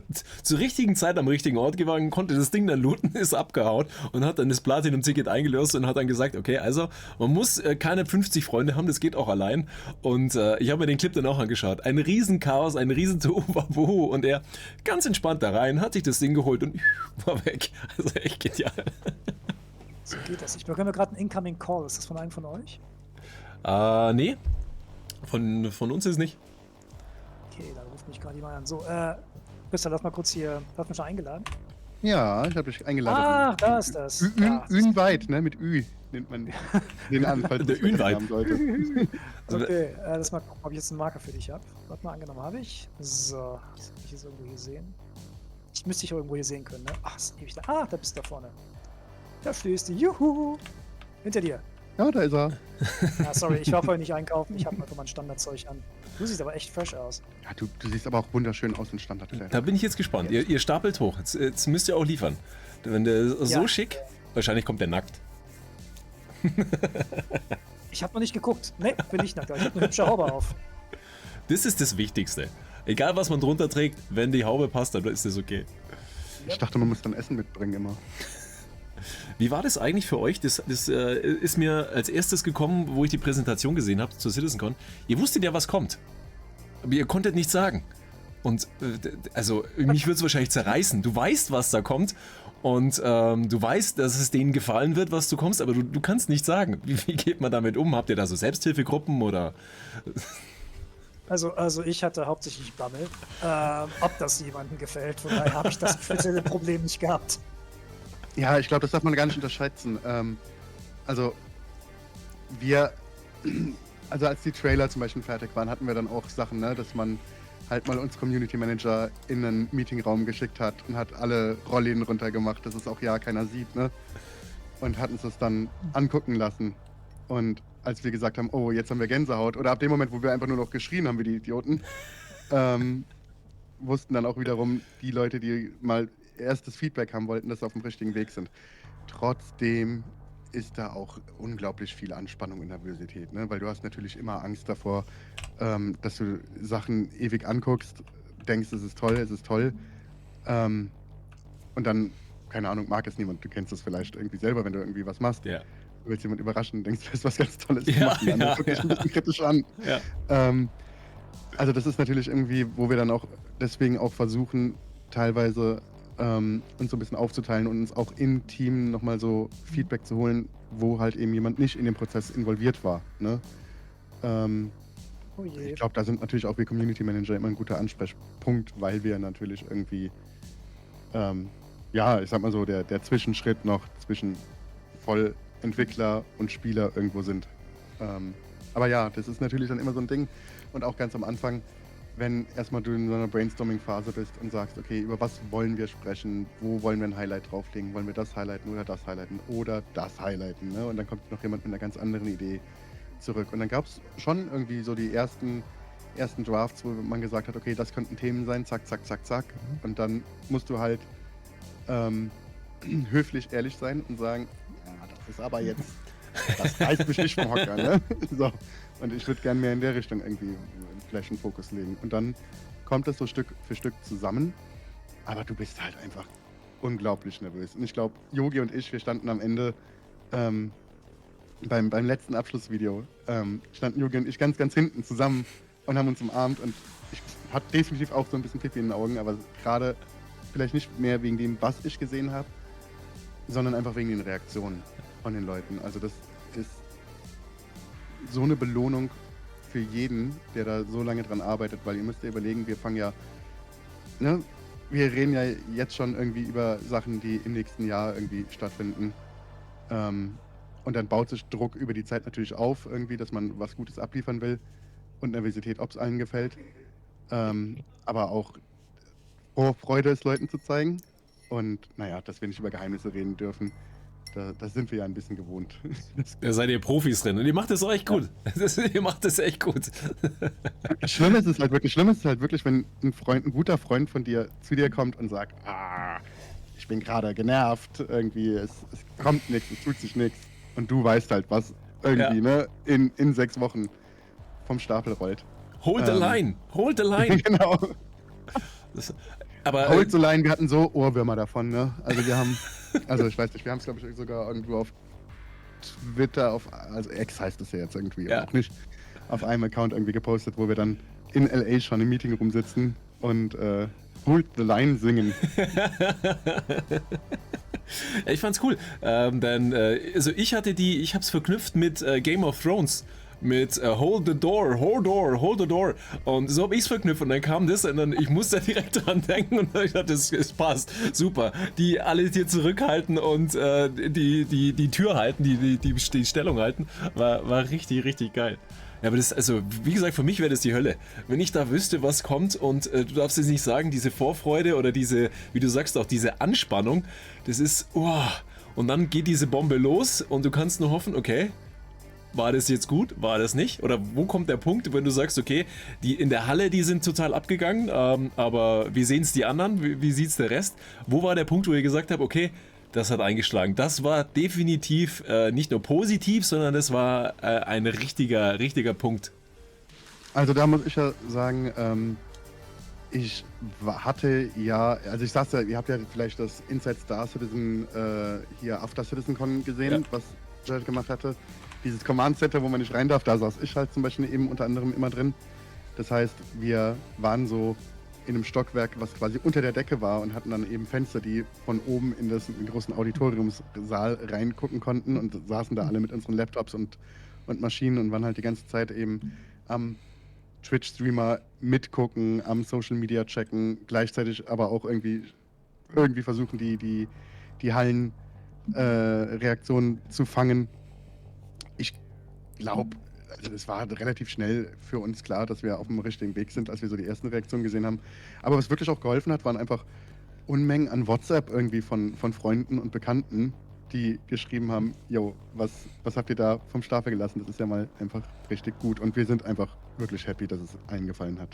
zur richtigen Zeit am richtigen Ort gegangen, konnte das Ding dann looten, ist abgehauen und hat dann das Platinum-Ticket eingelöst und hat dann gesagt, okay, also man muss keine 50 Freunde haben, das geht auch allein. Und ich habe mir den Clip dann auch angeschaut. Ein Riesenchaos, ein Riesen-Tohuwabohu und er ganz entspannt da rein, hat sich das Ding geholt und war weg. Also echt genial. So geht das. Ich bekomme gerade einen Incoming Call. Ist das von einem von euch? Nee, von uns ist nicht. Okay, dann ruft mich gerade jemand an. So, Christa, lass mal kurz hier. Hast du mich schon eingeladen? Ja, ich habe dich eingeladen. Ah, da ist das. Da ist Ünweit, ne? Mit Ü nennt man den an, falls Der du es Ünweit. haben sollte. Okay, lass mal gucken, ob ich jetzt einen Marker für dich habe. Warte mal, angenommen habe ich. So, das habe ich jetzt irgendwo hier sehen. Ich müsste dich irgendwo hier sehen können, ne? Ach, ist ewig da. Ah, da bist du da vorne. Da stehst du. Juhu! Hinter dir. Ja, da ist er. Ah, sorry, ich war vorher nicht einkaufen. Ich habe einfach mein Standardzeug an. Du siehst aber echt fresh aus. Ja, du siehst aber auch wunderschön aus in Standardkleidung. Da bin ich jetzt gespannt. Ihr stapelt hoch. Jetzt müsst ihr auch liefern. Wenn der so Ja. schick, wahrscheinlich kommt der nackt. Ich habe noch nicht geguckt. Ne, bin nicht nackt. aber Ich habe eine hübsche Haube auf. Das ist das Wichtigste. Egal was man drunter trägt, wenn die Haube passt, dann ist das okay. Ich dachte, man muss dann Essen mitbringen immer. Wie war das eigentlich für euch? Das ist mir als erstes gekommen, wo ich die Präsentation gesehen habe zur CitizenCon. Ihr wusstet ja, was kommt. Aber ihr konntet nichts sagen. Und also mich würde es wahrscheinlich zerreißen. Du weißt, was da kommt. Und du weißt, dass es denen gefallen wird, was du kommst, aber du kannst nichts sagen. Wie geht man damit um? Habt ihr da so Selbsthilfegruppen oder? Also ich hatte hauptsächlich Bammel, ob das jemandem gefällt. Von daher habe ich das spezielle Problem nicht gehabt. Ja, ich glaube, das darf man gar nicht unterschätzen. Also als die Trailer zum Beispiel fertig waren, hatten wir dann auch Sachen, ne, dass man halt mal uns Community Manager in einen Meetingraum geschickt hat und hat alle Rollläden runtergemacht, dass es auch ja keiner sieht, ne? Und hat uns das dann angucken lassen. Und als wir gesagt haben, oh, jetzt haben wir Gänsehaut, oder ab dem Moment, wo wir einfach nur noch geschrien haben wie die Idioten, wussten dann auch wiederum die Leute, die mal erstes Feedback haben wollten, dass sie auf dem richtigen Weg sind. Trotzdem ist da auch unglaublich viel Anspannung und Nervosität, ne? Weil du hast natürlich immer Angst davor, dass du Sachen ewig anguckst, denkst, es ist toll. Und dann, keine Ahnung, mag es niemand. Du kennst das vielleicht irgendwie selber, wenn du irgendwie was machst. Ja. Du willst jemanden überraschen und denkst, du hast was ganz Tolles Ja, gemacht. Und dann guckt dich ja. ein bisschen kritisch an. Ja. Also das ist natürlich irgendwie, wo wir dann auch deswegen auch versuchen, teilweise uns so ein bisschen aufzuteilen und uns auch im Team nochmal so Feedback zu holen, wo halt eben jemand nicht in den Prozess involviert war. Ne? Oh je. Ich glaube, da sind natürlich auch wir Community Manager immer ein guter Ansprechpunkt, weil wir natürlich irgendwie, ja, ich sag mal so, der Zwischenschritt noch zwischen Vollentwickler und Spieler irgendwo sind. Aber ja, das ist natürlich dann immer so ein Ding. Und auch ganz am Anfang, wenn erstmal du in so einer Brainstorming-Phase bist und sagst, okay, über was wollen wir sprechen, wo wollen wir ein Highlight drauflegen, wollen wir das highlighten oder das highlighten oder das highlighten, ne? Und dann kommt noch jemand mit einer ganz anderen Idee zurück. Und dann gab es schon irgendwie so die ersten Drafts, wo man gesagt hat, okay, das könnten Themen sein, zack, zack, zack, zack. Und dann musst du halt höflich ehrlich sein und sagen, ja, das ist aber jetzt, das reißt mich nicht vom Hocker, ne? So. Und ich würde gerne mehr in der Richtung irgendwie vielleicht einen Fokus legen. Und dann kommt das so Stück für Stück zusammen. Aber du bist halt einfach unglaublich nervös. Und ich glaube, Yogi und ich, wir standen am Ende beim letzten Abschlussvideo, standen Yogi und ich ganz, ganz hinten zusammen und haben uns umarmt. Und ich hatte definitiv auch so ein bisschen Pipi in den Augen, aber gerade vielleicht nicht mehr wegen dem, was ich gesehen habe, sondern einfach wegen den Reaktionen von den Leuten. Also das ist so eine Belohnung für jeden, der da so lange dran arbeitet, weil ihr müsst ja überlegen, wir fangen ja, ne, wir reden ja jetzt schon irgendwie über Sachen, die im nächsten Jahr irgendwie stattfinden. Und dann baut sich Druck über die Zeit natürlich auf, irgendwie, dass man was Gutes abliefern will und Nervosität, ob es allen gefällt. Aber auch Freude es Leuten zu zeigen. Und naja, dass wir nicht über Geheimnisse reden dürfen, da sind wir ja ein bisschen gewohnt. Da seid ihr Profis drin und ihr macht es auch echt gut. Ihr macht es echt gut. Schlimm ist es halt wirklich, wenn ein guter Freund von dir zu dir kommt und sagt, ich bin gerade genervt, irgendwie, es kommt nichts, es tut sich nichts. Und du weißt halt, was irgendwie, ne, in 6 Wochen vom Stapel rollt. Hold the line, hold the line. Genau. Aber Hold the line, wir hatten so Ohrwürmer davon, ne? Also wir haben, also ich weiß nicht, wir haben es glaube ich sogar irgendwo auf Twitter, also X heißt es ja jetzt irgendwie, ja. Auch nicht, auf einem Account irgendwie gepostet, wo wir dann in LA schon im Meeting rumsitzen und Hold the line singen. Ja, ich fand's cool, denn also ich hab's verknüpft mit Game of Thrones. Mit Hold the door, hold the door. Und so habe ich es verknüpft und dann kam das und dann ich musste direkt dran denken und ich dachte, es passt, super. Die alle hier zurückhalten und die Tür halten, die Stellung halten, war richtig, richtig geil. Ja, aber das, also, wie gesagt, für mich wäre das die Hölle. Wenn ich da wüsste, was kommt und du darfst jetzt nicht sagen, diese Vorfreude oder diese, wie du sagst auch, diese Anspannung, das ist, und dann geht diese Bombe los und du kannst nur hoffen, okay, war das jetzt gut? War das nicht? Oder wo kommt der Punkt, wenn du sagst, okay, die in der Halle, die sind total abgegangen, aber wie sehen es die anderen? Wie sieht es der Rest? Wo war der Punkt, wo ihr gesagt habt, okay, das hat eingeschlagen? Das war definitiv nicht nur positiv, sondern das war ein richtiger Punkt. Also da muss ich ja sagen, Ich hatte ja, also ich saß ja, ihr habt ja vielleicht das Inside Star Citizen hier After Citizen Con gesehen, was Jared gemacht hatte. Dieses Command Center, wo man nicht rein darf, da saß ich halt zum Beispiel eben unter anderem immer drin. Das heißt, wir waren so in einem Stockwerk, was quasi unter der Decke war und hatten dann eben Fenster, die von oben in den großen Auditoriumssaal reingucken konnten und saßen da alle mit unseren Laptops und Maschinen und waren halt die ganze Zeit eben am Twitch-Streamer mitgucken, am Social Media checken, gleichzeitig aber auch irgendwie versuchen, die Hallen Reaktionen zu fangen. Ich glaube, also es war relativ schnell für uns klar, dass wir auf dem richtigen Weg sind, als wir so die ersten Reaktionen gesehen haben. Aber was wirklich auch geholfen hat, waren einfach Unmengen an WhatsApp irgendwie von Freunden und Bekannten, die geschrieben haben, yo, was habt ihr da vom Stapel gelassen? Das ist ja mal einfach richtig gut. Und wir sind einfach wirklich happy, dass es allen gefallen hat.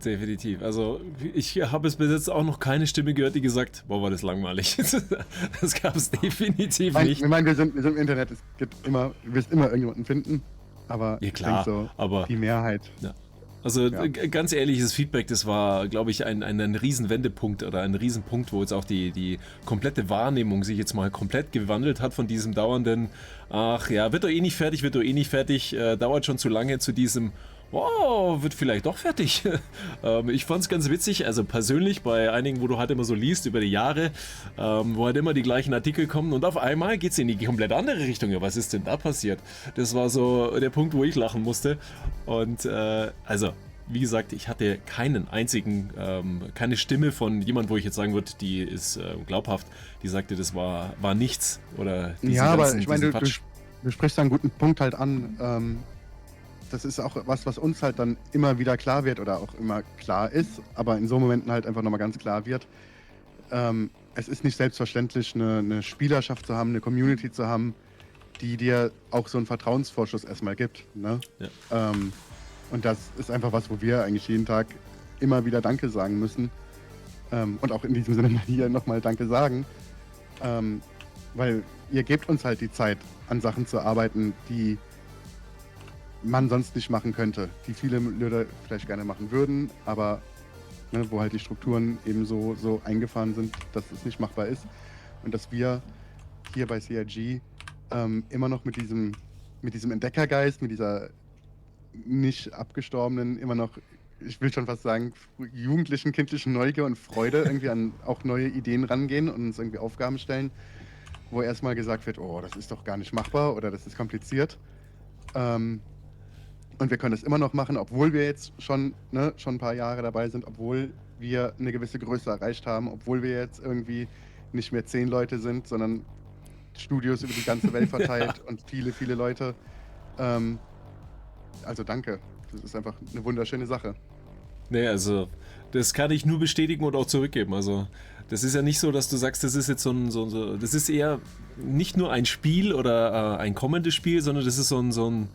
Definitiv. Also ich habe es bis jetzt auch noch keine Stimme gehört, die gesagt, boah, war das langweilig. Das gab es definitiv nicht. Ich meine, wir sind im Internet, du wirst immer irgendjemanden finden, aber ja, klar, ich denke so, aber die Mehrheit. Ja. Also ganz ehrliches Feedback, das war, glaube ich, ein riesen Wendepunkt oder ein Riesenpunkt, wo jetzt auch die komplette Wahrnehmung sich jetzt mal komplett gewandelt hat von diesem dauernden, ach ja, wird doch eh nicht fertig, dauert schon zu lange, zu diesem, wow, wird vielleicht doch fertig. Ich fand's ganz witzig, also persönlich bei einigen, wo du halt immer so liest über die Jahre, wo halt immer die gleichen Artikel kommen und auf einmal geht's in die komplett andere Richtung. Ja, was ist denn da passiert? Das war so der Punkt, wo ich lachen musste. Und also, wie gesagt, ich hatte keine Stimme von jemand, wo ich jetzt sagen würde, die ist glaubhaft, die sagte, das war nichts. Oder ja, aber ich meine, du sprichst da einen guten Punkt halt an. Das ist auch was uns halt dann immer wieder klar wird oder auch immer klar ist, aber in so Momenten halt einfach nochmal ganz klar wird. Es ist nicht selbstverständlich, eine Spielerschaft zu haben, eine Community zu haben, die dir auch so einen Vertrauensvorschuss erstmal gibt. Ne? Ja. Und das ist einfach was, wo wir eigentlich jeden Tag immer wieder Danke sagen müssen. Und auch in diesem Sinne hier nochmal Danke sagen. Weil ihr gebt uns halt die Zeit, an Sachen zu arbeiten, die man sonst nicht machen könnte, die viele Leute vielleicht gerne machen würden, aber ne, wo halt die Strukturen eben so eingefahren sind, dass es nicht machbar ist. Und dass wir hier bei CRG immer noch mit diesem Entdeckergeist, mit dieser nicht abgestorbenen, immer noch, ich will schon fast sagen, jugendlichen, kindlichen Neugier und Freude irgendwie an auch neue Ideen rangehen und uns irgendwie Aufgaben stellen, wo erstmal gesagt wird, oh, das ist doch gar nicht machbar oder das ist kompliziert. Und wir können das immer noch machen, obwohl wir jetzt schon ein paar Jahre dabei sind, obwohl wir eine gewisse Größe erreicht haben, obwohl wir jetzt irgendwie nicht mehr 10 Leute sind, sondern Studios über die ganze Welt verteilt und viele, viele Leute. Also danke. Das ist einfach eine wunderschöne Sache. Nee, also das kann ich nur bestätigen und auch zurückgeben. Also das ist ja nicht so, dass du sagst, das ist jetzt das ist eher nicht nur ein Spiel oder ein kommendes Spiel, sondern das ist so ein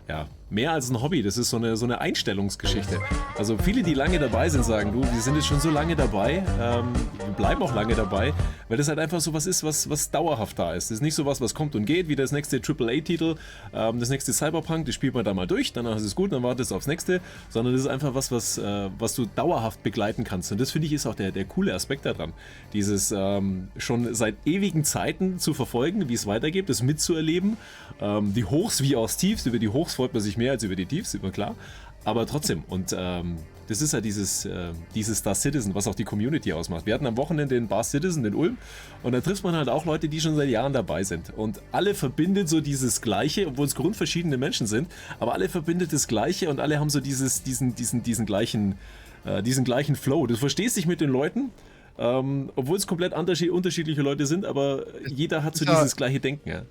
ja, mehr als ein Hobby, das ist so eine Einstellungsgeschichte. Also viele, die lange dabei sind, sagen, du, wir sind jetzt schon so lange dabei, wir bleiben auch lange dabei, weil das halt einfach so was ist, was dauerhaft da ist. Das ist nicht so was kommt und geht, wie das nächste AAA-Titel, das nächste Cyberpunk, das spielt man da mal durch, danach ist es gut, dann wartet es aufs nächste, sondern das ist einfach was du dauerhaft begleiten kannst. Und das finde ich ist auch der coole Aspekt daran. Dieses schon seit ewigen Zeiten zu verfolgen, wie es weitergeht, das mitzuerleben, die Hochs wie auch Tiefs, über die Hochs freut man sich mehr als über die Tiefs, immer klar. Aber trotzdem, und das ist ja dieses Star Citizen, was auch die Community ausmacht. Wir hatten am Wochenende den Bar Citizen in Ulm und da trifft man halt auch Leute, die schon seit Jahren dabei sind. Und alle verbindet so dieses Gleiche, obwohl es grundverschiedene Menschen sind, aber alle verbindet das Gleiche und alle haben so diesen gleichen Flow. Du verstehst dich mit den Leuten, obwohl es komplett unterschiedliche Leute sind, aber jeder hat so dieses gleiche Denken. Ja.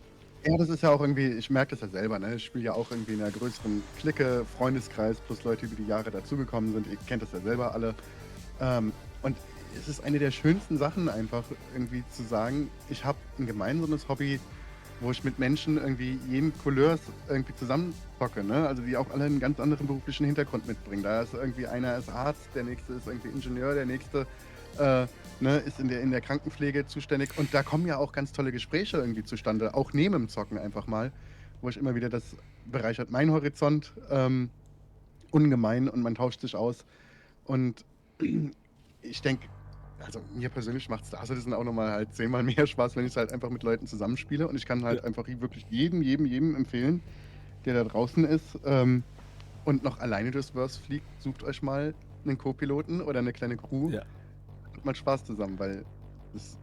Ja, das ist ja auch irgendwie, ich merke das ja selber, ne? Ich spiele ja auch irgendwie in einer größeren Clique, Freundeskreis, plus Leute, die über die Jahre dazugekommen sind. Ihr kennt das ja selber alle. Und es ist eine der schönsten Sachen einfach, irgendwie zu sagen, ich habe ein gemeinsames Hobby, wo ich mit Menschen irgendwie jeden Couleurs irgendwie zusammenzocke, ne? Also die auch alle einen ganz anderen beruflichen Hintergrund mitbringen. Da ist irgendwie einer ist Arzt, der nächste ist irgendwie Ingenieur, der nächste ist in der Krankenpflege zuständig und da kommen ja auch ganz tolle Gespräche irgendwie zustande, auch neben dem Zocken einfach mal, wo ich immer wieder, das bereichert meinen Horizont ungemein und man tauscht sich aus und ich denke, also mir persönlich macht Star Citizen auch nochmal halt 10-mal mehr Spaß, wenn ich es halt einfach mit Leuten zusammenspiele. Und ich kann halt einfach wirklich jedem empfehlen, der da draußen ist und noch alleine durchs Verse fliegt, sucht euch mal einen Co-Piloten oder eine kleine Crew. Ja. Habt mal Spaß zusammen, weil es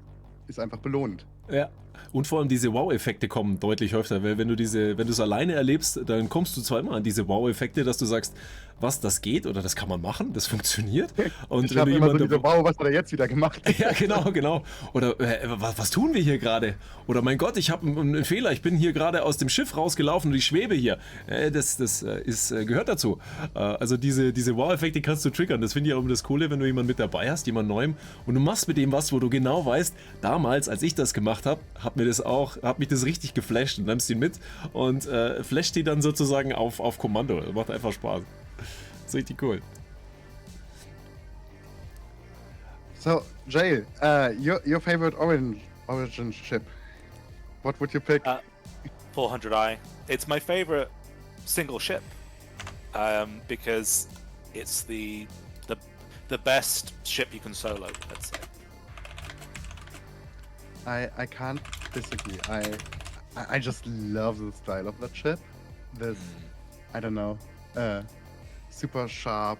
ist einfach belohnt. Ja. Und vor allem diese Wow-Effekte kommen deutlich häufiger, weil wenn du es alleine erlebst, dann kommst du zweimal an diese Wow-Effekte, dass du sagst, was, das geht oder das kann man machen, das funktioniert. Und Ich wenn habe du immer so jemanden diese, wow, was hat er jetzt wieder gemacht? ja, genau. Oder was tun wir hier gerade? Oder mein Gott, ich habe einen Fehler, ich bin hier gerade aus dem Schiff rausgelaufen und ich schwebe hier. Das gehört dazu. Also diese Wow-Effekte kannst du triggern. Das finde ich auch immer das Coole, wenn du jemanden mit dabei hast, jemand Neuem, und du machst mit dem was, wo du genau weißt, damals, als ich das gemacht habe, hat mich das richtig geflasht, und nimmst ihn mit und flasht die dann sozusagen auf Kommando. Das macht einfach Spaß. Das ist richtig cool. So, Jail, your favorite origin ship. What would you pick? 400i. It's my favorite single ship because it's the best ship you can solo. Let's say. I can't disagree. I just love the style of that ship. This, I don't know, super sharp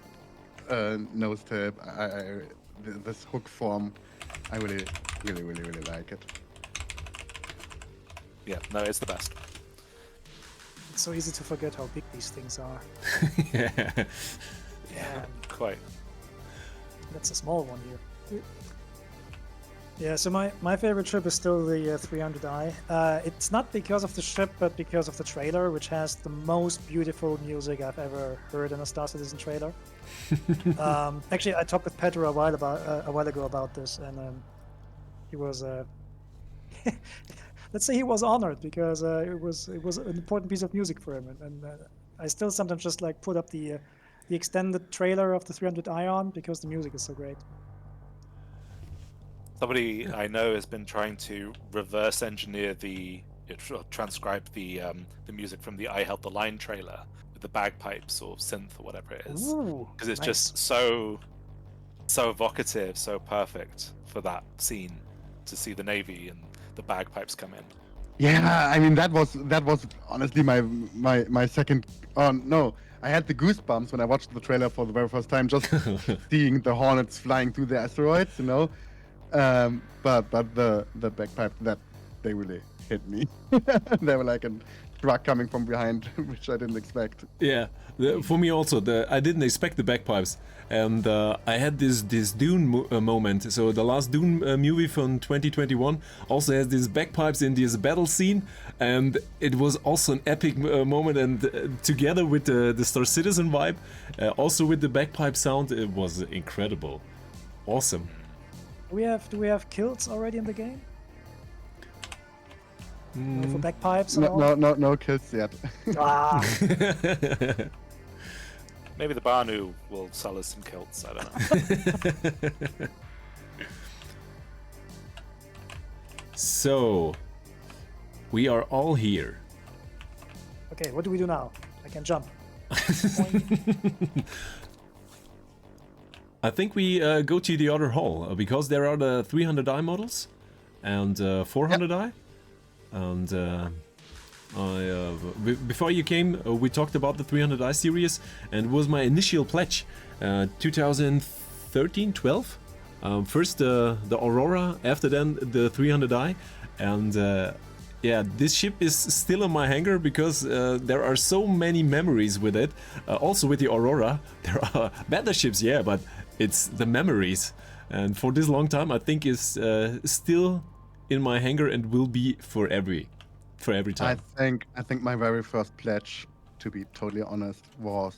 nose tip. This hook form, I really like it. Yeah, no, it's the best. It's so easy to forget how big these things are. Yeah, quite. That's a small one here. Yeah, so my favorite ship is still the 300i. It's not because of the ship, but because of the trailer, which has the most beautiful music I've ever heard in a Star Citizen trailer. Actually, I talked with Pedro a while ago about this, and he was, let's say, he was honored because it was an important piece of music for him, and I still sometimes just like put up the extended trailer of the 300i on because the music is so great. Somebody I know has been trying to reverse engineer transcribe the music from the I Held the Line trailer with the bagpipes or synth or whatever it is, because it's nice. just so evocative, so perfect for that scene to see the Navy and the bagpipes come in. Yeah, I mean that was honestly my second. Oh no, I had the goosebumps when I watched the trailer for the very first time, just seeing the Hornets flying through the asteroids, you know. But the bagpipe, that they really hit me. They were like a truck coming from behind, which I didn't expect. Yeah, for me also, I didn't expect the bagpipes, and I had this Dune moment. So the last Dune movie from 2021 also has these bagpipes in this battle scene, and it was also an epic moment. And together with the Star Citizen vibe, also with the bagpipe sound, it was incredible, awesome. Do we have kills already in the game? For bagpipes? and all? No kills yet. Ah, Maybe the Banu will sell us some kilts. I don't know. So, we are all here. okay, what do we do now? I can jump. I think we go to the other hall because there are the 300i models and 400i. And before you came, we talked about the 300i series, and it was my initial pledge. 2013-12. First the Aurora, after then the 300i, and yeah, this ship is still in my hangar because there are so many memories with it. Also with the Aurora, there are better ships, yeah, but it's the memories, and for this long time I think is still in my hangar and will be for every time. I think my very first pledge, to be totally honest, was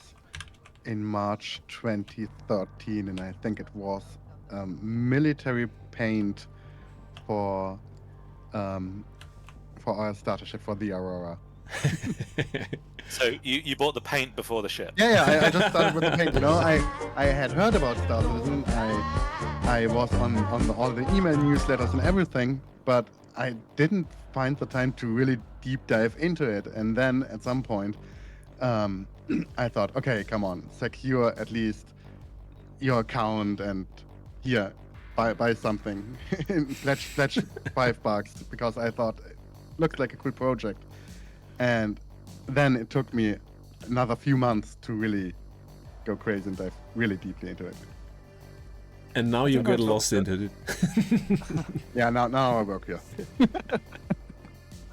in March 2013, and I think it was military paint for our starter ship for the Aurora. So you bought the paint before the ship? Yeah, I just started with the paint. You know, I had heard about Star Citizen. I was on all the email newsletters and everything, but I didn't find the time to really deep dive into it. And then at some point, I thought, okay, come on, secure at least your account and here, buy something, pledge $5 because I thought it looked like a cool project, and then it took me another few months to really go crazy and dive really deeply into it. And now you think I get told lost that. into it. Yeah, now I work here.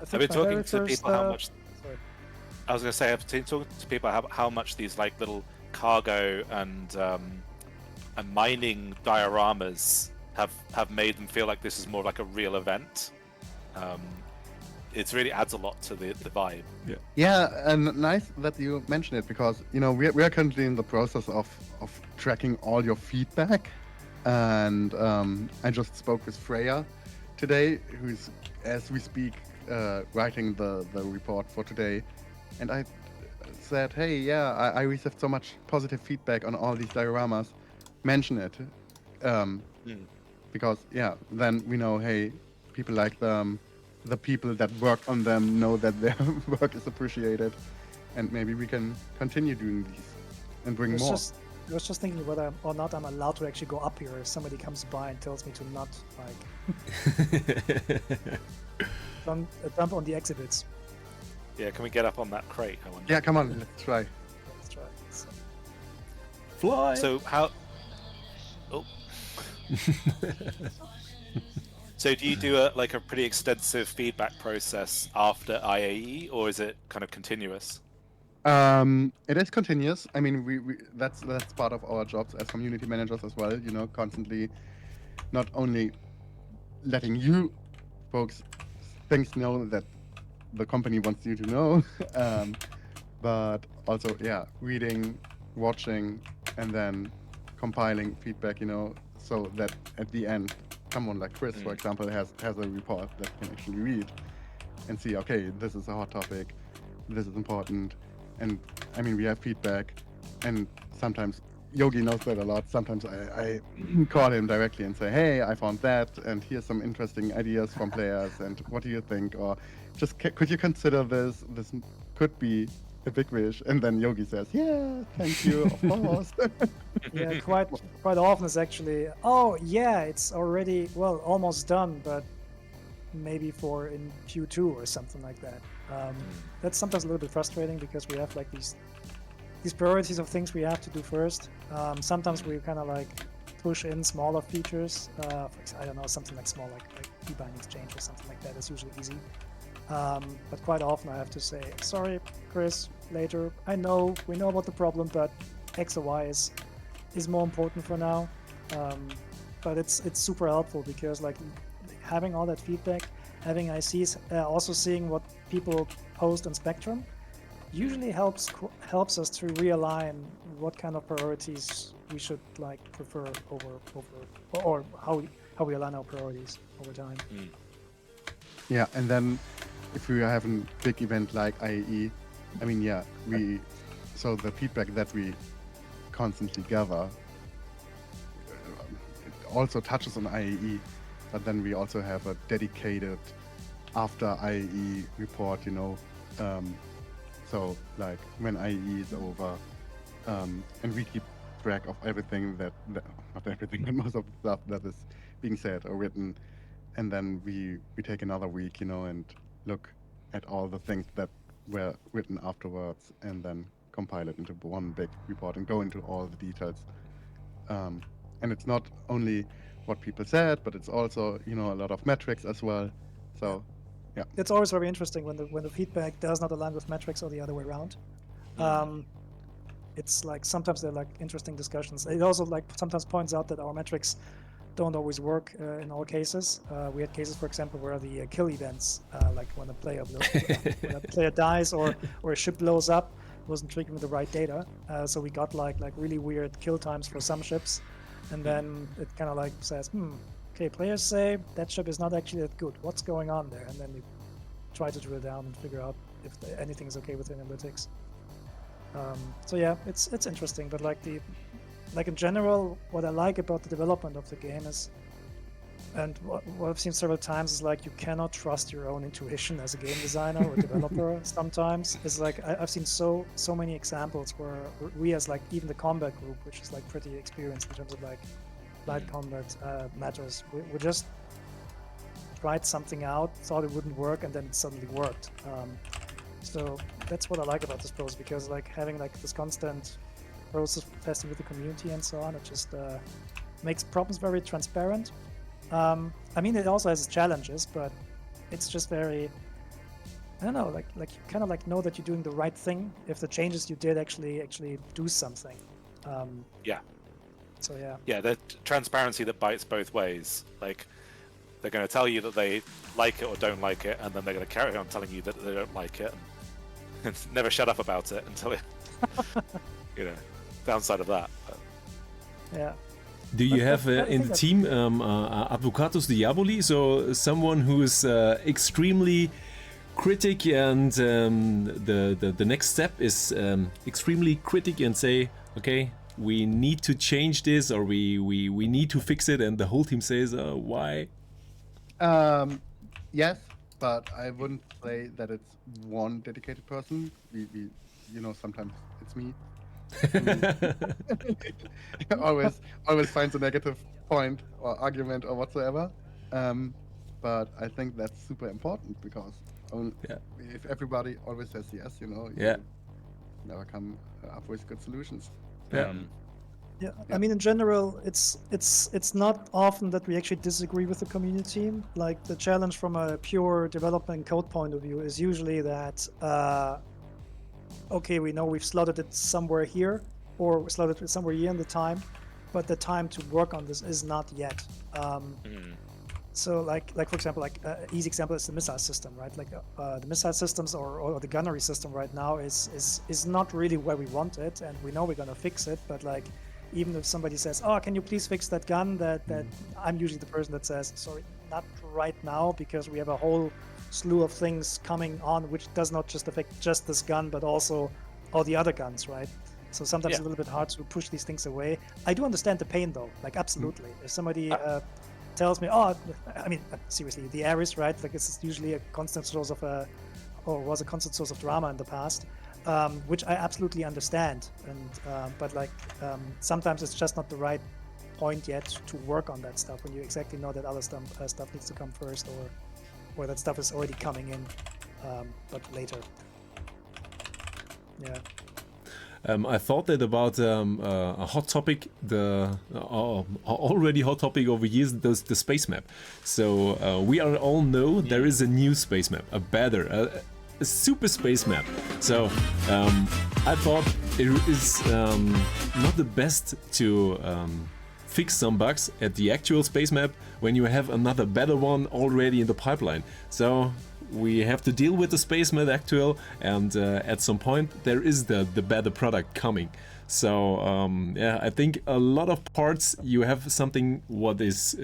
I've been talking to people how much. Sorry. I was going to say, I've been talking to people how much these like little cargo and mining dioramas have made them feel like this is more like a real event. It really adds a lot to the vibe. Yeah, and nice that you mentioned it because we are currently in the process of tracking all your feedback, and I just spoke with Freya today, who's as we speak writing the report for today, and I said, hey, yeah, I received so much positive feedback on all these dioramas. Mention it, because then we know, hey, people like them. The people that work on them know that their work is appreciated, and maybe we can continue doing these and bring more. I was just thinking whether or not I'm allowed to actually go up here if somebody comes by and tells me to not jump on the exhibits. Yeah, can we get up on that crate? I wonder. Yeah, come on, let's try. Let's try. So, Fly! So how? Oh. So do you do a pretty extensive feedback process after IAE, or is it kind of continuous? It is continuous. I mean, we that's part of our jobs as community managers as well. Constantly, not only letting you folks things know that the company wants you to know, but also reading, watching, and then compiling feedback. So that at the end, someone like Chris, for example, has a report that can actually read and see, okay, this is a hot topic, this is important, and I mean, we have feedback, and sometimes Yogi knows that a lot. Sometimes I call him directly and say, hey, I found that, and here's some interesting ideas from players, and what do you think? Or just could you consider this? This could be a big wish. And then Yogi says, yeah, thank you, of course. yeah, quite often it's actually, oh yeah, it's already almost done, but maybe for in Q2 or something like that. That's sometimes a little bit frustrating because we have like these priorities of things we have to do first. Sometimes we kind of like push in smaller features. For example, I don't know, something like small, like keybind exchange or something like that is usually easy. But quite often I have to say, sorry, Chris, later. We know about the problem, but X or Y is more important for now. But it's super helpful because like having all that feedback, having ICs, also seeing what people post on Spectrum, usually helps us to realign what kind of priorities we should like prefer over or how we align our priorities over time. Yeah, and then if we have a big event like IAE, I mean, so the feedback that we constantly gather it also touches on IAE, but then we also have a dedicated after IAE report, so like when IAE is over, and we keep track of everything that not everything, but most of the stuff that is being said or written, and then we take another week, and look at all the things that were written afterwards, and then compile it into one big report and go into all the details. And it's not only what people said, but it's also a lot of metrics as well. So yeah, it's always very interesting when the feedback does not align with metrics or the other way around. It's like sometimes they're like interesting discussions. It also like sometimes points out that our metrics don't always work in all cases. We had cases, for example, where the kill events, like when a player dies or a ship blows up, wasn't triggering the right data. So we got like really weird kill times for some ships, and then it kind of like says, okay, players say that ship is not actually that good. What's going on there? And then we try to drill down and figure out if anything is okay with analytics. So yeah, it's interesting, but like in general, what I like about the development of the game is And what I've seen several times is like you cannot trust your own intuition as a game designer or developer. Sometimes it's like I've seen so many examples where we, as like even the combat group, which is like pretty experienced in terms of like light combat matters, we just tried something out, thought it wouldn't work, and then it suddenly worked. So that's what I like about this process, because like having like this constant process of testing with the community and so on, it just makes problems very transparent. I mean, it also has its challenges, but it's just very, I don't know, like you kind of like know that you're doing the right thing if the changes you did actually do something. Yeah. So yeah. Yeah, the transparency that bites both ways. Like, they're going to tell you that they like it or don't like it, and then they're going to carry on telling you that they don't like it, and never shut up about it until it, downside of that. But. Yeah. Do you have I in think the team Advocatus Diaboli, so someone who is extremely critic, and the next step is extremely critic and say, okay, we need to change this, or we need to fix it, and the whole team says, why? Yes, but I wouldn't say that it's one dedicated person. We sometimes it's me. always finds a negative point or argument or whatsoever. But I think that's super important, because if everybody always says yes, you never come up with good solutions. Yeah. Yeah, I mean, in general, it's not often that we actually disagree with the community. Like, the challenge from a pure development code point of view is usually that, okay, we know we've slotted it somewhere here, or we slotted it somewhere here in the time, but the time to work on this is not yet. So, like for example, like easy example is the missile system, right? Like the missile systems or the gunnery system right now is not really where we want it, and we know we're gonna fix it, but like, even if somebody says, oh, can you please fix that gun, that I'm usually the person that says, sorry, not right now, because we have a whole slew of things coming on, which does not just affect just this gun, but also all the other guns, right? So sometimes it's a little bit hard to push these things away. I do understand the pain, though, like, absolutely. If somebody tells me, oh, I mean, seriously, the Ares, right? Like, it's usually a constant source of was a constant source of drama in the past. Which I absolutely understand, and but like sometimes it's just not the right point yet to work on that stuff when you exactly know that other stuff needs to come first, or that stuff is already coming in, but later. Yeah. I thought that about a hot topic, the already hot topic over years, the space map. So we all know there is a new space map, a super space map. So I thought it is not the best to fix some bugs at the actual space map when you have another better one already in the pipeline. So we have to deal with the space map actual, and at some point there is the better product coming. So yeah, I think a lot of parts you have something what is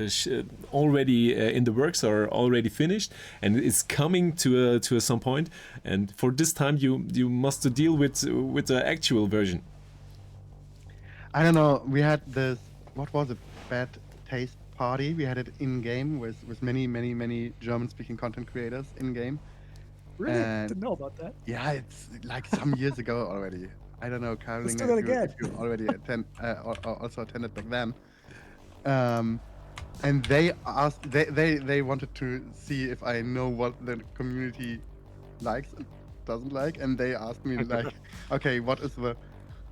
already in the works or already finished, and it's coming to some point. And for this time, you must deal with the actual version. I don't know. We had this. What was it? Bad taste party. We had it in game with many German-speaking content creators in game. Really? And Didn't know about that. yeah, it's like some years ago already. I don't know, Karolinger, if you already also attended back then. And they asked, they wanted to see if I know what the community likes and doesn't like, and they asked me like, okay, what is the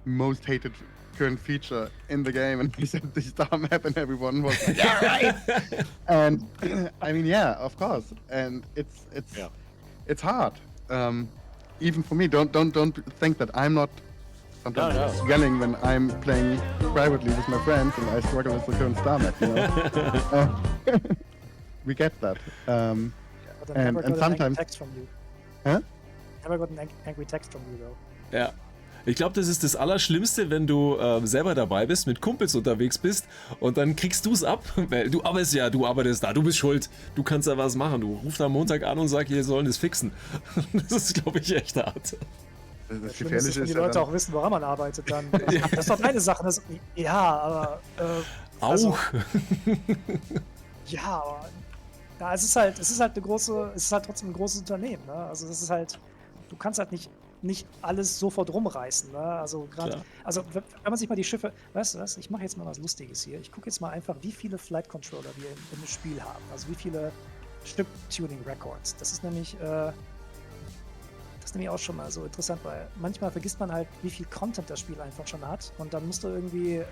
most hated current feature in the game? And he said the star map, and everyone was like, yeah, right. And I mean, yeah, of course, and it's hard. Even for me, don't think that I'm not sometimes yelling when I'm playing privately with my friends and I struggle with the current star map, you know. We get that. But I never got and an sometimes angry text from you. Huh? Never got an angry text from you though. Ja. Ich glaube, das ist das Allerschlimmste, wenn du selber dabei bist, mit Kumpels unterwegs bist und dann kriegst du es ab. Weil du arbeitest da, du bist schuld, du kannst da was machen. Du rufst am Montag an und sagst, wir sollen das fixen. Das ist, glaube ich, echt hart. Das Schlimm ist, wenn die Leute auch wissen, woran man arbeitet, dann. Das ist doch deine Sache. Ja, aber. Auch. Also, Ja, aber ja, es ist halt trotzdem ein großes Unternehmen, ne? Also das ist halt, du kannst halt nicht alles sofort rumreißen, ne? Also gerade, Klar. also wenn man sich mal die Schiffe, weißt du was, ich mache jetzt mal was Lustiges hier. Ich gucke jetzt mal einfach, wie viele Flight Controller wir im Spiel haben. Also wie viele Ship Tuning Records. Das ist nämlich auch schon mal so interessant, weil manchmal vergisst man halt, wie viel Content das Spiel einfach schon hat und dann musst du irgendwie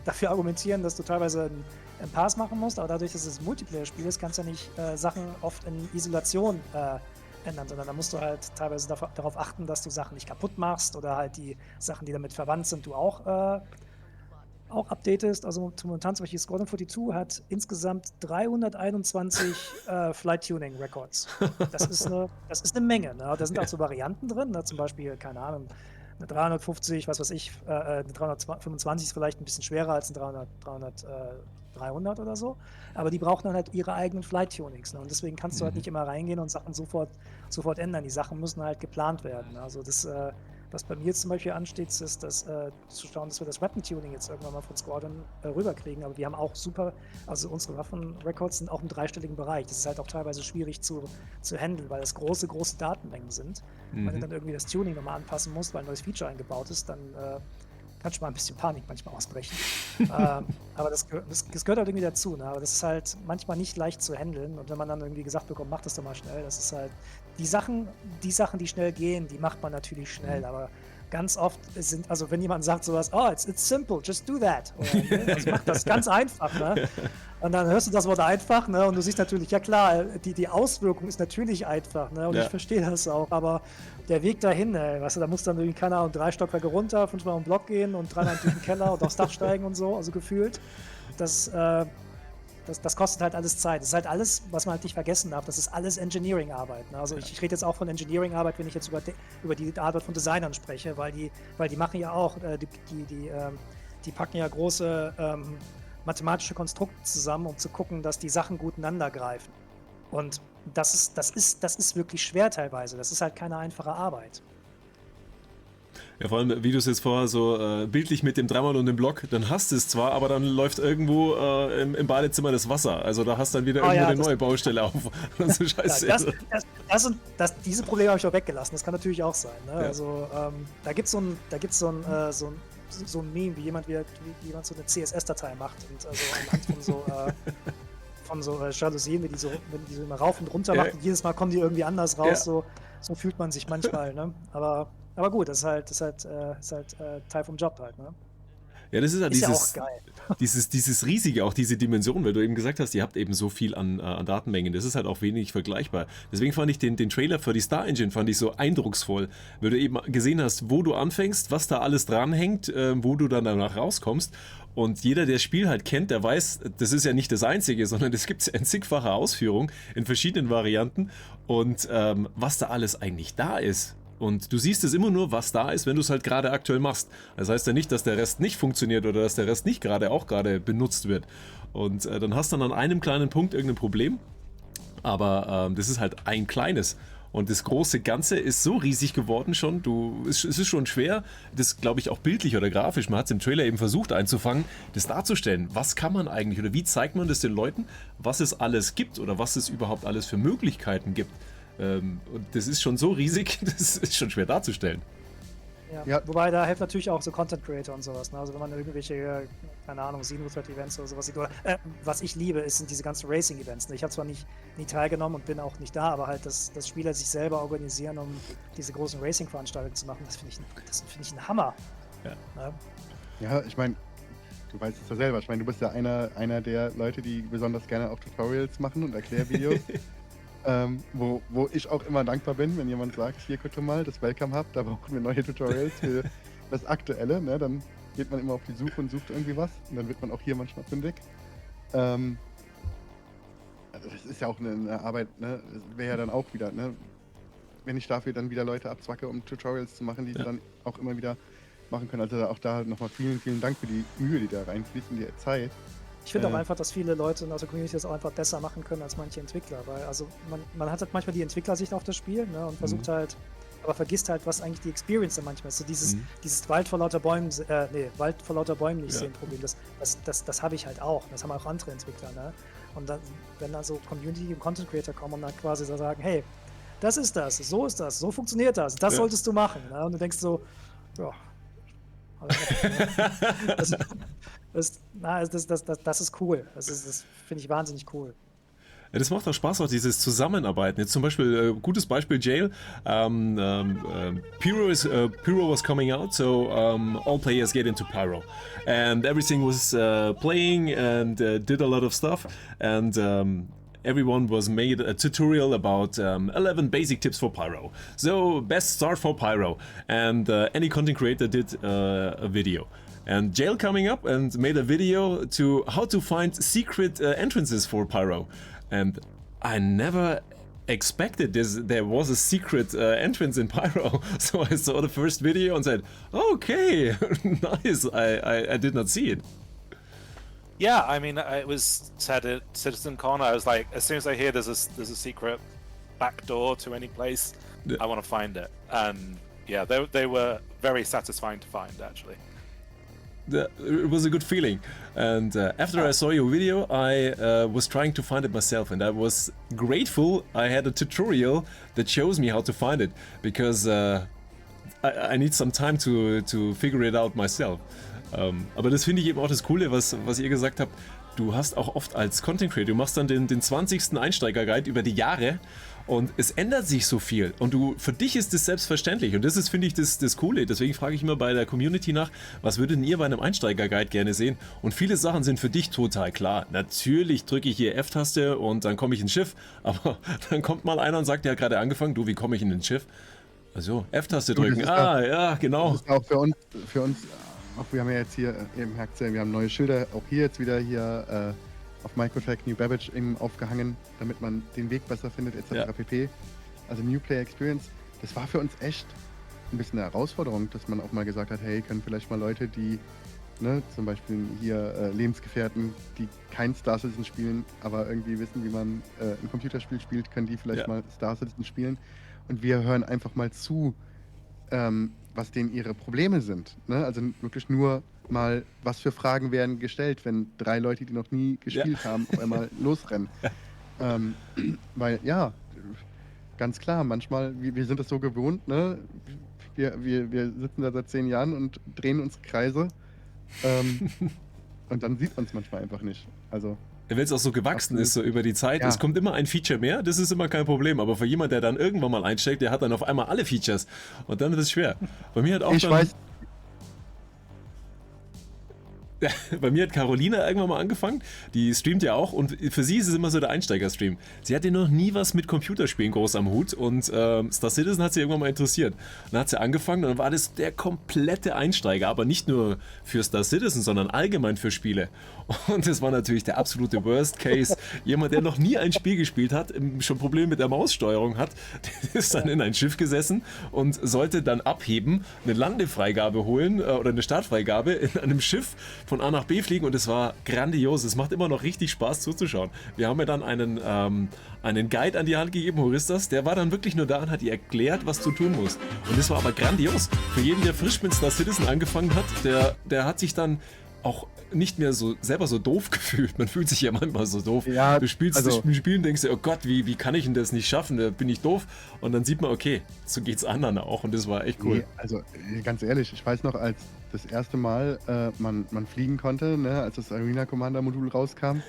dafür argumentieren, dass du teilweise einen Pass machen musst, aber dadurch, dass es ein Multiplayer-Spiel ist, kannst du ja nicht Sachen oft in Isolation ändern, sondern da musst du halt teilweise darauf achten, dass du Sachen nicht kaputt machst oder halt die Sachen, die damit verwandt sind, du auch updatest. Also momentan zum Beispiel Squadron 42 hat insgesamt 321 Flight Tuning Records. Das ist eine Menge. Ne? Da sind auch so Varianten drin, ne? Zum Beispiel, keine Ahnung, eine 350, was weiß ich, eine 325 ist vielleicht ein bisschen schwerer als ein 300 oder so. Aber die brauchen dann halt ihre eigenen Flight Tunings. Ne? Und deswegen kannst du halt nicht immer reingehen und Sachen sofort ändern. Die Sachen müssen halt geplant werden. Also das, was bei mir jetzt zum Beispiel ansteht, ist, zu schauen, dass wir das Weapon-Tuning jetzt irgendwann mal von Squadron rüberkriegen. Aber wir haben auch also unsere Waffen-Records sind auch im dreistelligen Bereich. Das ist halt auch teilweise schwierig zu handeln, weil das große Datenmengen sind. Wenn du dann irgendwie das Tuning nochmal anpassen musst, weil ein neues Feature eingebaut ist, dann kann schon mal ein bisschen Panik manchmal ausbrechen. Aber das gehört halt irgendwie dazu. Ne? Aber das ist halt manchmal nicht leicht zu handeln. Und wenn man dann irgendwie gesagt bekommt, mach das doch mal schnell, das ist halt die Sachen, die schnell gehen, die macht man natürlich schnell. Aber ganz oft also wenn jemand sagt sowas, oh, it's simple, just do that. Oder, also mach das ganz einfach. Ne? Und dann hörst du das Wort einfach, ne? Und du siehst natürlich, ja klar, die Auswirkung ist natürlich einfach, ne? Und ich verstehe das auch, aber der Weg dahin, weißt du, da musst du dann irgendwie, keine Ahnung, 3 Stockwerke runter, 5-mal um den Block gehen und 3-mal durch den Keller und aufs Dach steigen und so, also gefühlt. Das kostet halt alles Zeit. Das ist halt alles, was man halt nicht vergessen darf, das ist alles Engineering-Arbeit. Ne? Also ich rede jetzt auch von Engineering-Arbeit, wenn ich jetzt über die Arbeit von Designern spreche, weil die machen ja auch, die packen ja große mathematische Konstrukte zusammen, um zu gucken, dass die Sachen gut ineinander greifen. Und das ist wirklich schwer teilweise. Das ist halt keine einfache Arbeit. Ja, vor allem, wie du es jetzt vorher so bildlich mit dem Dreimal und dem Block, dann hast du es zwar, aber dann läuft irgendwo im Badezimmer das Wasser. Also da hast du dann wieder irgendwo eine neue Baustelle auf. So Scheiße. Ja, diese Probleme habe ich auch weggelassen. Das kann natürlich auch sein. Ne? Ja. Also da gibt's so ein Meme, wie jemand so eine CSS-Datei macht und also anhand von so Jalousien, wenn die so immer rauf und runter machen. Jedes Mal kommen die irgendwie anders raus. So fühlt man sich manchmal. Ne? Aber gut, das ist halt Teil vom Job halt. Ne? Ja, das ist halt ja auch geil. dieses riesige, auch diese Dimension, weil du eben gesagt hast, ihr habt eben so viel an Datenmengen, das ist halt auch wenig vergleichbar. Deswegen fand ich den Trailer für die Star Engine fand ich so eindrucksvoll, weil du eben gesehen hast, wo du anfängst, was da alles dranhängt, wo du dann danach rauskommst. Und jeder, der das Spiel halt kennt, der weiß, das ist ja nicht das Einzige, sondern es gibt in zigfacher Ausführung in verschiedenen Varianten und was da alles eigentlich da ist. Und du siehst es immer nur, was da ist, wenn du es halt gerade aktuell machst. Das heißt ja nicht, dass der Rest nicht funktioniert oder dass der Rest nicht gerade benutzt wird. Und dann hast du dann an einem kleinen Punkt irgendein Problem. Aber das ist halt ein kleines. Und das große Ganze ist so riesig geworden schon. Es ist schon schwer, das glaube ich auch bildlich oder grafisch, man hat es im Trailer eben versucht einzufangen, das darzustellen. Was kann man eigentlich oder wie zeigt man das den Leuten, was es alles gibt oder was es überhaupt alles für Möglichkeiten gibt. Und das ist schon so riesig, das ist schon schwer darzustellen. Ja. Wobei da hilft natürlich auch so Content Creator und sowas. Ne? Also wenn man irgendwelche, keine Ahnung, Xenothread-Events oder sowas sieht. Oder, was ich liebe, sind diese ganzen Racing-Events. Ne? Ich habe zwar nie teilgenommen und bin auch nicht da, aber halt, dass Spieler sich selber organisieren, um diese großen Racing-Veranstaltungen zu machen, das finde ich ein Hammer. Ja, ja, ich meine, du weißt es ja selber. Ich meine, du bist ja einer der Leute, die besonders gerne auch Tutorials machen und Erklärvideos. Wo ich auch immer dankbar bin, wenn jemand sagt, hier guck mal, das Welcome Hub, da brauchen wir neue Tutorials für das Aktuelle, ne? Dann geht man immer auf die Suche und sucht irgendwie was und dann wird man auch hier manchmal fündig. Also das ist ja auch eine Arbeit, ne? Das wäre ja dann auch wieder, ne? Wenn ich dafür dann wieder Leute abzwacke, um Tutorials zu machen, die dann auch immer wieder machen können. Also auch da nochmal vielen, vielen Dank für die Mühe, die da reinfließt und die Zeit. Ich finde auch einfach, dass viele Leute aus der Community das auch einfach besser machen können als manche Entwickler, weil also man hat halt manchmal die Entwicklersicht auf das Spiel, ne, und versucht halt aber vergisst halt, was eigentlich die Experience dann manchmal ist. So dieses Wald vor lauter Bäumen, Wald vor lauter Bäumen nicht sehen Problem. Das habe ich halt auch. Das haben auch andere Entwickler. Ne? Und dann, wenn da so Community und Content Creator kommen und dann quasi so sagen, hey, das, so funktioniert das solltest du machen. Ne? Und du denkst so, ja. Das ist cool. Das finde ich wahnsinnig cool. Ja, das macht auch Spaß, auch dieses Zusammenarbeiten. Jetzt zum Beispiel, gutes Beispiel Jail. Pyro was coming out, so all players get into Pyro. And everything was playing and did a lot of stuff. And everyone was made a tutorial about 11 basic tips for Pyro. So, best start for Pyro. And any content creator did a video. And Jail coming up and made a video to how to find secret entrances for Pyro. And I never expected there was a secret entrance in Pyro. So I saw the first video and said, okay, nice, I did not see it. Yeah, I mean, it was said at CitizenCon. I was like, as soon as I hear there's a secret back door to any place, I want to find it. And yeah, they were very satisfying to find, actually. It was a good feeling, and after I saw your video I was trying to find it myself, and I was grateful I had a tutorial that shows me how to find it, because I need some time to figure it out myself. Aber das finde ich eben auch das Coole, was ihr gesagt habt. Du hast auch oft als Content Creator, du machst dann den 20. Einsteiger-Guide über die Jahre und es ändert sich so viel und für dich ist das selbstverständlich und das ist, finde ich, das Coole. Deswegen frage ich immer bei der Community nach, was würdet ihr bei einem Einsteiger-Guide gerne sehen? Und viele Sachen sind für dich total klar. Natürlich drücke ich hier F-Taste und dann komme ich ins Schiff, aber dann kommt mal einer und sagt, der hat gerade angefangen, du, wie komme ich in ins Schiff? Also F-Taste drücken, ja, genau. Das ist auch für uns auch wir haben ja jetzt hier eben Hackzell, wir haben neue Schilder, auch hier jetzt wieder auf Microtrack New Babbage eben aufgehangen, damit man den Weg besser findet, etc. pp. Also New Player Experience, das war für uns echt ein bisschen eine Herausforderung, dass man auch mal gesagt hat, hey, können vielleicht mal Leute, die, ne, zum Beispiel hier Lebensgefährten, die kein Star Citizen spielen, aber irgendwie wissen, wie man ein Computerspiel spielt, können die vielleicht mal Star Citizen spielen und wir hören einfach mal zu, was denen ihre Probleme sind. Ne? Also wirklich nur mal, was für Fragen werden gestellt, wenn 3 Leute, die noch nie gespielt haben, auf einmal losrennen. Weil, ja, ganz klar, manchmal, wir sind das so gewohnt, ne? Wir sitzen da seit 10 Jahren und drehen uns Kreise und dann sieht man es manchmal einfach nicht. Also wenn es auch so gewachsen ist, so über die Zeit, es kommt immer ein Feature mehr, das ist immer kein Problem. Aber für jemand, der dann irgendwann mal einsteigt, der hat dann auf einmal alle Features. Und dann wird es schwer. Bei mir hat auch Bei mir hat Karolinger irgendwann mal angefangen, die streamt ja auch und für sie ist es immer so der Einsteiger-Stream. Sie hatte noch nie was mit Computerspielen groß am Hut und Star Citizen hat sie irgendwann mal interessiert. Dann hat sie angefangen und dann war das der komplette Einsteiger, aber nicht nur für Star Citizen, sondern allgemein für Spiele. Und das war natürlich der absolute Worst Case. Jemand, der noch nie ein Spiel gespielt hat, schon Probleme mit der Maussteuerung hat, der ist dann in ein Schiff gesessen und sollte dann abheben, eine Landefreigabe holen oder eine Startfreigabe in einem Schiff von A nach B fliegen und es war grandios. Es macht immer noch richtig Spaß zuzuschauen. Wir haben mir dann einen Guide an die Hand gegeben, Horistas, der war dann wirklich nur da und hat ihr erklärt, was du tun musst. Und das war aber grandios. Für jeden, der frisch mit Star Citizen angefangen hat, der hat sich dann auch nicht mehr so selber so doof gefühlt. Man fühlt sich ja manchmal so doof. Ja, du spielst das Spiel und denkst dir, oh Gott, wie kann ich denn das nicht schaffen? Da bin ich doof. Und dann sieht man, okay, so geht's anderen auch und das war echt cool. Nee, also ganz ehrlich, ich weiß noch, als das erste Mal man fliegen konnte, ne, als das Arena Commander Modul rauskam.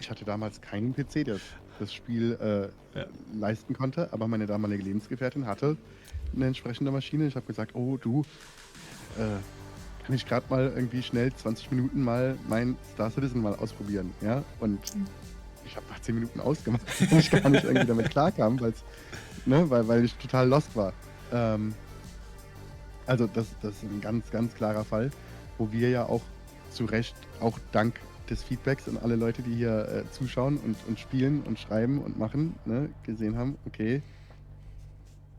Ich hatte damals keinen PC, der das Spiel leisten konnte, aber meine damalige Lebensgefährtin hatte eine entsprechende Maschine. Ich habe gesagt, oh du, kann ich gerade mal irgendwie schnell 20 Minuten mal mein Star Citizen mal ausprobieren, ja? Und ich habe nach 10 Minuten ausgemacht, weil ich gar nicht irgendwie damit klarkam, weil ich total lost war. Also das ist ein ganz, ganz klarer Fall, wo wir ja auch zu Recht, auch dank des Feedbacks an alle Leute, die hier zuschauen und spielen und schreiben und machen, ne, gesehen haben, okay,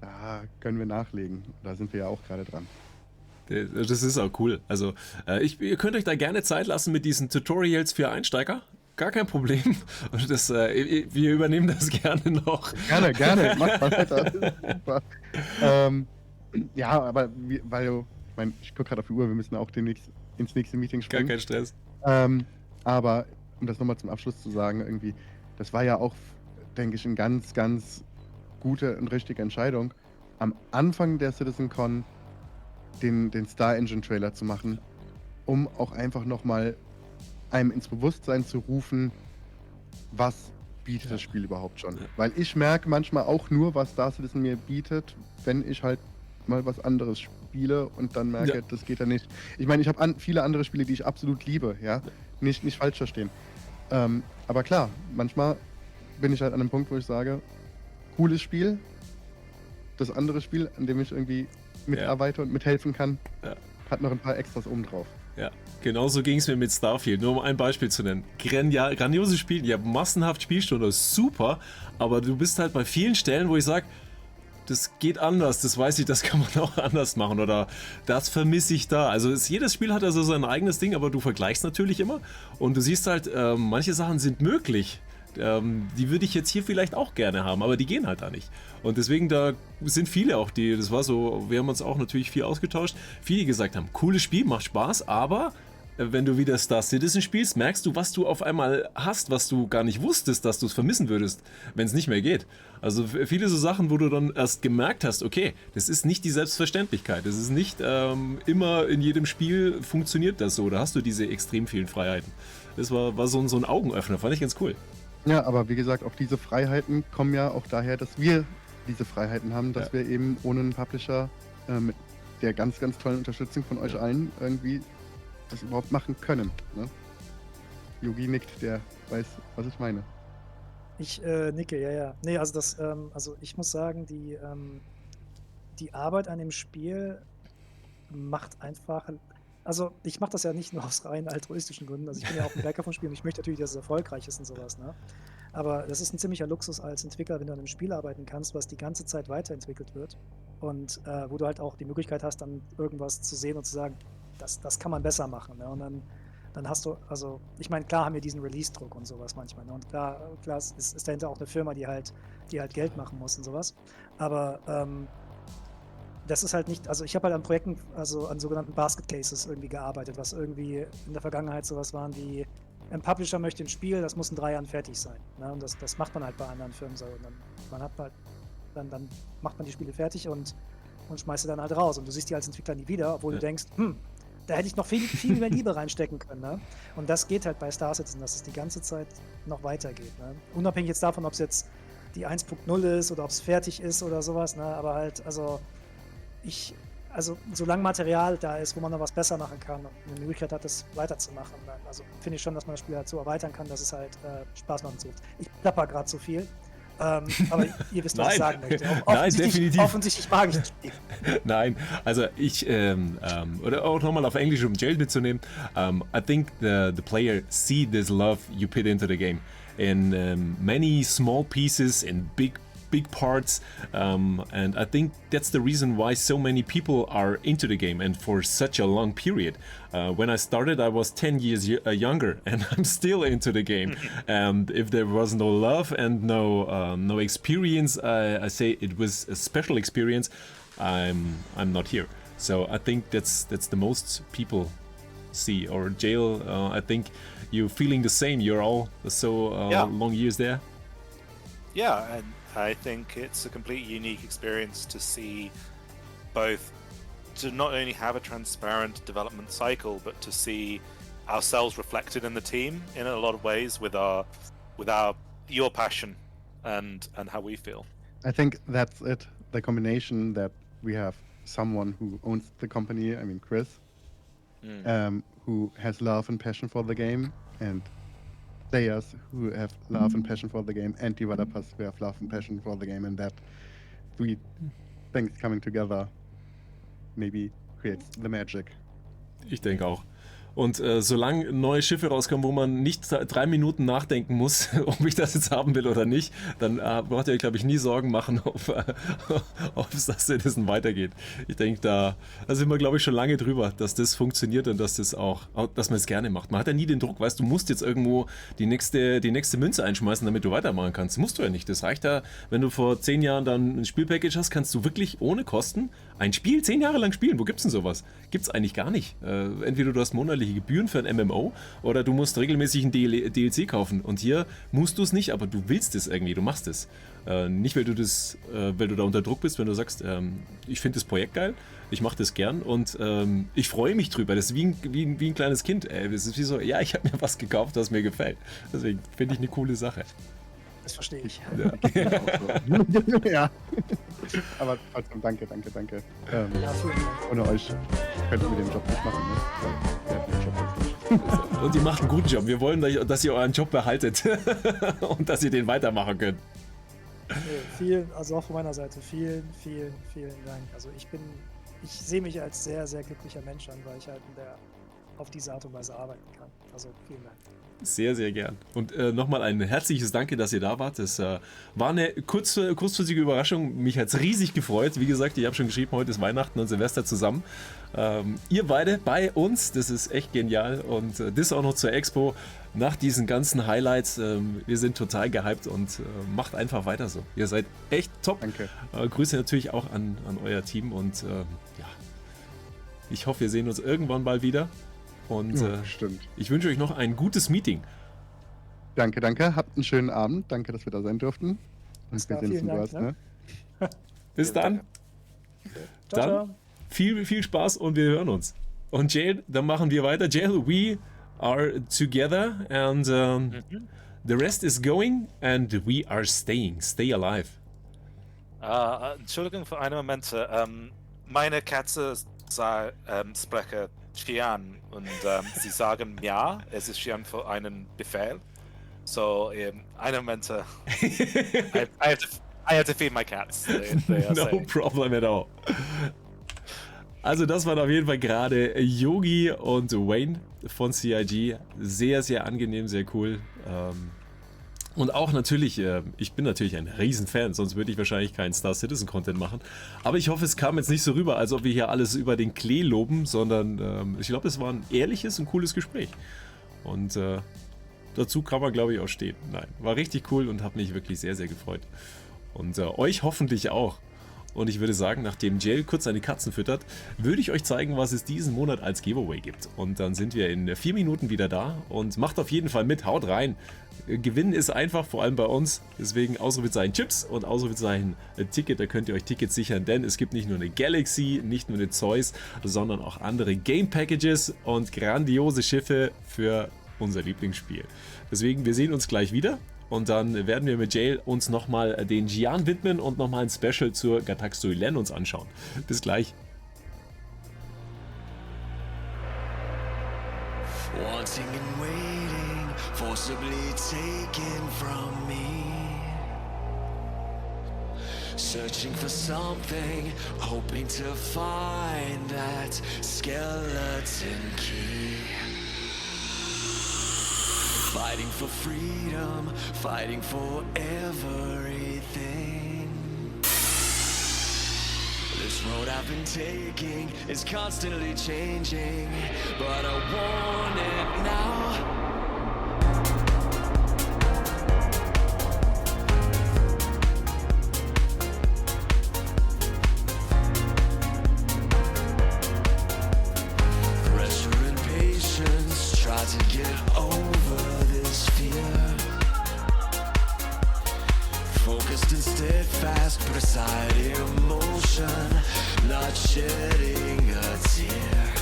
da können wir nachlegen. Da sind wir ja auch gerade dran. Das ist auch cool. Also, ihr könnt euch da gerne Zeit lassen mit diesen Tutorials für Einsteiger. Gar kein Problem. Wir übernehmen das gerne noch. Gerne. Macht mal weiter. Super. Ja, aber ich meine, ich gucke gerade auf die Uhr, wir müssen auch demnächst ins nächste Meeting Gar springen. kein Stress. Aber um das nochmal zum Abschluss zu sagen, irgendwie, das war ja auch, denke ich, eine ganz, ganz gute und richtige Entscheidung, am Anfang der CitizenCon den Star Engine Trailer zu machen, um auch einfach nochmal einem ins Bewusstsein zu rufen, was bietet das Spiel überhaupt schon. Weil ich merke manchmal auch nur, was Star Citizen mir bietet, wenn ich halt mal was anderes spiele und dann merke, das geht ja nicht. Ich meine, ich habe viele andere Spiele, die ich absolut liebe, ja. Nicht falsch verstehen. Aber klar, manchmal bin ich halt an einem Punkt, wo ich sage, cooles Spiel, das andere Spiel, an dem ich irgendwie mitarbeite und mithelfen kann, hat noch ein paar Extras oben drauf. Ja, genauso ging es mir mit Starfield. Nur um ein Beispiel zu nennen. Grandioses Spiel, ihr habt massenhaft Spielstunde, super, aber du bist halt bei vielen Stellen, wo ich sage, das geht anders, das weiß ich, das kann man auch anders machen oder das vermisse ich da. Also jedes Spiel hat also sein eigenes Ding, aber du vergleichst natürlich immer und du siehst halt, manche Sachen sind möglich. Die würde ich jetzt hier vielleicht auch gerne haben, aber die gehen halt da nicht. Und deswegen, da sind viele auch, das war so, wir haben uns auch natürlich viel ausgetauscht, viele gesagt haben, cooles Spiel, macht Spaß, aber wenn du wieder Star Citizen spielst, merkst du, was du auf einmal hast, was du gar nicht wusstest, dass du es vermissen würdest, wenn es nicht mehr geht. Also viele so Sachen, wo du dann erst gemerkt hast, okay, das ist nicht die Selbstverständlichkeit, das ist nicht immer in jedem Spiel funktioniert das so, da hast du diese extrem vielen Freiheiten. Das war so ein Augenöffner, fand ich ganz cool. Ja, aber wie gesagt, auch diese Freiheiten kommen ja auch daher, dass wir diese Freiheiten haben, dass wir eben ohne einen Publisher mit der ganz, ganz tollen Unterstützung von euch allen irgendwie das überhaupt machen können. Ne? Yogi nickt, der weiß, was ich meine. Ich nicke, ja. Nee, also ich muss sagen, die Arbeit an dem Spiel macht einfach. Also ich mache das ja nicht nur aus rein altruistischen Gründen. Also ich bin ja auch ein Werker vom Spiel und ich möchte natürlich, dass es erfolgreich ist und sowas, ne? Aber das ist ein ziemlicher Luxus als Entwickler, wenn du an einem Spiel arbeiten kannst, was die ganze Zeit weiterentwickelt wird und wo du halt auch die Möglichkeit hast, dann irgendwas zu sehen und zu sagen, das kann man besser machen, ne? Und dann hast du, also ich meine, klar haben wir diesen Release-Druck und sowas manchmal, ne? Und klar ist dahinter auch eine Firma, die halt Geld machen muss und sowas. Aber das ist halt nicht, also ich habe halt an Projekten, also an sogenannten Basket Cases irgendwie gearbeitet, was irgendwie in der Vergangenheit sowas waren wie, ein Publisher möchte ein Spiel, das muss in 3 Jahren fertig sein. Ne? Und das macht man halt bei anderen Firmen so. Und dann macht man die Spiele fertig und schmeißt sie dann halt raus. Und du siehst die als Entwickler nie wieder, obwohl du denkst, da hätte ich noch viel mehr Liebe reinstecken können. Ne? Und das geht halt bei Star Citizen, dass es die ganze Zeit noch weitergeht. Ne? Unabhängig jetzt davon, ob es jetzt die 1.0 ist oder ob es fertig ist oder sowas, ne? Aber halt, also solange Material da ist, wo man noch was besser machen kann und eine Möglichkeit hat, das weiterzumachen, dann, also finde ich schon, dass man das Spiel halt so erweitern kann, dass es halt Spaß machen sucht. Ich plapper gerade zu viel, aber ihr wisst, was ich sagen möchte. Nein, definitiv. Offensichtlich mag ich das Spiel. Nein, also ich, oder auch nochmal auf Englisch, um Jail mitzunehmen, I think the player see this love you put into the game in many small pieces, in big parts, and I think that's the reason why so many people are into the game and for such a long period. When I started, I was 10 years younger and I'm still into the game. And if there was no love and no experience, I say it was a special experience, I'm not here. So I think that's the most people see. Or Jail, I think you're feeling the same. You're all so long years there. Yeah, and I think it's a complete unique experience to see both, to not only have a transparent development cycle, but to see ourselves reflected in the team in a lot of ways with your passion and how we feel. I think that's it. The combination that we have someone who owns the company, I mean Chris, who has love and passion for the game, and players who have love and passion for the game, and developers who have love and passion for the game, and that three things coming together maybe creates the magic. Ich denke auch. Und solange neue Schiffe rauskommen, wo man nicht 3 Minuten nachdenken muss, ob ich das jetzt haben will oder nicht, dann braucht ihr, glaube ich, nie Sorgen machen, ob es das denn weitergeht. Ich denke, da sind wir, glaube ich, schon lange drüber, dass das funktioniert und dass man es gerne macht. Man hat ja nie den Druck, weißt du, musst jetzt irgendwo die nächste Münze einschmeißen, damit du weitermachen kannst. Musst du ja nicht. Das reicht ja, wenn du vor 10 Jahren dann ein Spielpackage hast, kannst du wirklich ohne Kosten ein Spiel 10 Jahre lang spielen. Wo gibt's denn sowas? Gibt's eigentlich gar nicht. Entweder du hast monatliche Gebühren für ein MMO oder du musst regelmäßig ein DLC kaufen. Und hier musst du es nicht, aber du willst es irgendwie, du machst es. Nicht, weil du da unter Druck bist, wenn du sagst, ich finde das Projekt geil, ich mache das gern und ich freue mich drüber. Das ist wie ein kleines Kind. Das ist wie so, ja, ich habe mir was gekauft, was mir gefällt. Deswegen finde ich eine coole Sache. Das verstehe ich. Ja. Aber trotzdem, danke. Ja, vielen Dank. Ohne euch könnten wir den Job nicht machen, ne? Weil wir hätten den Job jetzt nicht. Und ihr macht einen guten Job. Wir wollen, dass ihr euren Job behaltet und dass ihr den weitermachen könnt. Also auch von meiner Seite, vielen Dank. Also ich sehe mich als sehr, sehr glücklicher Mensch an, weil ich halt auf diese Art und Weise arbeiten kann. Also vielen Dank. Sehr, sehr gern. Und nochmal ein herzliches Danke, dass ihr da wart. Das war eine kurzfristige Überraschung. Mich hat es riesig gefreut. Wie gesagt, ich habe schon geschrieben, heute ist Weihnachten und Silvester zusammen. Ihr beide bei uns, das ist echt genial. Und das auch noch zur Expo. Nach diesen ganzen Highlights, wir sind total gehypt und macht einfach weiter so. Ihr seid echt top. Danke. Grüße natürlich auch an euer Team und ja, ich hoffe, wir sehen uns irgendwann bald wieder. Und Stimmt. ich wünsche euch noch ein gutes Meeting. Danke. Habt einen schönen Abend. Danke, dass wir da sein durften. Und wir sehen uns im Dank, Burst, ne? Bis dann. Ciao, ciao. Viel Spaß und wir hören uns. Und Jail, dann machen wir weiter. Jail, we are together and the rest is going and we are staying. Stay alive. Entschuldigung für einen Moment. Meine Katze spreche Xian und sie sagen ja, es ist Xian für einen Befehl. So, einen Moment. I have to feed my cats. They are No saying. problem at all. Also das waren auf jeden Fall gerade Yogi und Wayne von CIG. Sehr, sehr angenehm, sehr cool. Und auch natürlich, ich bin natürlich ein Riesenfan, sonst würde ich wahrscheinlich keinen Star Citizen Content machen. Aber ich hoffe, es kam jetzt nicht so rüber, als ob wir hier alles über den Klee loben, sondern ich glaube, es war ein ehrliches und cooles Gespräch. Und dazu kann man, glaube ich, auch stehen. Nein, war richtig cool und habe mich wirklich sehr, sehr gefreut. Und euch hoffentlich auch. Und ich würde sagen, nachdem Jail kurz seine Katzen füttert, würde ich euch zeigen, was es diesen Monat als Giveaway gibt. Und dann sind wir in 4 Minuten wieder da und macht auf jeden Fall mit, haut rein. Gewinnen ist einfach, vor allem bei uns. Deswegen Ausrufezeichen Chips und Ausrufezeichen Ticket. Da könnt ihr euch Tickets sichern, denn es gibt nicht nur eine Galaxy, nicht nur eine Zeus, sondern auch andere Game Packages und grandiose Schiffe für unser Lieblingsspiel. Deswegen, wir sehen uns gleich wieder. Und dann werden wir mit Jail uns nochmal den Gian widmen und nochmal ein Special zur Gataxoilen uns anschauen. Bis gleich. Wanting and waiting, forcibly taken from me. Searching for something, hoping to find that skeleton key. Fighting for freedom, fighting for everything. This road I've been taking is constantly changing, but I want it now. Pressure and patience, try to get over this fear. Focused and steadfast, put aside emotion, not shedding a tear.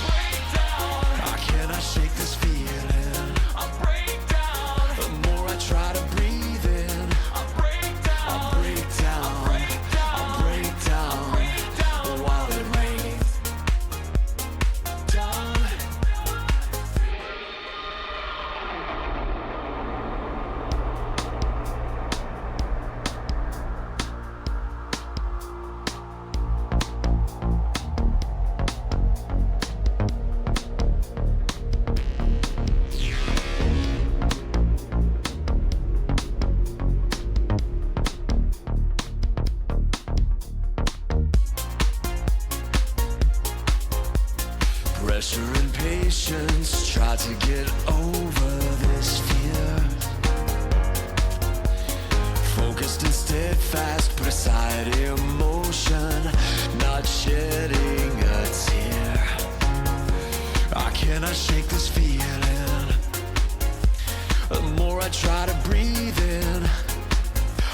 Break down. I cannot shake this feeling. I break down. The more I try to breathe in, I break down. I break down. I break down. While it rains down. to get over this fear. Focused and steadfast, put aside emotion, not shedding a tear. I cannot shake this feeling. The more I try to breathe in,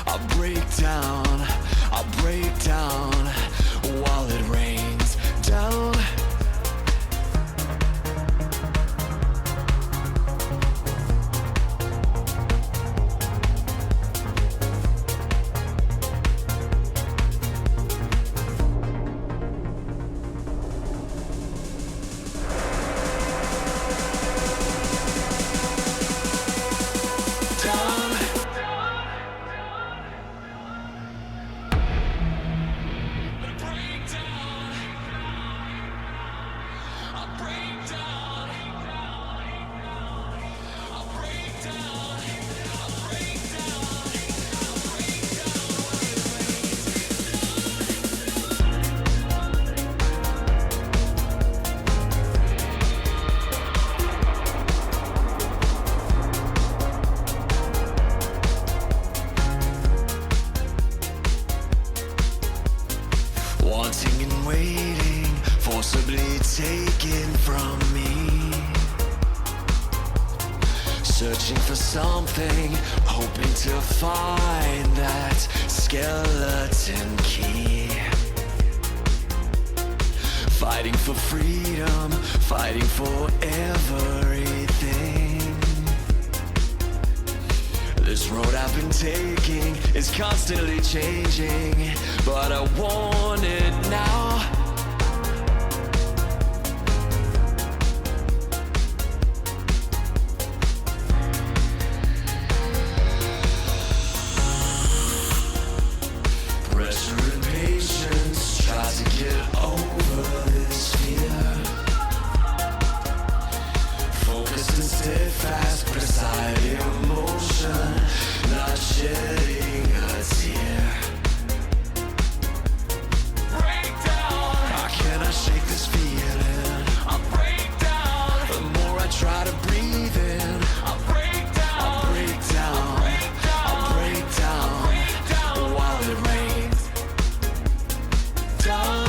I break down while it rains down. Wanting and waiting, forcibly taken from me. Searching for something, hoping to find that skeleton key. Fighting for freedom, fighting for everything. This road I've been taking is constantly changing, but I want it now. Pressure and patience, try to get over this fear. Focused and steadfast, put aside emotion, not shedding a tear. Break down. I cannot shake this feeling. I break down. The more I try to breathe in, I break down. I break down. I break down. While it rains down.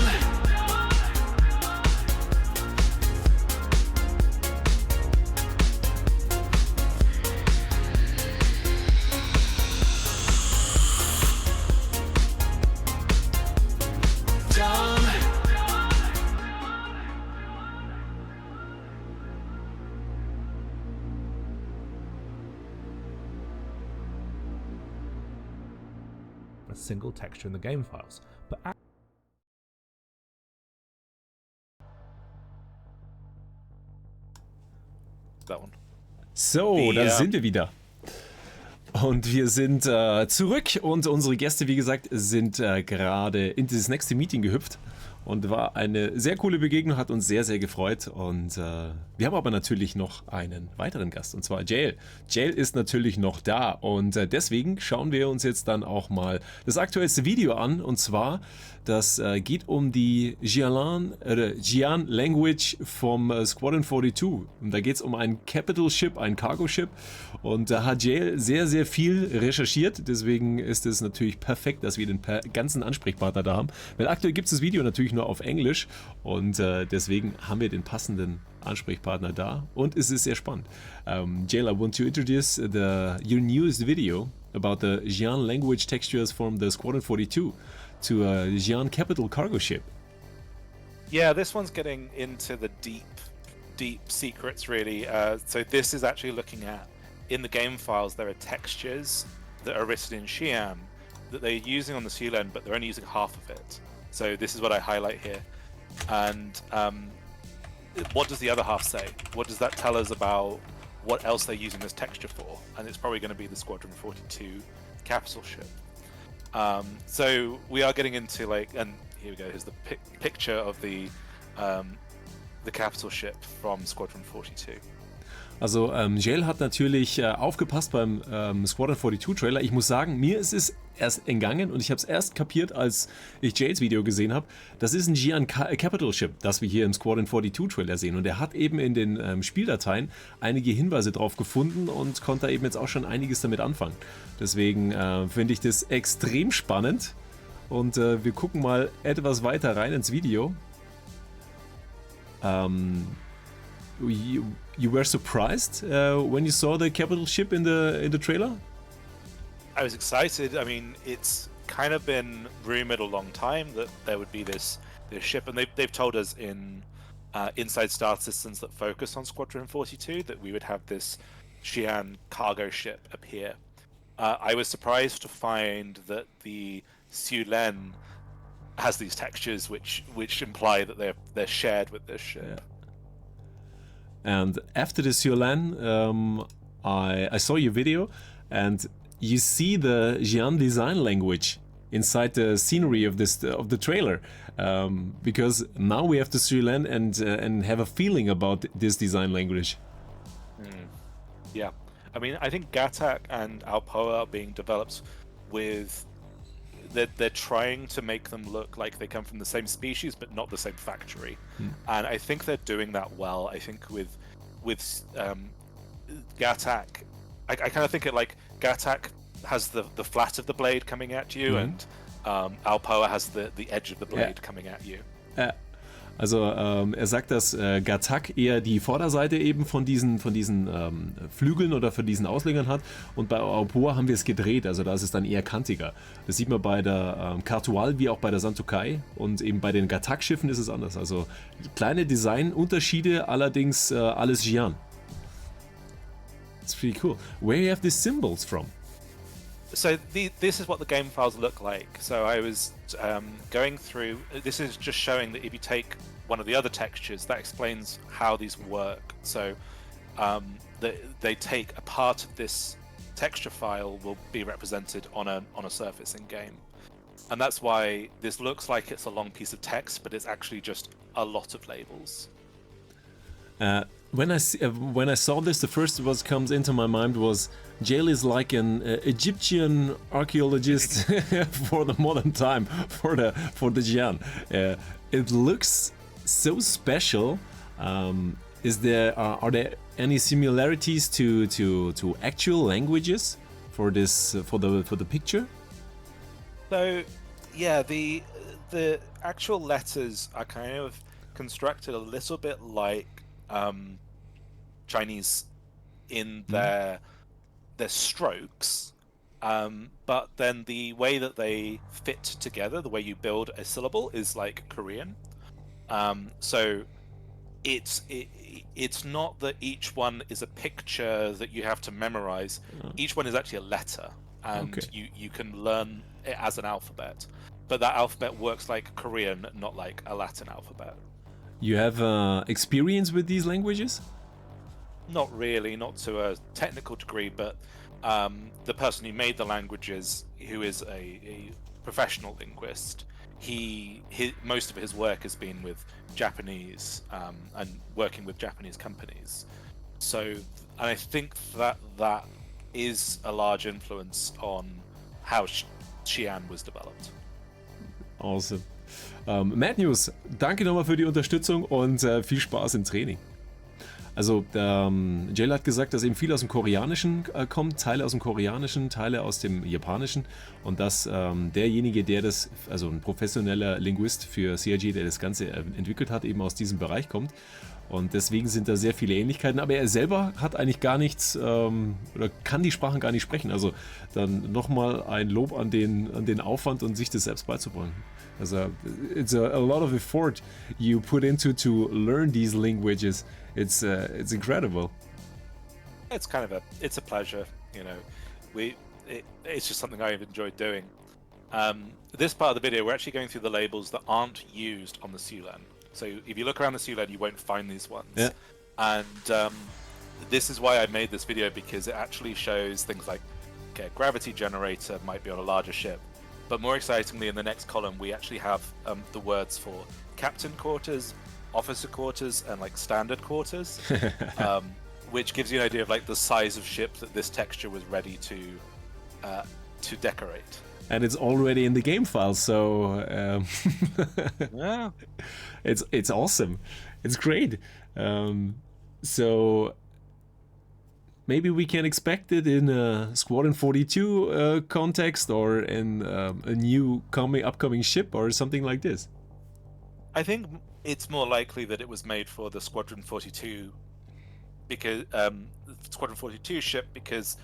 A single texture in the game files. But That one. So, da Ja. sind wir wieder. Und wir sind zurück und unsere Gäste, wie gesagt, sind gerade in dieses nächste Meeting gehüpft und war eine sehr coole Begegnung, hat uns sehr, sehr gefreut und wir haben aber natürlich noch einen weiteren Gast und zwar Jael. Jael ist natürlich noch da und deswegen schauen wir uns jetzt dann auch mal das aktuellste Video an und zwar das geht um die Jian Language vom Squadron 42 und da geht es um ein Capital Ship, ein Cargo Ship und da hat Jael sehr, sehr viel recherchiert, deswegen ist es natürlich perfekt, dass wir den ganzen Ansprechpartner da haben, weil aktuell gibt es das Video natürlich nur auf Englisch und deswegen haben wir den passenden Ansprechpartner da und es ist sehr spannend. Jael, I want to introduce your newest video about the Jian language textures from the Squadron 42 to a Jian capital cargo ship. Yeah, this one's getting into the deep secrets, really. So this is actually looking at, in the game files, there are textures that are written in Xi'an that they're using on the Sealand, but they're only using half of it. So this is what I highlight here. And what does the other half say? What does that tell us about what else they're using this texture for? And it's probably going to be the Squadron 42 capital ship. So we are getting into and here we go. Here's the picture of the capital ship from Squadron 42. Also Jail hat natürlich aufgepasst beim Squadron 42 Trailer. Ich muss sagen, mir ist es erst entgangen und ich habe es erst kapiert, als ich Jails Video gesehen habe. Das ist ein Xi'an Capital Ship, das wir hier im Squadron 42 Trailer sehen. Und er hat eben in den Spieldateien einige Hinweise drauf gefunden und konnte eben jetzt auch schon einiges damit anfangen. Deswegen finde ich das extrem spannend. Und wir gucken mal etwas weiter rein ins Video. You were surprised when you saw the capital ship in the trailer? I was excited. I mean, it's kind of been rumored a long time that there would be this ship, and they've told us in Inside Star Systems that focus on Squadron 42 that we would have this Xi'an cargo ship appear. I was surprised to find that the Sulen has these textures which imply that they're shared with this ship. Yeah. And after the Sulen, I saw your video, and you see the Xi'an design language inside the scenery of the trailer, because now we have the Sulen and have a feeling about this design language. Yeah, I mean, I think Gatak and Alpoa are being developed with. They're trying to make them look like they come from the same species, but not the same factory, and I think they're doing that well. I think with Gatak, I kind of think it like Gatak has the flat of the blade coming at you, and Alpoa has the edge of the blade coming at you. Also er sagt, dass Gatak eher die Vorderseite eben von diesen Flügeln oder von diesen Auslegern hat, und bei Alpoa haben wir es gedreht, also da ist es dann eher kantiger. Das sieht man bei der Kartual wie auch bei der Santokai, und eben bei den Gatak-Schiffen ist es anders. Also kleine Designunterschiede, allerdings alles Xi'an. It's pretty cool. Where you have these symbols from? So this is what the game files look like. So I was going through. This is just showing that if you take one of the other textures, that explains how these work. So they take a part of this texture file will be represented on a surface in game, and that's why this looks like it's a long piece of text, but it's actually just a lot of labels. When I saw this, the first what comes into my mind was Jail is like an Egyptian archaeologist for the modern time, for the Xi'an. It looks so special. Are there any similarities to actual languages for this for the picture? So yeah, the actual letters are kind of constructed a little bit like Chinese in their strokes, but then the way that they fit together, the way you build a syllable, is like Korean. So it's not that each one is a picture that you have to memorize. Each one is actually a letter, and you can learn it as an alphabet. But that alphabet works like Korean, not like a Latin alphabet. You have experience with these languages? Not really, not to a technical degree, but the person who made the languages, who is a professional linguist, most of his work has been with Japanese and working with Japanese companies. So, and I think that is a large influence on how Xi'an was developed. Awesome. Mad News, danke nochmal für die Unterstützung und viel Spaß im Training. Also, Jail hat gesagt, dass eben viel aus dem Koreanischen kommt, Teile aus dem Koreanischen, Teile aus dem Japanischen, und dass derjenige, der das, also ein professioneller Linguist für CIG, der das Ganze entwickelt hat, eben aus diesem Bereich kommt. Und deswegen sind da sehr viele Ähnlichkeiten, aber er selber hat eigentlich gar nichts oder kann die Sprachen gar nicht sprechen. Also dann nochmal ein Lob an den Aufwand und sich das selbst beizubringen. Also it's a lot of effort you put into to learn these languages. It's incredible. It's kind of a pleasure, you know. It's just something I've enjoyed doing. This part of the video, we're actually going through the labels that aren't used on the Sulen. So if you look around the Sulen, you won't find these ones. Yeah. And this is why I made this video, because it actually shows things like, okay, gravity generator might be on a larger ship. But more excitingly, in the next column, we actually have the words for captain quarters, officer quarters, and like standard quarters. which gives you an idea of like the size of ship that this texture was ready to decorate. And it's already in the game file, so Yeah. it's awesome. It's great. So maybe we can expect it in a Squadron 42 context, or in a new upcoming ship, or something like this. I think it's more likely that it was made for the Squadron 42 because Squadron 42 ship, because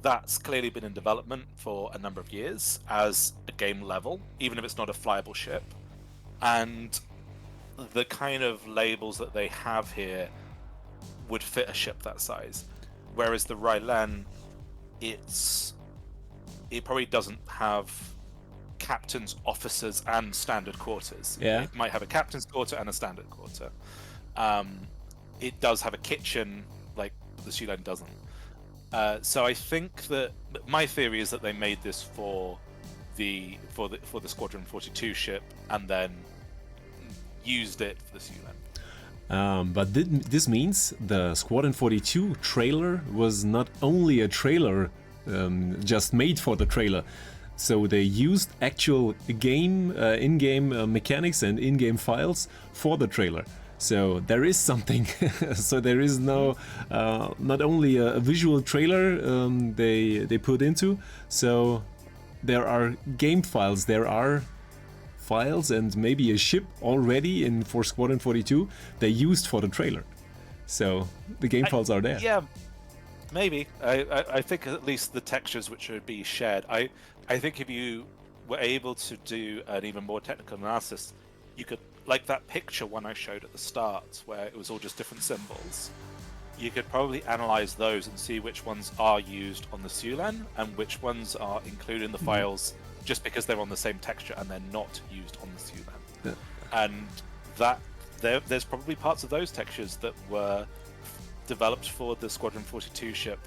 that's clearly been in development for a number of years as a game level, even if it's not a flyable ship. And the kind of labels that they have here would fit a ship that size. Whereas the Rylan, it probably doesn't have captains, officers, and standard quarters. Yeah. It might have a captain's quarter and a standard quarter. It does have a kitchen, like the Shulan doesn't. So I think that my theory is that they made this for the Squadron 42 ship and then used it for the Shulan. But this means the Squadron 42 trailer was not only a trailer just made for the trailer. So they used actual game, in-game mechanics and in-game files for the trailer. So there is something. So there is no, not only a visual trailer they put into. So there are game files. There are files and maybe a ship already for Squadron 42 they used for the trailer. So the game files are there. Yeah, maybe. I think at least the textures which would be shared. I think if you were able to do an even more technical analysis, you could, like that picture one I showed at the start, where it was all just different symbols, you could probably analyze those and see which ones are used on the Shulan and which ones are included in the files just because they're on the same texture and they're not used on the Shulan. Yeah. And there's probably parts of those textures that were developed for the Squadron 42 ship,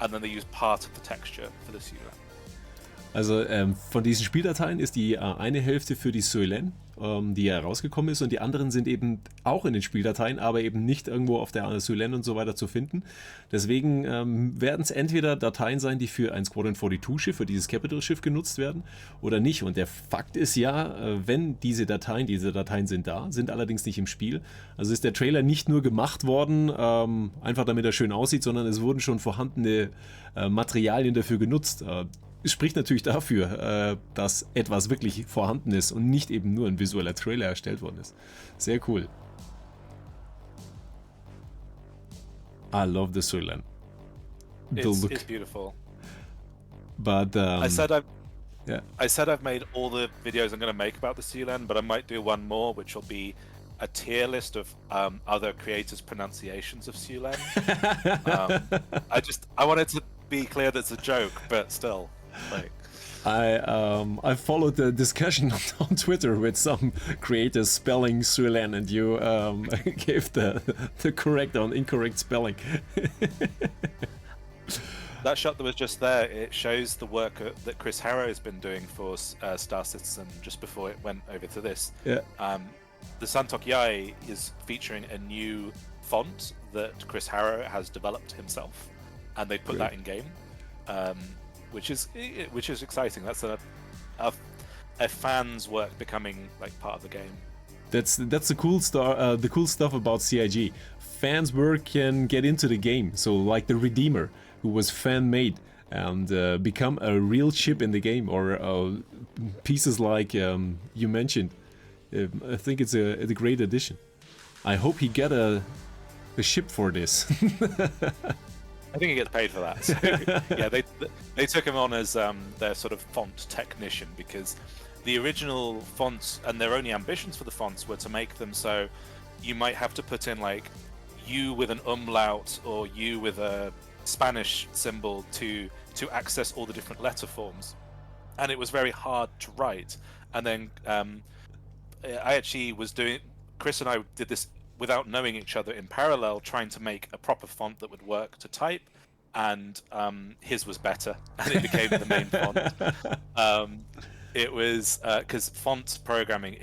and then they used part of the texture for the Shulan. Also von diesen Spieldateien ist die eine Hälfte für die Solen, die ja rausgekommen ist, und die anderen sind eben auch in den Spieldateien, aber eben nicht irgendwo auf der Solen und so weiter zu finden. Deswegen werden es entweder Dateien sein, die für ein Squadron 42-Schiff, für dieses Capital-Schiff genutzt werden, oder nicht. Und der Fakt ist ja, wenn diese Dateien sind da, sind allerdings nicht im Spiel. Also ist der Trailer nicht nur gemacht worden, einfach damit er schön aussieht, sondern es wurden schon vorhandene Materialien dafür genutzt. Spricht natürlich dafür, dass etwas wirklich vorhanden ist und nicht eben nur ein visueller Trailer erstellt worden ist. Sehr cool. I love the Solan. It's beautiful. But I said I've made all the videos I'm going to make about the Shulan, but I might do one more, which will be a tier list of other creators' pronunciations of Shulan. I wanted to be clear that's a joke, but still. Like, I followed the discussion on Twitter with some creators spelling Shulan, and you gave the correct or incorrect spelling. That shot that was just there, it shows the work that Chris Harrow has been doing for Star Citizen just before it went over to this. Yeah. The Santok Yai is featuring a new font that Chris Harrow has developed himself, and they put that in game. Which is exciting. That's a fan's work becoming like part of the game. That's the cool stuff about CIG. Fans' work can get into the game. So like the Redeemer, who was fan made and become a real ship in the game, or pieces like you mentioned. I think it's a great addition. I hope he get a ship for this. I think he gets paid for that. So, yeah, they took him on as their sort of font technician, because the original fonts and their only ambitions for the fonts were to make them so you might have to put in like U with an umlaut or U with a Spanish symbol to access all the different letter forms, and it was very hard to write. And then I actually was doing. Chris and I did this without knowing each other in parallel, trying to make a proper font that would work to type, and his was better, and it became the main font. It was because font programming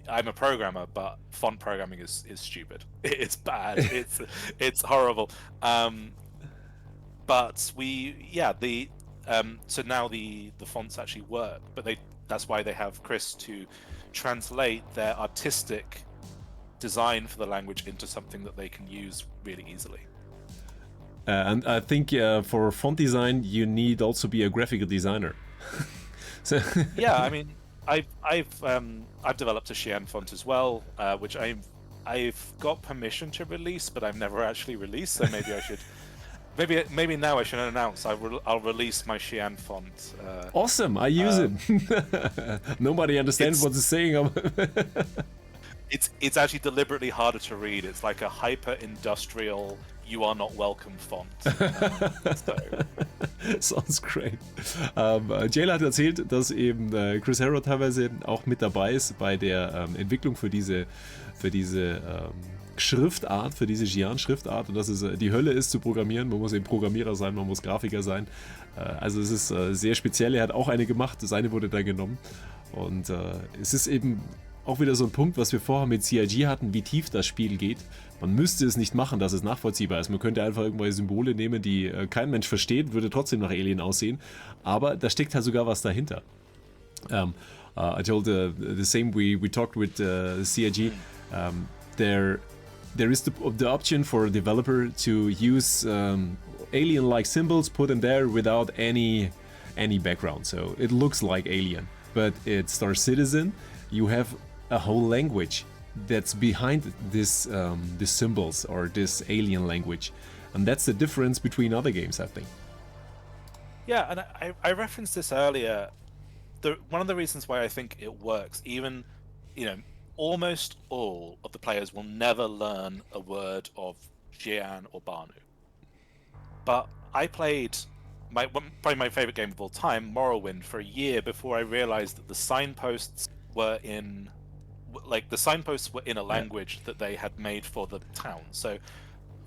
I'm a programmer, but font programming is stupid. It's bad. It's horrible. But so now the fonts actually work, but that's why they have Chris to translate their artistic design for the language into something that they can use really easily. And I think for font design, you need also be a graphical designer. So Yeah, I mean, I've developed a Xi'an font as well, which I've got permission to release, but I've never actually released. So maybe I should. Maybe now I should announce I'll release my Xi'an font. awesome, I use it. Nobody understands what it's saying. It's actually deliberately harder to read. It's like a hyper-industrial "you are not welcome" font. Sounds great. Jayla hat erzählt, dass eben Chris Harrow teilweise auch mit dabei ist bei der Entwicklung für diese Schriftart, für diese Xi'an-Schriftart, und dass es die Hölle ist zu programmieren. Man muss eben Programmierer sein, man muss Grafiker sein. Also es ist sehr speziell. Er hat auch eine gemacht, seine wurde da genommen. Und es ist eben auch wieder so ein Punkt, was wir vorher mit CIG hatten, wie tief das Spiel geht. Man müsste es nicht machen, dass es nachvollziehbar ist. Man könnte einfach irgendwelche Symbole nehmen, die kein Mensch versteht, würde trotzdem nach Alien aussehen. Aber da steckt halt sogar was dahinter. I told the same, we talked with CIG. There is the option for a developer to use alien-like symbols, put them there without any background. So it looks like Alien, but it's Star Citizen. You have a whole language that's behind this symbols or this alien language, and that's the difference between other games, I think. Yeah, and I referenced this earlier. One of the reasons why I think it works, even almost all of the players will never learn a word of Xi'an or Banu. But I played probably my favorite game of all time, Morrowind, for a year before I realized that the signposts were in a language that they had made for the town. So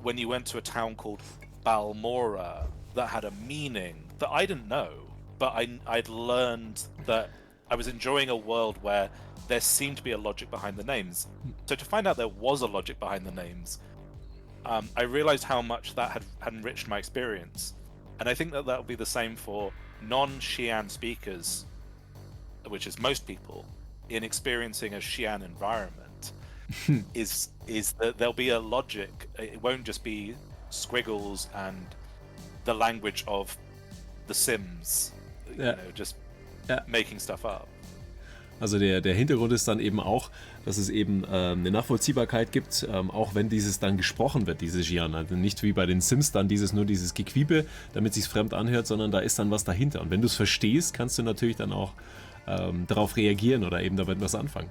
when you went to a town called Balmora, that had a meaning that I didn't know, but I'd learned that I was enjoying a world where there seemed to be a logic behind the names. So to find out there was a logic behind the names, I realized how much that had enriched my experience. And I think that will be the same for non-Xi'an speakers, which is most people, in experiencing a Xi'an environment, is that there'll be a logic. It won't just be squiggles and the language of the Sims, just making stuff up. Also der Hintergrund ist dann eben auch, dass es eben eine Nachvollziehbarkeit gibt, auch wenn dieses dann gesprochen wird, diese Xi'an. Also nicht wie bei den Sims dann nur dieses Gequiebe, damit es sich fremd anhört, sondern da ist dann was dahinter. Und wenn du es verstehst, kannst du natürlich dann auch darauf reagieren oder eben damit was anfangen.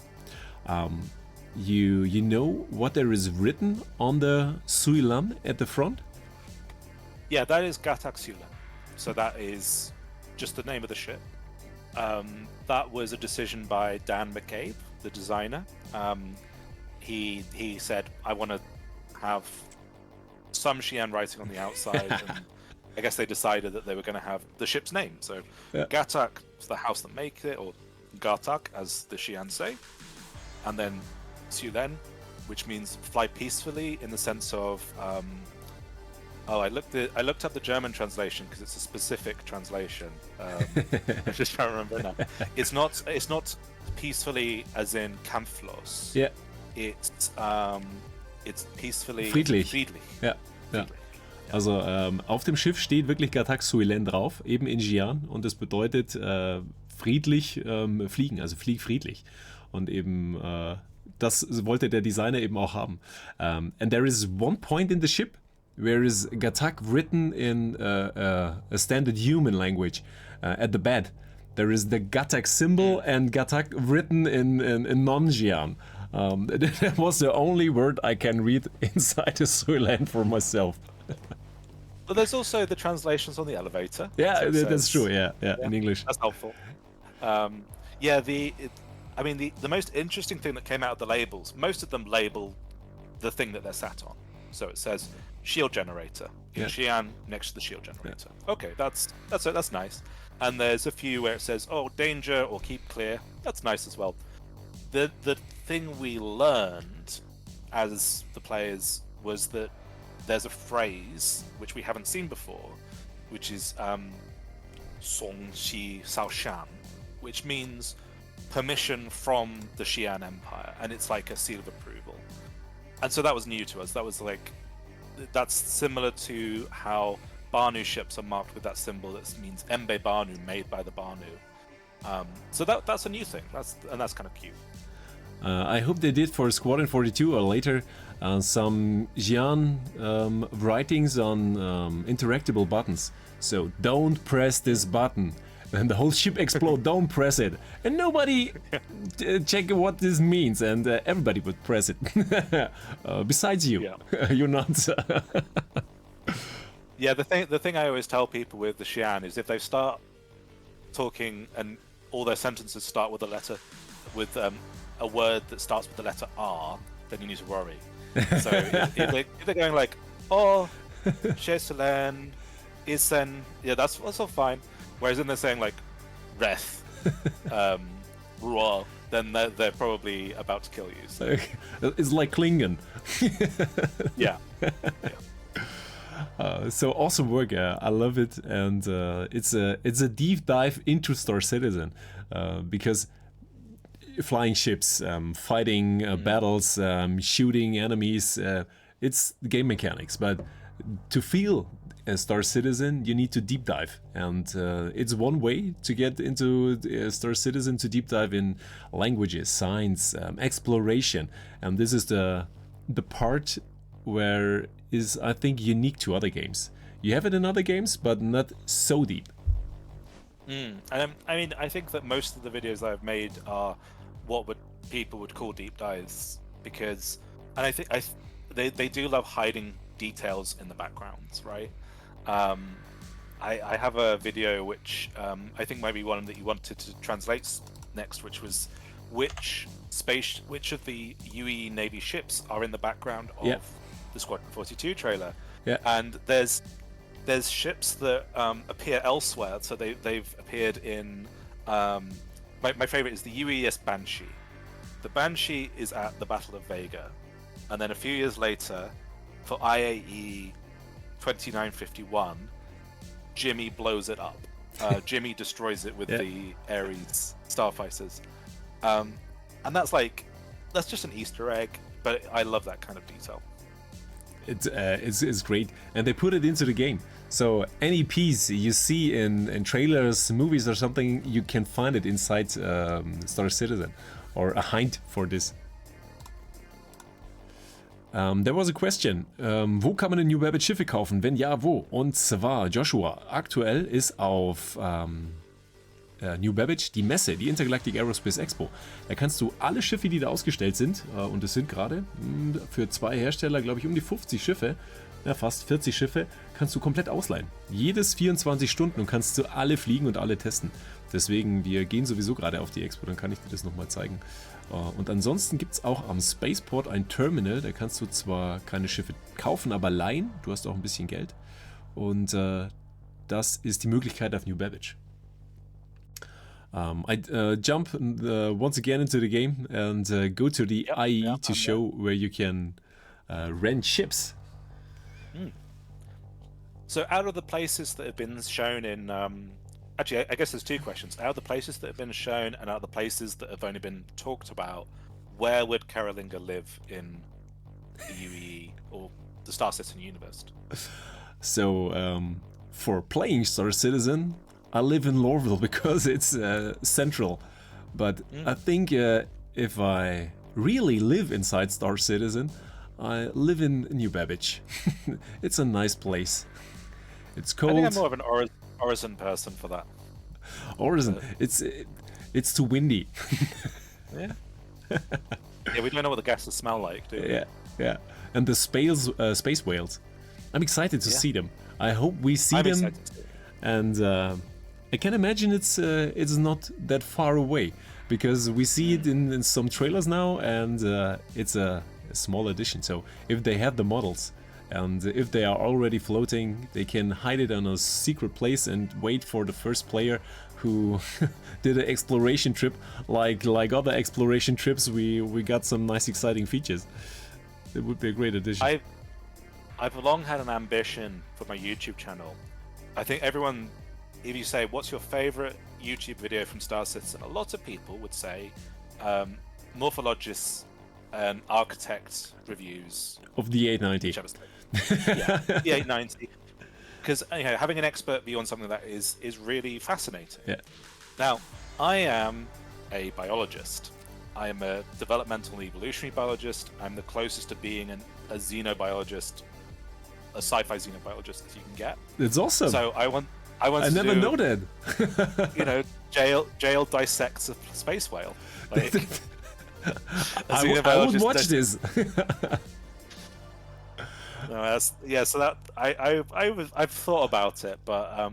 You know what there is written on the Suilan at the front? Yeah, that is Gatak Suilan. So that is just the name of the ship. That was a decision by Dan McCabe, the designer. He said, I want to have some Xi'an writing on the outside, and I guess they decided that they were going to have the ship's name. So Gatak is the house that makes it, or Gartak, as the Xi'an say. And then Sulen, which means fly peacefully, in the sense of... I looked up the German translation because it's a specific translation. I'm just trying to remember now. It's not peacefully as in kampflos. Yeah. It's peacefully friedlich. Ja. Friedlich. Also auf dem Schiff steht wirklich Gatak Suilen drauf, eben in Xi'an, und das bedeutet friedlich fliegen, also flieg friedlich. Und eben das wollte der Designer eben auch haben. And there is one point in the ship where is Gatak written in a standard human language at the bed. There is the Gatak symbol and Gatak written in non-Xi'an. That was the only word I can read inside the Suilan for myself. But there's also the translations on the elevator. Yeah, So it that's says- true. Yeah, in English. That's helpful. The most interesting thing that came out of the labels, most of them label the thing that they're sat on. So it says shield generator in Yeah. Xi'an next to the shield generator. Okay, that's nice. And there's a few where it says, danger or keep clear. That's nice as well. the thing we learned as the players was that there's a phrase which we haven't seen before, which is Song Shi Sao Shan, which means permission from the Xi'an Empire, and it's like a seal of approval. And so that was new to us. That was like, that's similar to how Banu ships are marked with that symbol that means Embe Banu, made by the Banu. So that's a new thing. That's kind of cute. I hope they did for Squadron 42 or later some Xi'an writings on interactable buttons. So don't press this button. And the whole ship explode, don't press it. And nobody check what this means, and everybody would press it. Besides you. Yeah. You're not. Yeah, the thing I always tell people with the Xi'an is if they start talking and all their sentences start with a word that starts with the letter R, then you need to worry. So if they're going like, oh, Sheselen, Isen, yeah, that's all fine. Whereas if they're saying like, Reth, Rual, then they're probably about to kill you. So. It's like Klingon. Yeah. So awesome work, I love it, and it's a deep dive into Star Citizen because flying ships, fighting battles, shooting enemies, it's game mechanics, but to feel a Star Citizen you need to deep dive, and it's one way to get into Star Citizen, to deep dive in languages, science, exploration, and this is the part where is, I think, unique to other games. You have it in other games, but not so deep. And I mean, I think that most of the videos that I've made are what people would call deep dives, because, and I think they do love hiding details in the backgrounds, right? I have a video which I think might be one that you wanted to translate next, which was which of the UE Navy ships are in the background of the Squadron 42 trailer. Yeah. And there's ships that appear elsewhere. So they've appeared in my favorite is the UES Banshee. The Banshee is at the Battle of Vega, and then a few years later, for IAE 2951, Jimmy blows it up. Jimmy destroys it with the Ares starfighters, and that's just an Easter egg. But I love that kind of detail. It's great, and they put it into the game. So any piece you see in trailers, movies, or something, you can find it inside Star Citizen, or a hint for this. There was a question. Wo kann man in New Babbage Schiffe kaufen? Wenn ja, wo? Und zwar, Joshua, aktuell ist auf New Babbage die Messe, die Intergalactic Aerospace Expo. Da kannst du alle Schiffe, die da ausgestellt sind, und es sind gerade für 2 Hersteller, glaube ich, um die 50 Schiffe, ja, fast 40 Schiffe, kannst du komplett ausleihen. Jedes 24 Stunden und kannst du alle fliegen und alle testen. Deswegen, wir gehen sowieso gerade auf die Expo, dann kann ich dir das nochmal zeigen. Und ansonsten gibt es auch am Spaceport ein Terminal, da kannst du zwar keine Schiffe kaufen, aber leihen. Du hast auch ein bisschen Geld. Und das ist die Möglichkeit auf New Babbage. I jump once again into the game and go to the IE to show where you can rent ships. So out of the places that have been shown in... actually, I guess there's 2 questions. Out of the places that have been shown and out of the places that have only been talked about, where would Karolinger live in the UE or the Star Citizen universe? So, for playing Star Citizen, I live in Lorville because it's central. But I think if I really live inside Star Citizen, I live in New Babbage. It's a nice place. It's cold. I think I'm more of an Orison person for that. Orison, it's too windy. Yeah. Yeah, we don't know what the gases smell like, do we? Yeah. And the space whales. I'm excited to see them. I hope we see them. Excited too. And I can imagine it's not that far away, because we see it in some trailers now, and it's a small edition. So if they have the models, And if they are already floating, they can hide it on a secret place and wait for the first player who did an exploration trip. Like other exploration trips, we got some nice exciting features. It would be a great addition. I've long had an ambition for my YouTube channel. I think everyone, if you say, what's your favorite YouTube video from Star Citizen? A lot of people would say Morphologist and Architect reviews. Of the 890. Yeah, the 890. Because having an expert view on something like that is really fascinating. Yeah. Now, I am a biologist. I am a developmental and evolutionary biologist. I'm the closest to being a xenobiologist, a sci-fi xenobiologist as you can get. It's awesome. So I never know that. Jail dissects a space whale. Like, I would watch this. No, so that I've thought about it, but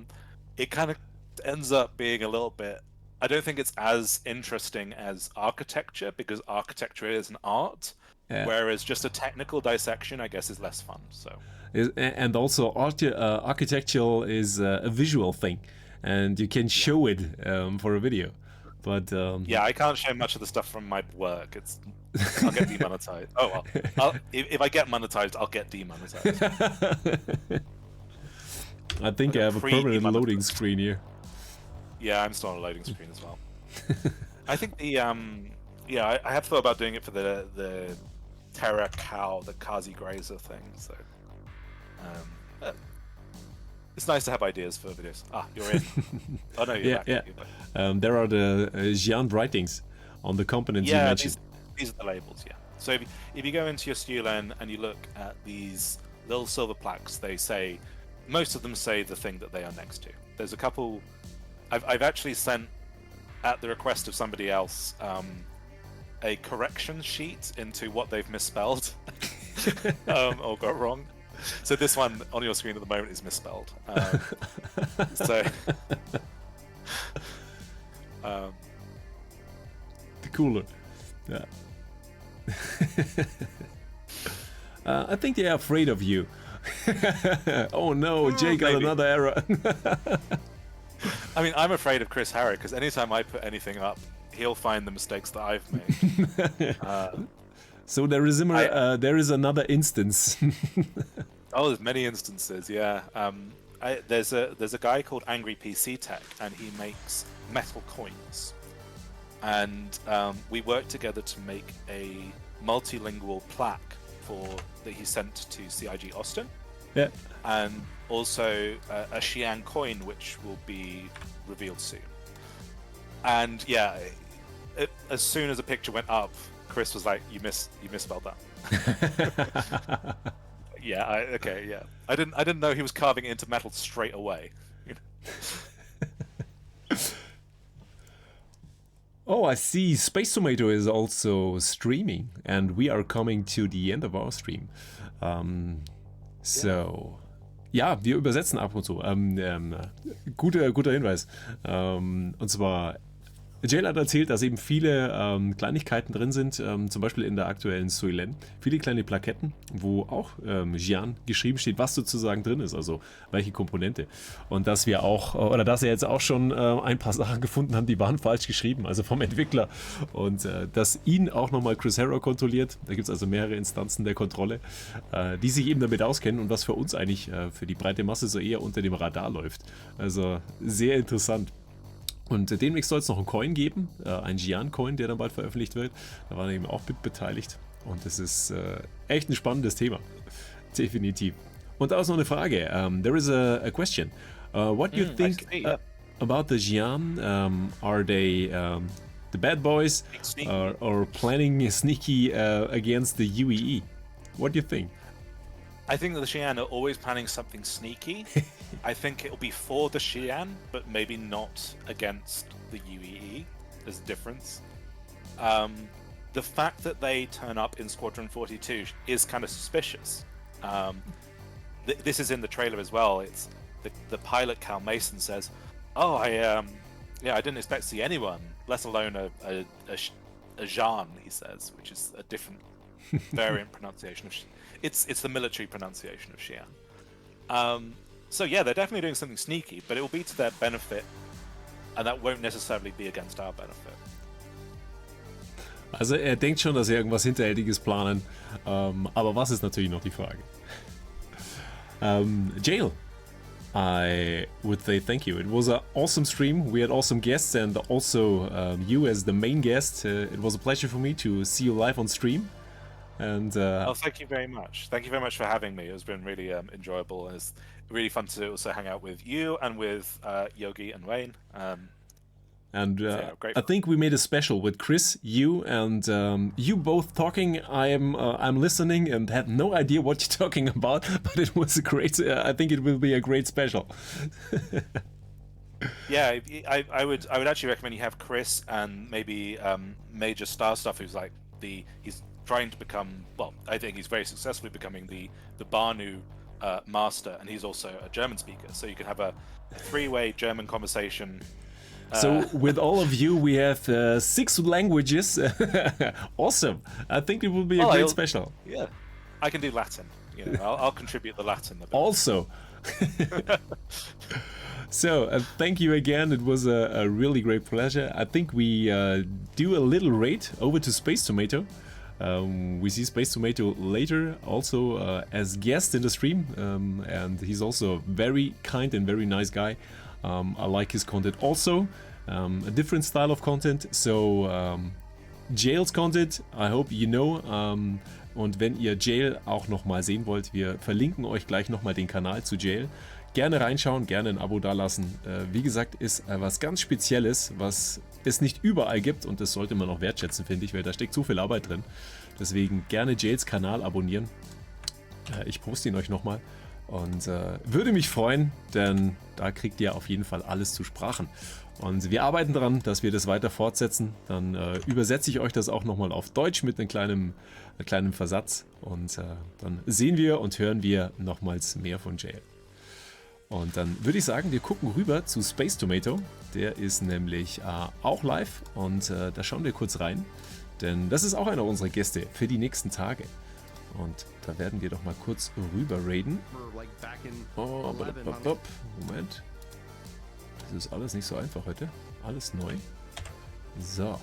it kind of ends up being a little bit. I don't think it's as interesting as architecture, because architecture is an art, whereas just a technical dissection, I guess, is less fun. So. And also, architectural is a visual thing, and you can show it for a video. But yeah, I can't show much of the stuff from my work. I'll get demonetized. Oh well, if I get monetized, I'll get demonetized. I think I have a permanent loading screen here. Yeah, I'm still on a loading screen as well. I think I have thought about doing it for the Terra Cow, the Kazi Grazer thing. So it's nice to have ideas for videos. Ah, you're in. Oh no, you're back. Yeah. You're back. There are the Xi'an writings on the components you mentioned. These are the labels, yeah. So if you go into your STULEN and you look at these little silver plaques, they say, most of them say the thing that they are next to. There's a couple, I've actually sent, at the request of somebody else, a correction sheet into what they've misspelled or got wrong. So this one on your screen at the moment is misspelled. The cooler. Yeah. I think they are afraid of you. Oh no, Jay got another error. I mean, I'm afraid of Chris Harrod, because anytime I put anything up, he'll find the mistakes that I've made. So there is another instance. Oh, there's many instances, yeah. There's a guy called Angry PC Tech, and he makes metal coins. And we worked together to make a multilingual plaque that he sent to CIG Austin. Yeah. And also a Xi'an coin, which will be revealed soon. And yeah, as soon as a picture went up, Chris was like, "You misspelled that." Yeah. Okay. Yeah. I didn't know he was carving it into metal straight away. Oh, I see. Space Tomato is also streaming, and we are coming to the end of our stream. Ja, wir übersetzen ab und zu. Guter Hinweis. Und zwar, Jay hat erzählt, dass eben viele Kleinigkeiten drin sind, zum Beispiel in der aktuellen STULEN. Viele kleine Plaketten, wo auch Xi'an geschrieben steht, was sozusagen drin ist, also welche Komponente. Und dass wir auch, oder dass er jetzt auch schon ein paar Sachen gefunden haben, die waren falsch geschrieben, also vom Entwickler. Und dass ihn auch nochmal Chris Harrow kontrolliert. Da gibt es also mehrere Instanzen der Kontrolle, die sich eben damit auskennen und was für uns eigentlich für die breite Masse so eher unter dem Radar läuft. Also sehr interessant. Und demnächst soll es noch einen Coin geben, ein Xi'an-Coin, der dann bald veröffentlicht wird. Da waren eben auch beteiligt. Und das ist echt ein spannendes Thema. Definitiv. Und da ist noch eine Frage. There is a question. What do you think about the Xi'an? Are they the bad boys or planning sneaky against the UEE? What do you think? I think that the Xi'an are always planning something sneaky. I think it'll be for the Xi'an, but maybe not against the UEE. There's a difference. The fact that they turn up in Squadron 42 is kind of suspicious. This is in the trailer as well. It's the pilot Cal Mason says, "Oh, I didn't expect to see anyone, let alone a Jean," he says, which is a different variant pronunciation of. It's the military pronunciation of Xi'an. So yeah, they're definitely doing something sneaky, but it will be to their benefit, and that won't necessarily be against our benefit. Also er denkt schon, dass sie irgendwas Hinterhältiges planen, aber was ist natürlich noch die Frage. Jail, I would say thank you. It was an awesome stream. We had awesome guests, and also you as the main guest. It was a pleasure for me to see you live on stream. And Oh, thank you very much. Thank you very much for having me. It's been really enjoyable, and it's really fun to also hang out with you and with Yogi and Wayne. Great. I think we made a special with Chris, you, and you both talking. I'm listening and had no idea what you're talking about, but it was a great. I think it will be a great special. Yeah, I would actually recommend you have Chris and maybe Major Star Stuff, who's like he's trying to become. Well, I think he's very successfully becoming the Banu master, and he's also a German speaker. So you can have a three-way German conversation. So with all of you, we have 6 languages. Awesome! I think it will be a great special. Yeah, I can do Latin. You know, I'll contribute the Latin. A bit. Also. So thank you again. It was a really great pleasure. I think we do a little raid over to Space Tomato. We see Space Tomato later, also as guest in the stream, and he's also a very kind and very nice guy. I like his content also, a different style of content, so Jail's content, I hope you know, und wenn ihr Jail auch nochmal sehen wollt, wir verlinken euch gleich nochmal den Kanal zu Jail. Gerne reinschauen, gerne ein Abo dalassen. Wie gesagt, ist was ganz Spezielles, was es nicht überall gibt, und das sollte man auch wertschätzen, finde ich, weil da steckt so viel Arbeit drin. Deswegen gerne Jails Kanal abonnieren. Ich poste ihn euch nochmal. Und würde mich freuen, denn da kriegt ihr auf jeden Fall alles zu Sprachen. Und wir arbeiten daran, dass wir das weiter fortsetzen. Dann übersetze ich euch das auch nochmal auf Deutsch mit einem kleinen Versatz. Und dann sehen wir und hören wir nochmals mehr von Jail. Und dann würde ich sagen, wir gucken rüber zu Space Tomato. Der ist nämlich auch live und da schauen wir kurz rein. Denn das ist auch einer unserer Gäste für die nächsten Tage. Und da werden wir doch mal kurz rüber raiden. Oh, Moment. Das ist alles nicht so einfach heute. Alles neu. So.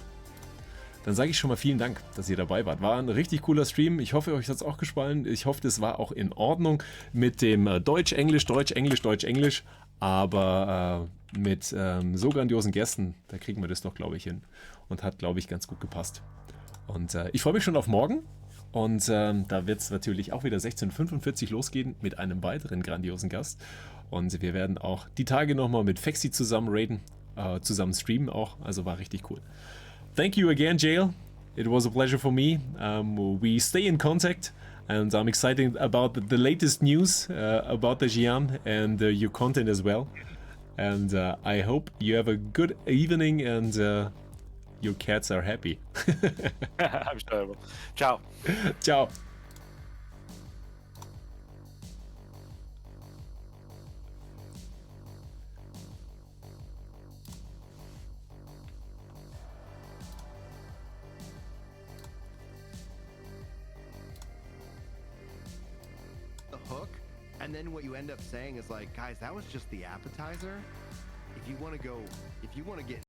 Dann sage ich schon mal vielen Dank, dass ihr dabei wart. War ein richtig cooler Stream. Ich hoffe, euch hat es auch gefallen. Ich hoffe, das war auch in Ordnung mit dem Deutsch-Englisch, Deutsch-Englisch, Deutsch-Englisch. Aber mit so grandiosen Gästen, da kriegen wir das doch, glaube ich, hin. Und hat, glaube ich, ganz gut gepasst. Und ich freue mich schon auf morgen. Und da wird es natürlich auch wieder 16:45 Uhr losgehen mit einem weiteren grandiosen Gast. Und wir werden auch die Tage nochmal mit Fexi zusammen raiden, zusammen streamen auch. Also war richtig cool. Thank you again, Jail. It was a pleasure for me. We stay in contact, and I'm excited about the latest news about the Xi'an and your content as well. And I hope you have a good evening and your cats are happy. I'm sure I will. Ciao. Ciao. The hook, and then what you end up saying is like, guys, that was just the appetizer. If you want to get